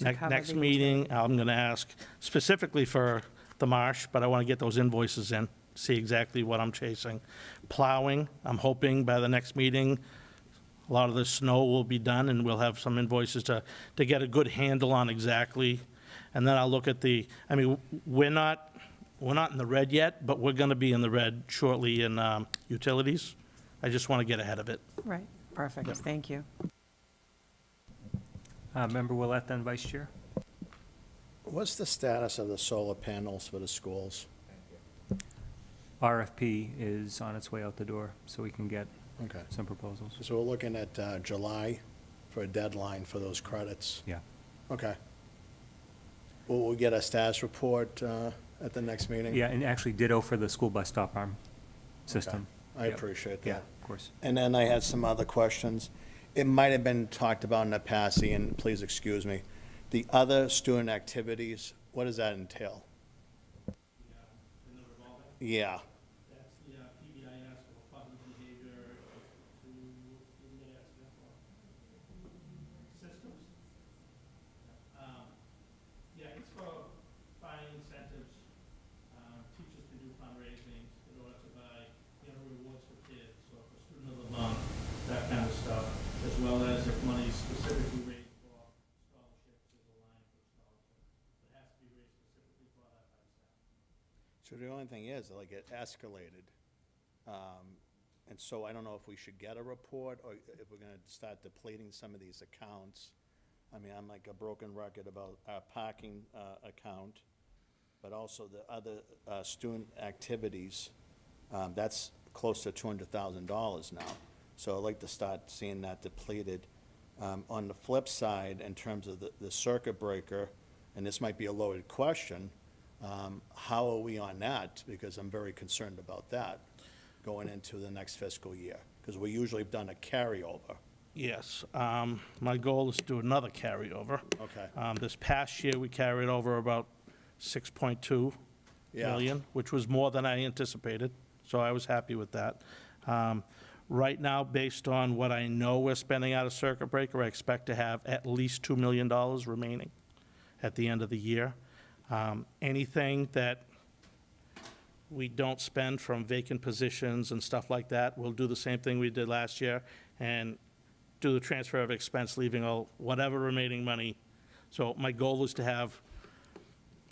to cover Next the meeting, I'm going to ask specifically for the marsh, but I want to get those invoices in, see exactly what I'm chasing. Plowing, I'm hoping by the next meeting, a lot of the snow will be done, and we'll have some invoices to get a good handle on exactly. And then I'll look at we're not in the red yet, but we're going to be in the red shortly in utilities. I just want to get ahead of it. Right, perfect, Yep. thank you. Member Willett, then Vice Chair? What's the status of the solar panels for the schools? RFP is on its way out the door, so we can get Okay. some proposals. So we're looking at July for a deadline for those credits? Yeah. Okay. Will we get a status report at the next meeting? Yeah, and actually ditto for the school bus stop arm system. I Yep. appreciate that. Yeah, of course. And then I had some other questions. It might have been talked about in the past, Ian, please excuse me. The other student activities, what does that entail? Yeah. That's the PBIS, or positive behavior systems. Yeah, it's for buying incentives. Teachers can do fundraising in order to buy, rewards for kids, or for student of the month, that kind of stuff, as well as if money is specifically raised for scholarships, there's a line for scholarship. It has to be raised specifically for that by staff. So the only thing is, like, it escalated. And so I don't know if we should get a report, or if we're gonna start depleting some of these accounts. I mean, I'm like a broken record about our parking account, but also the other student activities. That's close to $200,000 now. So I'd like to start seeing that depleted. On the flip side, in terms of the circuit breaker, and this might be a loaded question, how are we on that? Because I'm very concerned about that going into the next fiscal year, because we usually have done a carryover. Yes, my goal is to do another carryover. Okay. This past year, we carried over about 6.2 Yeah. million, which was more than I anticipated, so I was happy with that. Right now, based on what I know we're spending out of circuit breaker, I expect to have at least $2 million remaining at the end of the year. Anything that we don't spend from vacant positions and stuff like that, we'll do the same thing we did last year and do the transfer of expense, leaving all, whatever remaining money. So my goal is to have,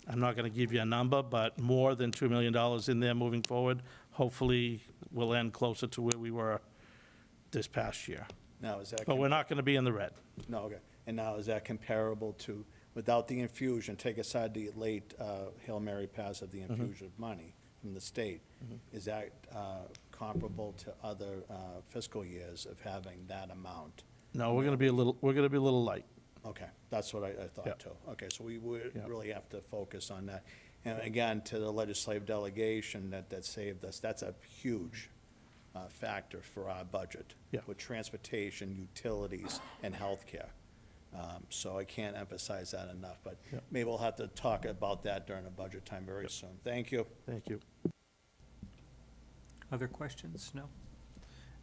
I'm not going to give you a number, but more than $2 million in there moving forward. Hopefully, we'll end closer to where we were this past year. Now, is that? But we're not going to be in the red. No, okay. And now, is that comparable to, without the infusion, take aside the late Hail Mary pass of the infusion of money from the state, is that comparable to other fiscal years of having that amount? No, we're going to be a little light. Okay, that's what I Yeah. thought too. Okay, so we would Yeah. really have to focus on that. And again, to the legislative delegation that saved us, that's a huge factor for our budget. Yeah. With transportation, utilities, and healthcare. So I can't emphasize that enough, but Yeah. maybe we'll have to talk about that during the budget time very soon. Thank you. Thank you. Other questions? No?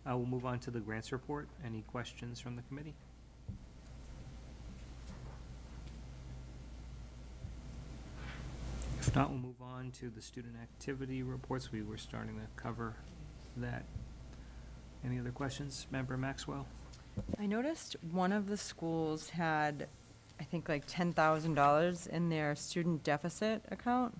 We'll move on to the grants report. Any questions from the committee? If not, we'll move on to the student activity reports. We were starting to cover that. Any other questions? Member Maxwell? I noticed one of the schools had, I think, like $10,000 in their student deficit account.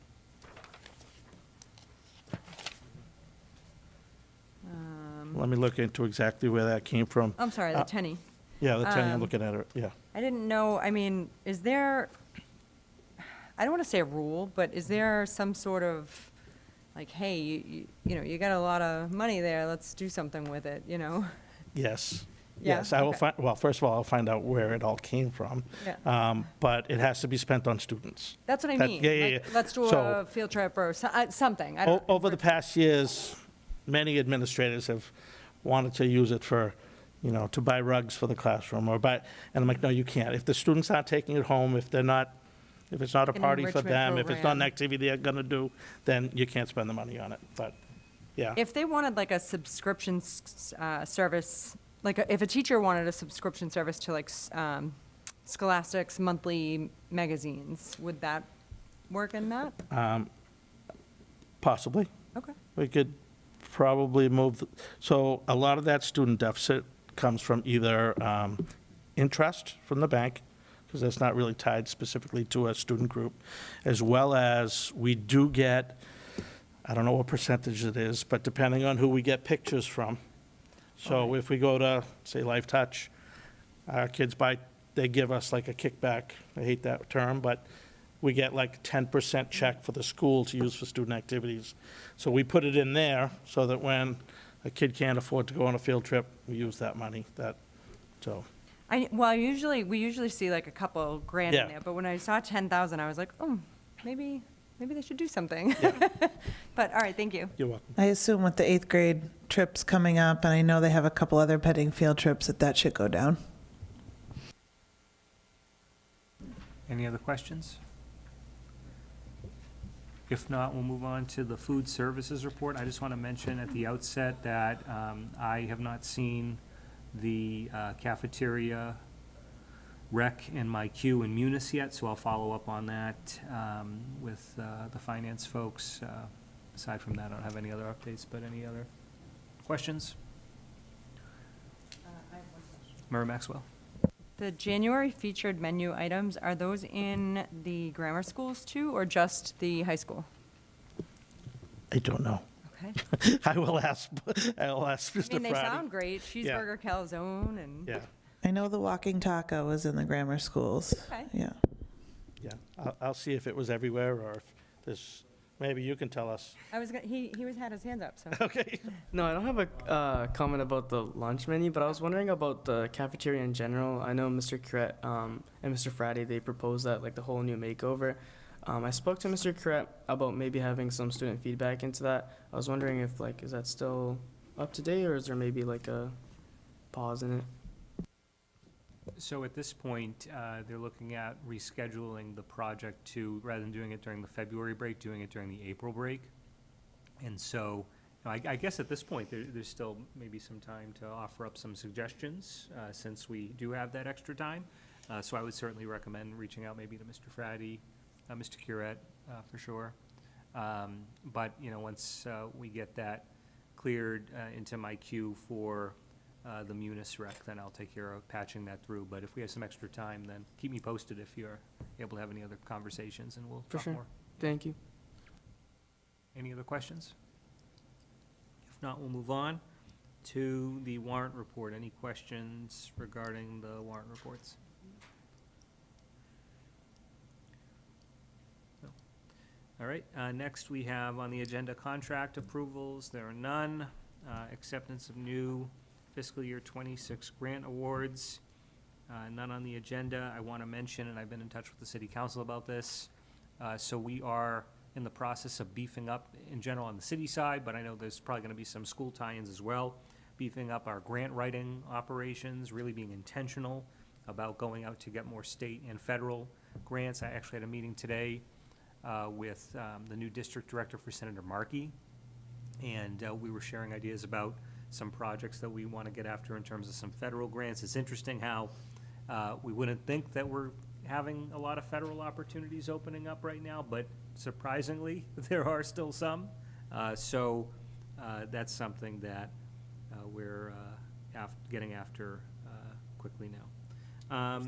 Let me look into exactly where that came from. I'm sorry, the Tenny. Yeah, the Tenny, I'm looking at it, yeah. I didn't know, I mean, is there, I don't want to say a rule, but is there some sort of, like, hey, you got a lot of money there, let's do something with it, you know? Yes. Yeah, Yes, I will okay. find, well, first of all, I'll find out where it all came from. Yeah. But it has to be spent on students. That's what I That- mean. yeah, yeah, Like, yeah. let's do So- a field trip or something. I don't. Over the past years, many administrators have wanted to use it for, to buy rugs for the classroom or buy, and I'm like, no, you can't. If the students aren't taking it home, if it's not a An party for enrichment them, if it's not an program. activity they're gonna do, then you can't spend the money on it, but, yeah. If they wanted like a subscription service, like if a teacher wanted a subscription service to like Scholastic's monthly magazines, would that work in that? Possibly. Okay. We could probably move, so a lot of that student deficit comes from either interest from the bank, because that's not really tied specifically to a student group, as well as we do get, I don't know what percentage it is, but depending on who we get pictures from. So if we go to, say, Life Touch, our kids they give us like a kickback, I hate that term, but we get like 10% check for the school to use for student activities. So we put it in there so that when a kid can't afford to go on a field trip, we use that money, so. We usually see like a couple grand in Yeah. there, but when I saw 10,000, I was like, oh, maybe they should do something. But, all right, thank you. You're welcome. I assume with the eighth grade trips coming up, and I know they have a couple other petting field trips, that should go down. Any other questions? If not, we'll move on to the food services report. I just want to mention at the outset that I have not seen the cafeteria rec in my queue in Munis yet, so I'll follow up on that with the finance folks. Aside from that, I don't have any other updates, but any other questions? I have one question. Mary Maxwell? The January featured menu items, are those in the grammar schools too, or just the high school? I don't know. Okay. I will ask Mr. I mean, they Friday. sound great, cheeseburger, calzone, and. Yeah, I know the walking taco was in the grammar schools. Okay. Yeah. yeah. I'll see if it was everywhere or if there's, maybe you can tell us. He had his hands up, so. Okay. No, I don't have a comment about the lunch menu, but I was wondering about the cafeteria in general. I know Mr. Crett and Mr. Friday, they proposed that, like, the whole new makeover. I spoke to Mr. Crett about maybe having some student feedback into that. I was wondering if, like, is that still up to date, or is there maybe, like, a pause in it? So at this point, they're looking at rescheduling the project to, rather than doing it during the February break, doing it during the April break. And so, I guess at this point, there's still maybe some time to offer up some suggestions, since we do have that extra time. So I would certainly recommend reaching out maybe to Mr. Fratty, Mr. Curette, for sure. But, once we get that cleared into my queue for the Munis rec, then I'll take care of patching that through. But if we have some extra time, then keep me posted if you're able to have any other conversations, and we'll talk more. Thank you. Any other questions? If not, we'll move on to the warrant report. Any questions regarding the warrant reports? No. All right, next we have on the agenda contract approvals. There are none. Acceptance of new fiscal year 26 grant awards, none on the agenda. I want to mention, and I've been in touch with the city council about this, so we are in the process of beefing up in general on the city side, but I know there's probably going to be some school tie-ins as well, beefing up our grant writing operations, really being intentional about going out to get more state and federal grants. I actually had a meeting today with the new district director for Senator Markey, and we were sharing ideas about some projects that we want to get after in terms of some federal grants. It's interesting how we wouldn't think that we're having a lot of federal opportunities opening up right now, but surprisingly, there are still some. So that's something that we're getting after quickly now.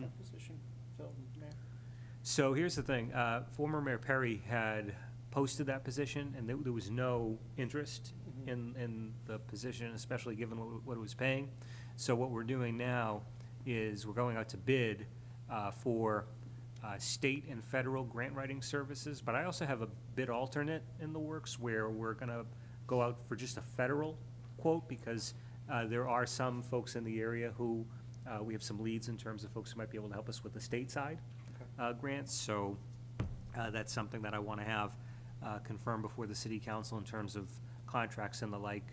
So here's the thing. Former Mayor Perry had posted that position, and there was no interest in the position, especially given what it was paying. So what we're doing now is we're going out to bid for state and federal grant writing services, but I also have a bid alternate in the works where we're going to go out for just a federal quote, because there are some folks in the area who we have some leads in terms of folks who might be able to help us with the state side grants. So that's something that I want to have confirmed before the city council in terms of contracts and the like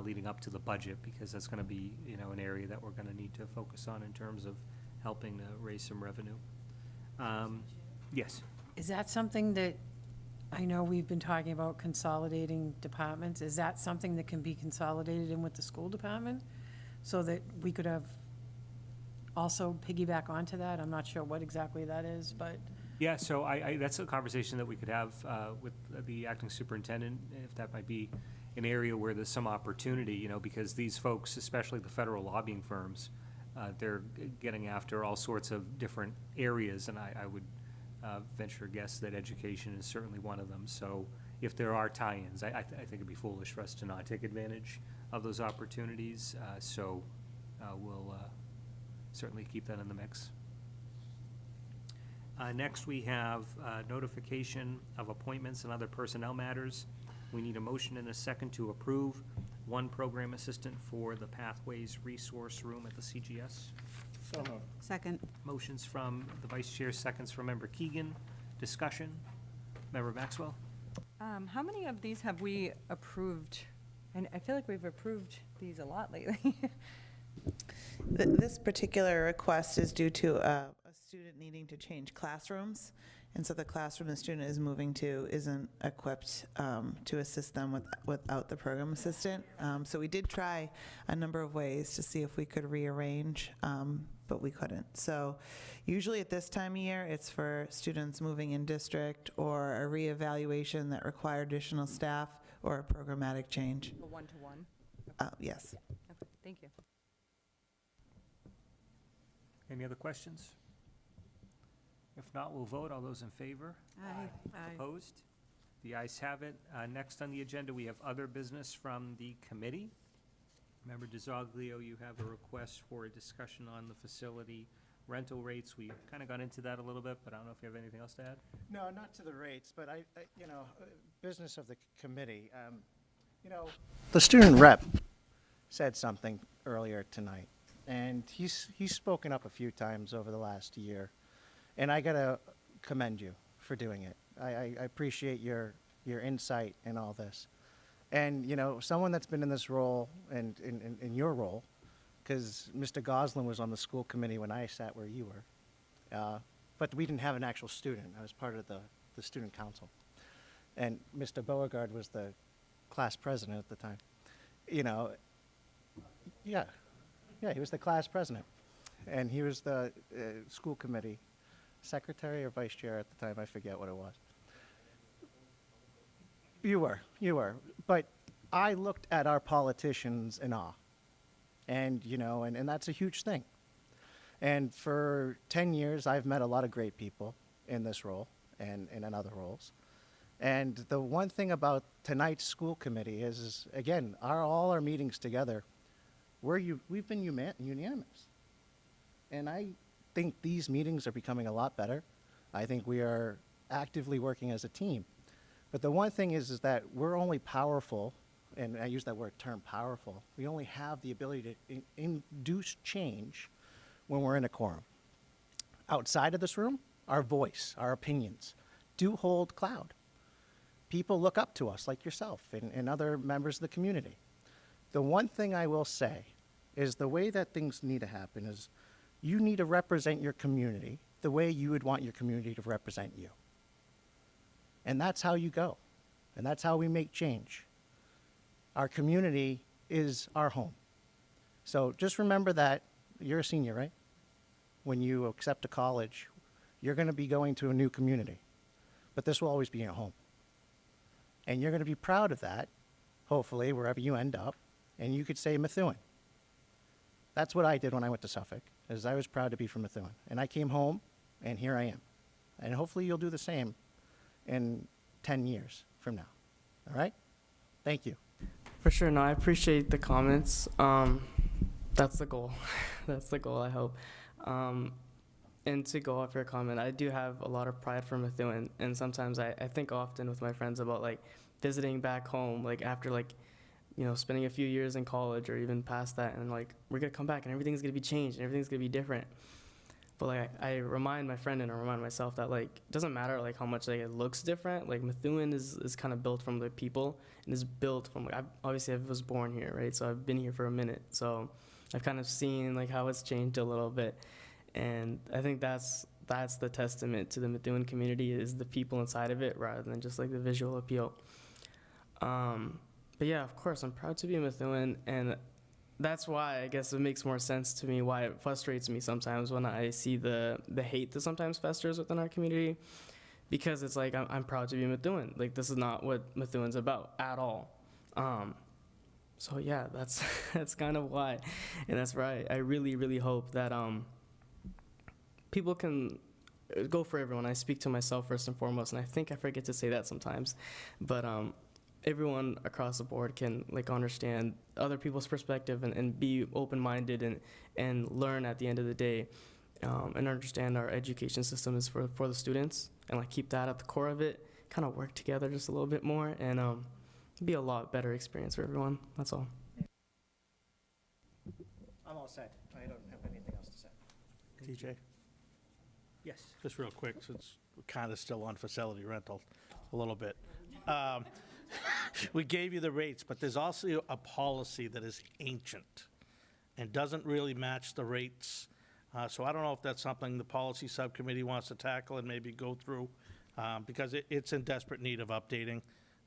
leading up to the budget, because that's going to be an area that we're going to need to focus on in terms of helping to raise some revenue. Yes. Is that something that, I know we've been talking about consolidating departments, is that something that can be consolidated in with the school department? So that we could have also piggyback onto that? I'm not sure what exactly that is, but. Yeah, so that's a conversation that we could have with the acting superintendent, if that might be an area where there's some opportunity, because these folks, especially the federal lobbying firms, they're getting after all sorts of different areas, and I would venture a guess that education is certainly one of them. So if there are tie-ins, I think it'd be foolish for us to not take advantage of those opportunities. So we'll certainly keep that in the mix. Next, we have notification of appointments and other personnel matters. We need a motion and a second to approve one program assistant for the Pathways Resource Room at the CGS. So moved. Second. Motions from the vice chair, seconds from member Keegan. Discussion. Member Maxwell? How many of these have we approved And I feel like we've approved these a lot lately. This particular request is due to a student needing to change classrooms, and so the classroom the student is moving to isn't equipped to assist them without the program assistant. So we did try a number of ways to see if we could rearrange, but we couldn't. So usually at this time of year, it's for students moving in district or a reevaluation that require additional staff or a programmatic change. A one-to-one? Yes. Okay, thank you. Any other questions? If not, we'll vote. All those in favor? Aye. Opposed? The ayes have it. Next on the agenda, we have other business from the committee. Member DiZoglio, you have a request for a discussion on the facility rental rates. We kind of got into that a little bit, but I don't know if you have anything else to add? No, not to the rates, but business of the committee. The student rep said something earlier tonight, and he's spoken up a few times over the last year, and I gotta commend you for doing it. I appreciate your insight in all this. And, someone that's been in this role and in your role, because Mr. Goslin was on the school committee when I sat where you were, but we didn't have an actual student. I was part of the student council. And Mr. Beauregard was the class president at the time. Yeah, he was the class president. And he was the school committee secretary or vice chair at the time. I forget what it was. You were. But I looked at our politicians in awe. And, and that's a huge thing. And for 10 years, I've met a lot of great people in this role and in other roles. And the one thing about tonight's school committee is again, all our meetings together, we've been unanimous. And I think these meetings are becoming a lot better. I think we are actively working as a team. But the one thing is that we're only powerful, and I use that term powerful, we only have the ability to induce change when we're in a quorum. Outside of this room, our voice, our opinions do hold cloud. People look up to us like yourself and other members of the community. The one thing I will say is the way that things need to happen is you need to represent your community the way you would want your community to represent you. And that's how you go. And that's how we make change. Our community is our home. So just remember that you're a senior, right? When you accept a college, you're going to be going to a new community. But this will always be your home. And you're going to be proud of that, hopefully, wherever you end up. And you could say Methuen. That's what I did when I went to Suffolk, is I was proud to be from Methuen. And I came home, and here I am. And hopefully you'll do the same in 10 years from now. All right? Thank you. For sure. No, I appreciate the comments. That's the goal. That's the goal, I hope. And to go off your comment, I do have a lot of pride for Methuen. And sometimes I think often with my friends about visiting back home, after spending a few years in college or even past that, and we're gonna come back and everything's gonna be changed and everything's gonna be different. But I remind my friend and I remind myself that it doesn't matter how much it looks different. Methuen is kind of built from the people and is built from obviously I was born here, right? So I've been here for a minute, so I've kind of seen how it's changed a little bit, and I think that's the testament to the Methuen community is the people inside of it rather than just the visual appeal. But yeah, of course, I'm proud to be a Methuen, and that's why I guess it makes more sense to me why it frustrates me sometimes when I see the hate that sometimes festers within our community, because it's I'm proud to be Methuen. This is not what Methuen's about at all. So yeah, that's kind of why, and that's right. I really, really hope that people can go for everyone. I speak to myself first and foremost, and I think I forget to say that sometimes, but everyone across the board can understand other people's perspective and be open-minded and learn at the end of the day, and understand our education system is for the students, and keep that at the core of it, kind of work together just a little bit more, and be a lot better experience for everyone. That's all. I'm all set. I don't have anything else to say. TJ? Yes. Just real quick, since we're kind of still on facility rental a little bit. we gave you the rates, but there's also a policy that is ancient and doesn't really match the rates. So I don't know if that's something the policy subcommittee wants to tackle and maybe go through, because it's in desperate need of updating.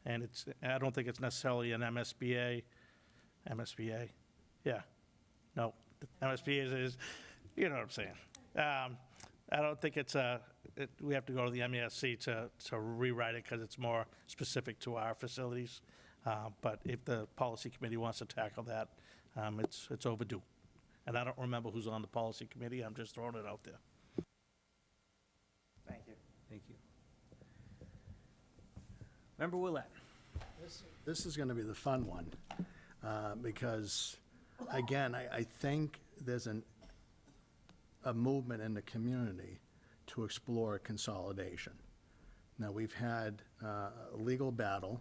And I don't think it's necessarily an MSBA, yeah, no, MSBA is, you know what I'm saying. I don't think we have to go to the MESC to rewrite it because it's more specific to our facilities. But if the policy committee wants to tackle that, it's overdue. And I don't remember who's on the policy committee. I'm just throwing it out there. Thank you. Thank you. Member Willett. This is going to be the fun one, because, again, I think there's a movement in the community to explore consolidation. Now, we've had a legal battle,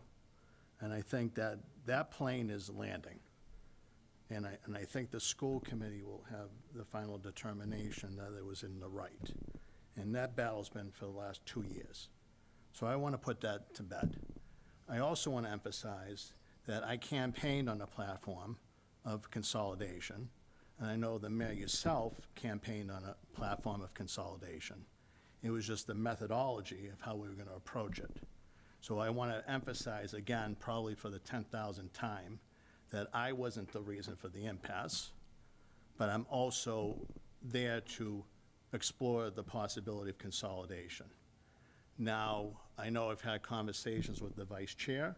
and I think that plane is landing. And I think the school committee will have the final determination that it was in the right. And that battle's been for the last 2 years. So I want to put that to bed. I also want to emphasize that I campaigned on a platform of consolidation, and I know the mayor yourself campaigned on a platform of consolidation. It was just the methodology of how we were going to approach it. So I want to emphasize again, probably for the 10,000th time, that I wasn't the reason for the impasse, but I'm also there to explore the possibility of consolidation. Now, I know I've had conversations with the vice chair,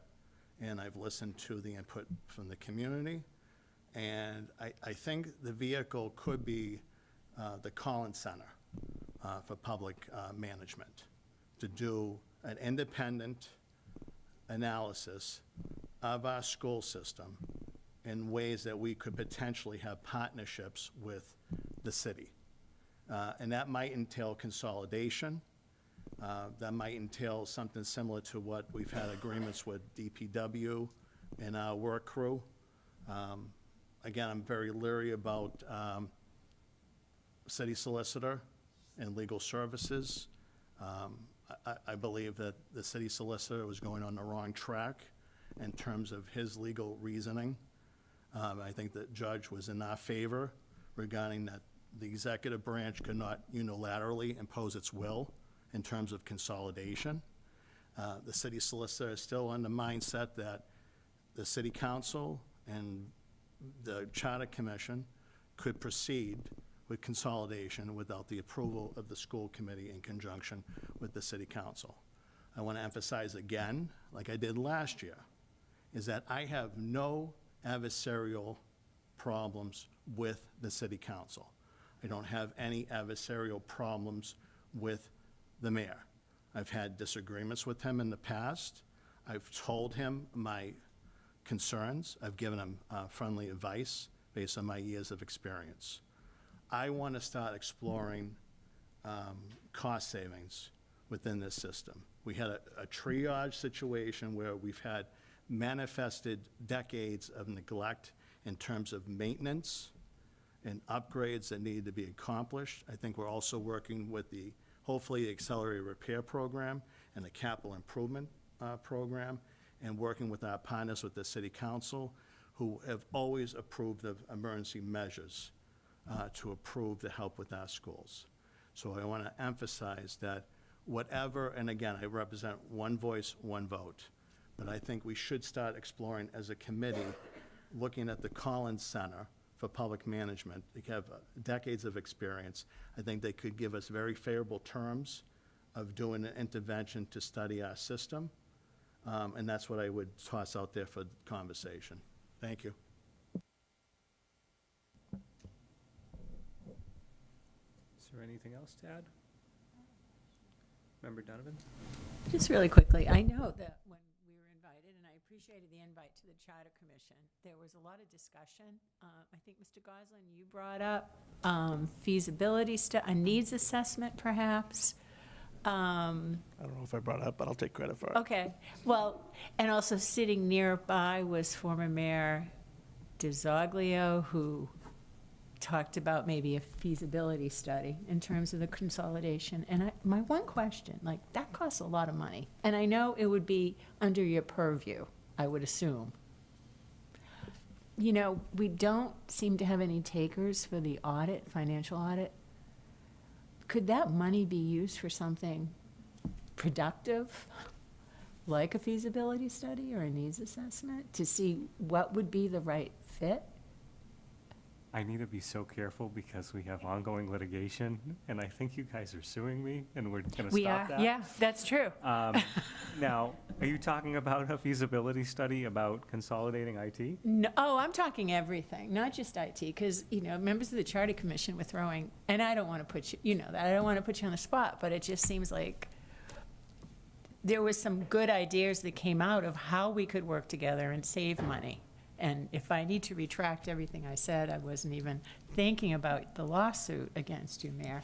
and I've listened to the input from the community, and I think the vehicle could be the Collins Center for Public Management, to do an independent analysis of our school system in ways that we could potentially have partnerships with the city. And that might entail consolidation. That might entail something similar to what we've had agreements with DPW and our work crew. Again, I'm very leery about city solicitor and legal services. I believe that the city solicitor was going on the wrong track in terms of his legal reasoning. I think the judge was in our favor regarding that the executive branch could not unilaterally impose its will in terms of consolidation. The city solicitor is still on the mindset that the city council and the charter commission could proceed with consolidation without the approval of the school committee in conjunction with the city council. I want to emphasize again, like I did last year, is that I have no adversarial problems with the city council. I don't have any adversarial problems with the mayor. I've had disagreements with him in the past. I've told him my concerns. I've given him friendly advice based on my years of experience. I want to start exploring cost savings within this system. We had a triage situation where we've had manifested decades of neglect in terms of maintenance and upgrades that needed to be accomplished. I think we're also working with hopefully the accelerated repair program and the capital improvement program, and working with our partners with the city council, who have always approved of emergency measures to approve to help with our schools. So I want to emphasize that whatever, and again, I represent one voice, one vote, but I think we should start exploring as a committee, looking at the Collins Center for Public Management. They have decades of experience. I think they could give us very favorable terms of doing an intervention to study our system, and that's what I would toss out there for conversation. Thank you. Is there anything else to add? Member Donovan? Just really quickly, I know that when we were invited, and I appreciated the invite to the Charter Commission, there was a lot of discussion. I think, Mr. Goslin, you brought up feasibility, a needs assessment, perhaps. I don't know if I brought it up, but I'll take credit for it. Okay, well, and also sitting nearby was former Mayor DiZoglio, who talked about maybe a feasibility study in terms of the consolidation. And my one question, like, that costs a lot of money. And I know it would be under your purview, I would assume. You know, we don't seem to have any takers for the audit, financial audit. Could that money be used for something productive, like a feasibility study or a needs assessment, to see what would be the right fit? I need to be so careful because we have ongoing litigation, and I think you guys are suing me, and we're going to stop that. Yeah, that's true. Now, are you talking about a feasibility study about consolidating IT? No, oh, I'm talking everything, not just IT, because, you know, members of the Charter Commission were throwing, and I don't want to put you, you know, that I don't want to put you on the spot, but it just seems like there was some good ideas that came out of how we could work together and save money. And if I need to retract everything I said, I wasn't even thinking about the lawsuit against you, Mayor.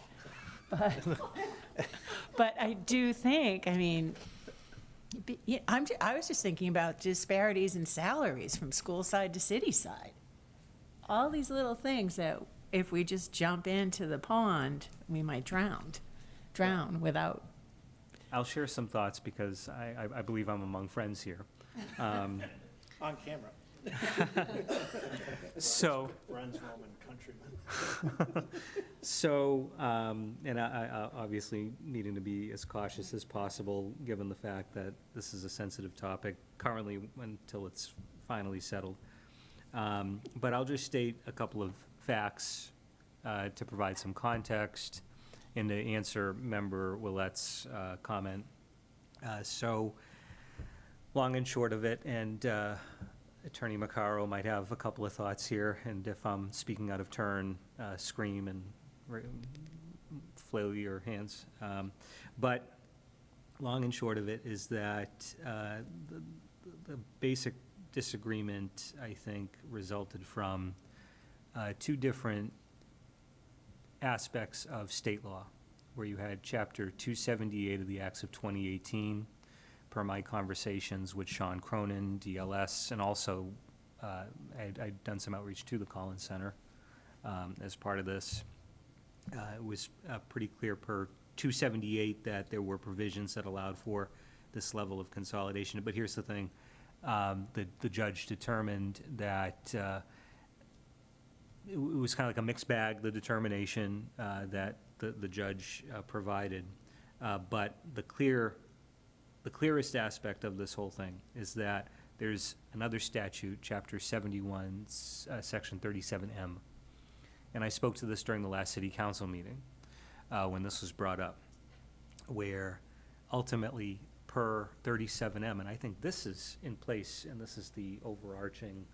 But I do think, I mean, I was just thinking about disparities in salaries from school side to city side. All these little things that if we just jump into the pond, we might drown without. I'll share some thoughts because I believe I'm among friends here. On camera. So. Friends, Roman countrymen. So, and I obviously needing to be as cautious as possible, given the fact that this is a sensitive topic currently until it's finally settled. But I'll just state a couple of facts to provide some context and to answer Member Willette's comment. So, long and short of it, and Attorney Maccaro might have a couple of thoughts here, and if I'm speaking out of turn, scream and flail your hands. But long and short of it is that the basic disagreement, I think, resulted from two different aspects of state law, where you had Chapter 278 of the Acts of 2018, per my conversations with Sean Cronin, DLS, and also I'd done some outreach to the Collins Center as part of this. It was pretty clear per 278 that there were provisions that allowed for this level of consolidation. But here's the thing, the judge determined that it was kind of like a mixed bag, the determination that the judge provided. But the clearest aspect of this whole thing is that there's another statute, Chapter 71, Section 37M. And I spoke to this during the last city council meeting when this was brought up, where ultimately per 37M, and I think this is in place, and this is the overarching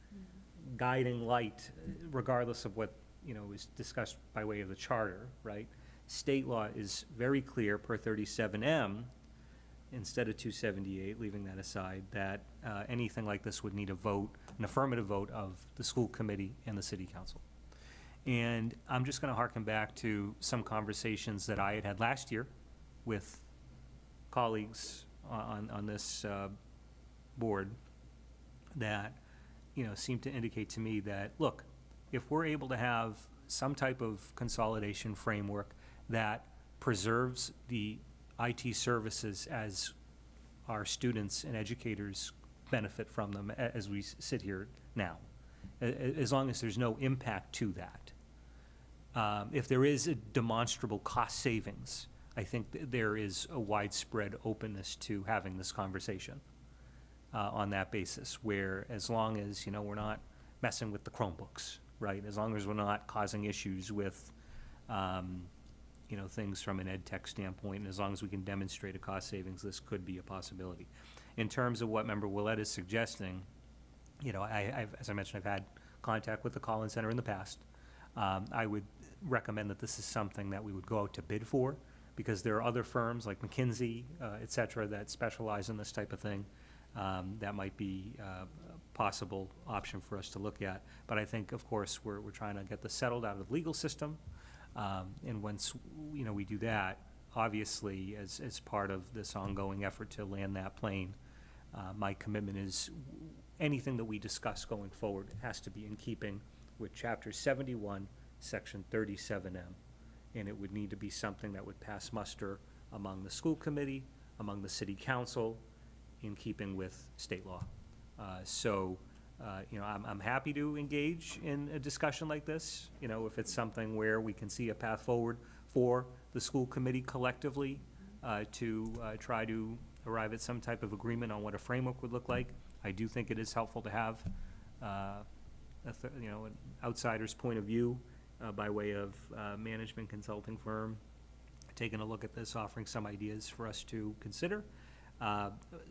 guiding light, regardless of what, you know, is discussed by way of the charter, right? State law is very clear per 37M, instead of 278, leaving that aside, that anything like this would need a vote, an affirmative vote of the school committee and the city council. And I'm just going to harken back to some conversations that I had had last year with colleagues on this board that, you know, seemed to indicate to me that, look, if we're able to have some type of consolidation framework that preserves the IT services as our students and educators benefit from them as we sit here now, as long as there's no impact to that. If there is a demonstrable cost savings, I think there is a widespread openness to having this conversation on that basis, where as long as, you know, we're not messing with the Chromebooks, right? As long as we're not causing issues with you know, things from an ed tech standpoint, and as long as we can demonstrate a cost savings, this could be a possibility. In terms of what Member Willett is suggesting, you know, as I mentioned, I've had contact with the Collins Center in the past. I would recommend that this is something that we would go out to bid for, because there are other firms like McKinsey, et cetera, that specialize in this type of thing. That might be a possible option for us to look at. But I think, of course, we're trying to get this settled out of the legal system. And once, you know, we do that, obviously, as part of this ongoing effort to land that plane, my commitment is anything that we discuss going forward has to be in keeping with Chapter 71, Section 37M. And it would need to be something that would pass muster among the school committee, among the city council, in keeping with state law. I'm happy to engage in a discussion like this, if it's something where we can see a path forward for the school committee collectively to try to arrive at some type of agreement on what a framework would look like. I do think it is helpful to have, an outsider's point of view by way of management consulting firm taking a look at this, offering some ideas for us to consider.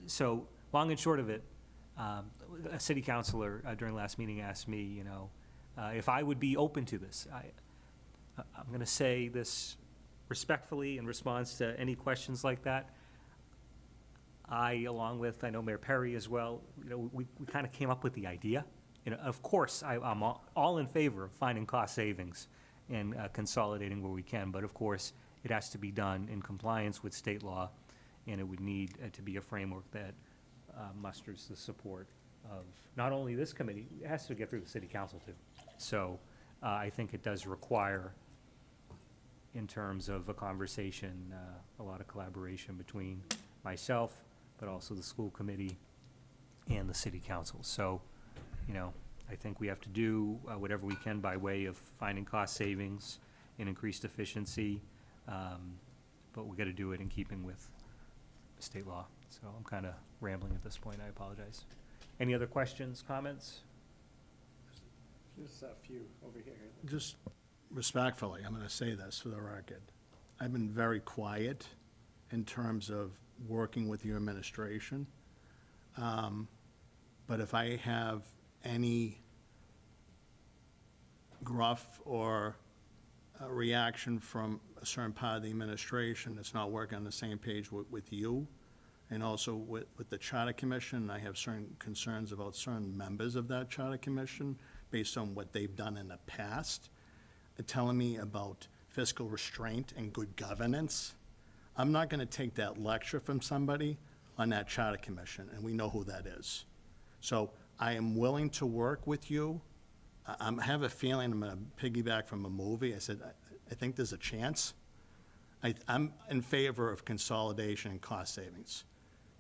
So long and short of it, a city councilor during last meeting asked me, if I would be open to this. I'm going to say this respectfully in response to any questions like that. I know Mayor Perry as well, we kind of came up with the idea. Of course, I'm all in favor of finding cost savings and consolidating where we can, but of course, it has to be done in compliance with state law, and it would need to be a framework that musters the support of not only this committee, it has to get through the city council too. So I think it does require, in terms of a conversation, a lot of collaboration between myself, but also the school committee and the city council. So, I think we have to do whatever we can by way of finding cost savings and increased efficiency, but we got to do it in keeping with state law. So I'm kind of rambling at this point. I apologize. Any other questions, comments? Just a few over here. Just respectfully, I'm going to say this for the record. I've been very quiet in terms of working with your administration. But if I have any gruff or reaction from a certain part of the administration that's not working on the same page with you, and also with the Charter Commission, I have certain concerns about certain members of that Charter Commission based on what they've done in the past, telling me about fiscal restraint and good governance. I'm not going to take that lecture from somebody on that Charter Commission, and we know who that is. So I am willing to work with you. I have a feeling I'm going to piggyback from a movie. I said, I think there's a chance. I'm in favor of consolidation and cost savings.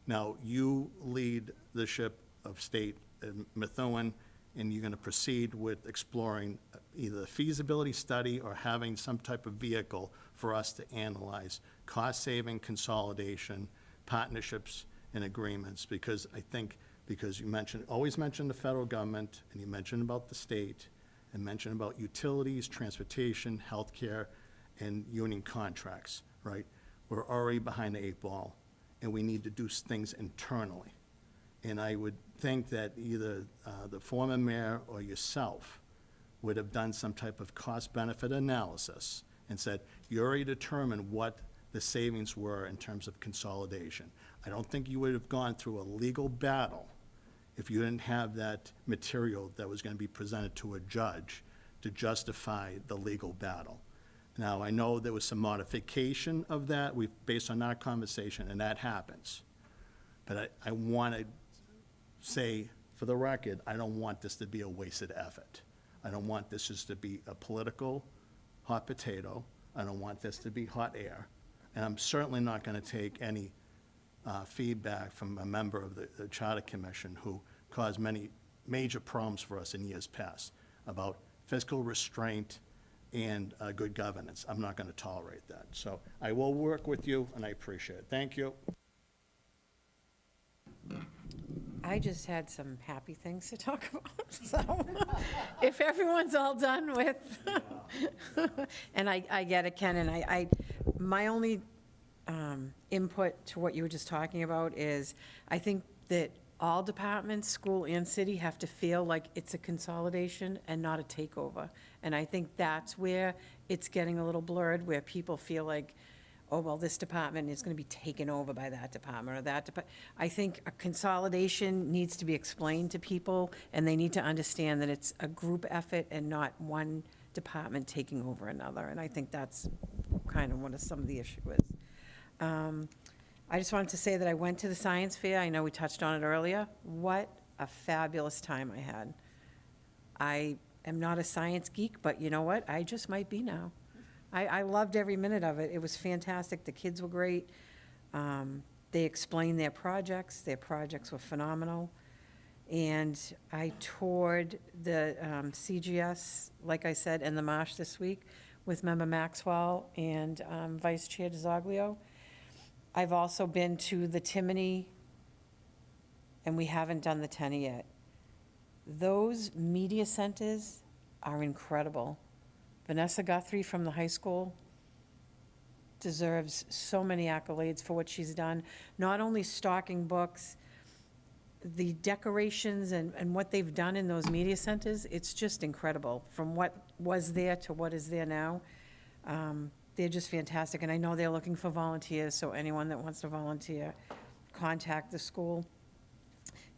Now, you lead the ship of state in Methuen, and you're going to proceed with exploring either a feasibility study or having some type of vehicle for us to analyze cost-saving, consolidation, partnerships, and agreements, because I think, because you always mention the federal government, and you mentioned about the state, and mentioned about utilities, transportation, healthcare, and union contracts, right? We're already behind the 8 ball, and we need to do things internally. And I would think that either the former mayor or yourself would have done some type of cost-benefit analysis and said, you already determined what the savings were in terms of consolidation. I don't think you would have gone through a legal battle if you didn't have that material that was going to be presented to a judge to justify the legal battle. Now, I know there was some modification of that based on our conversation, and that happens. But I want to say, for the record, I don't want this to be a wasted effort. I don't want this just to be a political hot potato. I don't want this to be hot air. And I'm certainly not going to take any feedback from a member of the Charter Commission who caused many major problems for us in years past about fiscal restraint and good governance. I'm not going to tolerate that. So I will work with you, and I appreciate it. Thank you. I just had some happy things to talk about, so if everyone's all done with, and I get it, Ken, and my only input to what you were just talking about is, I think that all departments, school and city, have to feel like it's a consolidation and not a takeover. And I think that's where it's getting a little blurred, where people feel like, oh, well, this department is going to be taken over by that department or that department. I think a consolidation needs to be explained to people, and they need to understand that it's a group effort and not one department taking over another. And I think that's kind of what some of the issue is. I just wanted to say that I went to the science fair. I know we touched on it earlier. What a fabulous time I had. I am not a science geek, but you know what? I just might be now. I loved every minute of it. It was fantastic. The kids were great. They explained their projects. Their projects were phenomenal. And I toured the CGS, like I said, in the marsh this week with Member Maxwell and Vice Chair DeZoglio. I've also been to the Timony, and we haven't done the Tenny yet. Those media centers are incredible. Vanessa Guthrie from the high school deserves so many accolades for what she's done, not only stocking books, the decorations and what they've done in those media centers, it's just incredible. From what was there to what is there now, they're just fantastic. And I know they're looking for volunteers, so anyone that wants to volunteer, contact the school.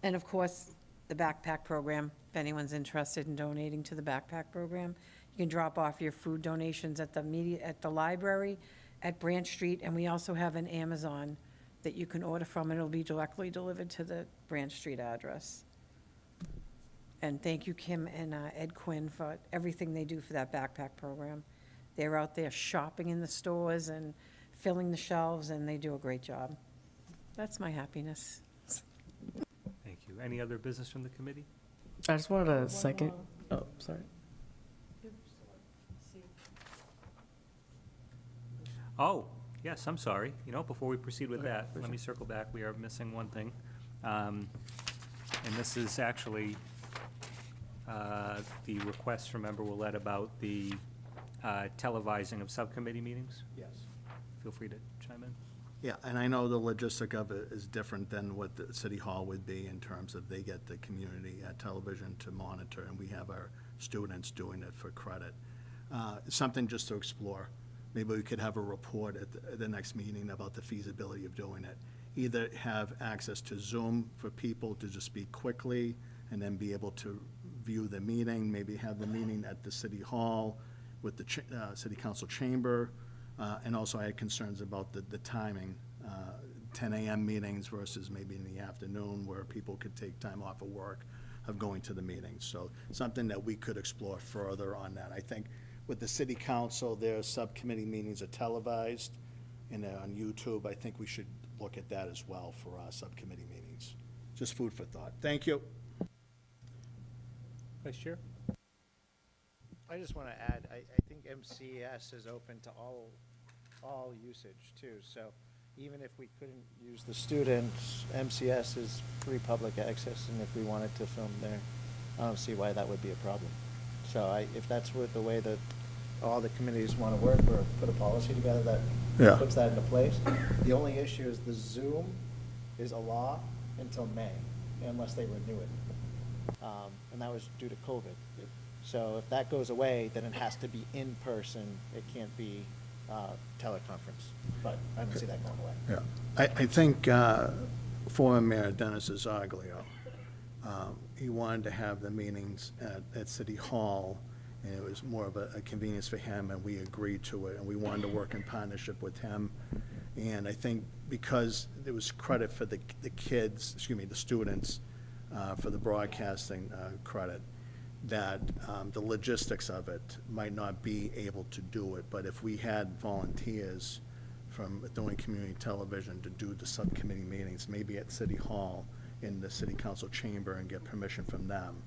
And of course, the backpack program, if anyone's interested in donating to the backpack program, you can drop off your food donations at the library, at Branch Street, and we also have an Amazon that you can order from, and it'll be directly delivered to the Branch Street address. And thank you, Kim and Ed Quinn, for everything they do for that backpack program. They're out there shopping in the stores and filling the shelves, and they do a great job. That's my happiness. Thank you. Any other business from the committee? I just wanted a second. Oh, sorry. Oh, yes, I'm sorry. You know, before we proceed with that, let me circle back. We are missing one thing. And this is actually the request from Member Willett about the televising of subcommittee meetings. Yes. Feel free to chime in. Yeah, and I know the logistic of it is different than what the City Hall would be in terms of they get the community television to monitor, and we have our students doing it for credit. Something just to explore. Maybe we could have a report at the next meeting about the feasibility of doing it. Either have access to Zoom for people to just speak quickly and then be able to view the meeting, maybe have the meeting at the City Hall with the City Council chamber. And also I had concerns about the timing, 10 a.m. meetings versus maybe in the afternoon where people could take time off of work of going to the meetings. So something that we could explore further on that. I think with the City Council, their subcommittee meetings are televised and they're on YouTube. I think we should look at that as well for our subcommittee meetings. Just food for thought. Thank you. Vice Chair? I just want to add, I think MCS is open to all usage too. So even if we couldn't use the students, MCS is free public access, and if we wanted to film there, I don't see why that would be a problem. So if that's the way that all the committees want to work, or put a policy together that puts that into place. The only issue is the Zoom is a law until May, unless they renew it. And that was due to COVID. So if that goes away, then it has to be in person. It can't be teleconference. But I don't see that going away. Yeah, I think former Mayor Dennis DeZoglio, he wanted to have the meetings at City Hall, and it was more of a convenience for him, and we agreed to it, and we wanted to work in partnership with him. And I think because there was credit for the kids, the students, for the broadcasting credit, that the logistics of it might not be able to do it. But if we had volunteers from Methuen Community Television to do the subcommittee meetings, maybe at City Hall in the City Council chamber, and get permission from them,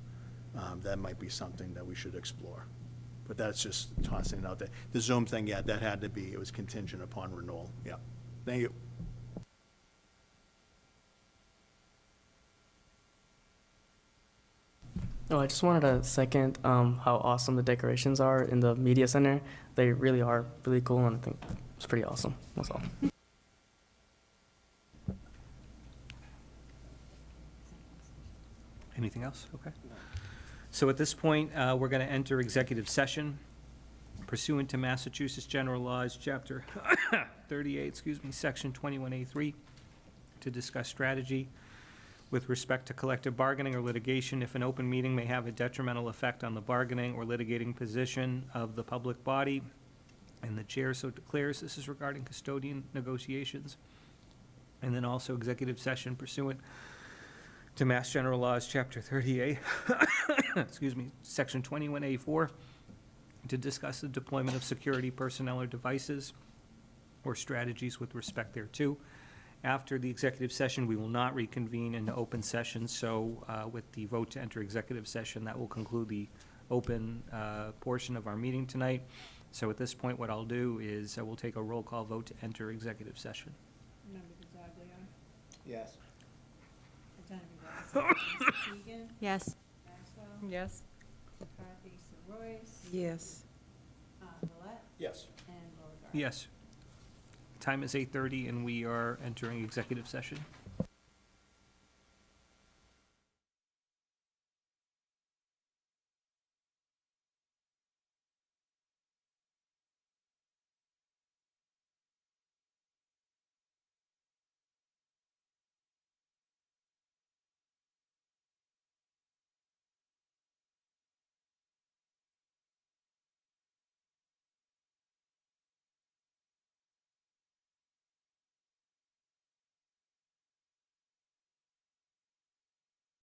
that might be something that we should explore. But that's just tossing it out there. The Zoom thing, yeah, that had to be, it was contingent upon renewal. Yeah. Thank you. Oh, I just wanted to second how awesome the decorations are in the media center. They really are really cool, and I think it's pretty awesome. That's all. Anything else? Okay. So at this point, we're going to enter executive session pursuant to Massachusetts General Laws, Chapter 38, Section 21A3, to discuss strategy with respect to collective bargaining or litigation if an open meeting may have a detrimental effect on the bargaining or litigating position of the public body, and the chair so declares. This is regarding custodian negotiations. And then also executive session pursuant to Mass General Laws, Chapter 30A, excuse me, Section 21A4, to discuss the deployment of security personnel or devices or strategies with respect thereto. After the executive session, we will not reconvene in the open session, so with the vote to enter executive session, that will conclude the open portion of our meeting tonight. So at this point, what I'll do is I will take a roll call vote to enter executive session. Yes. Yes. Yes. Yes. Yes. Yes. Time is 8:30, and we are entering executive session.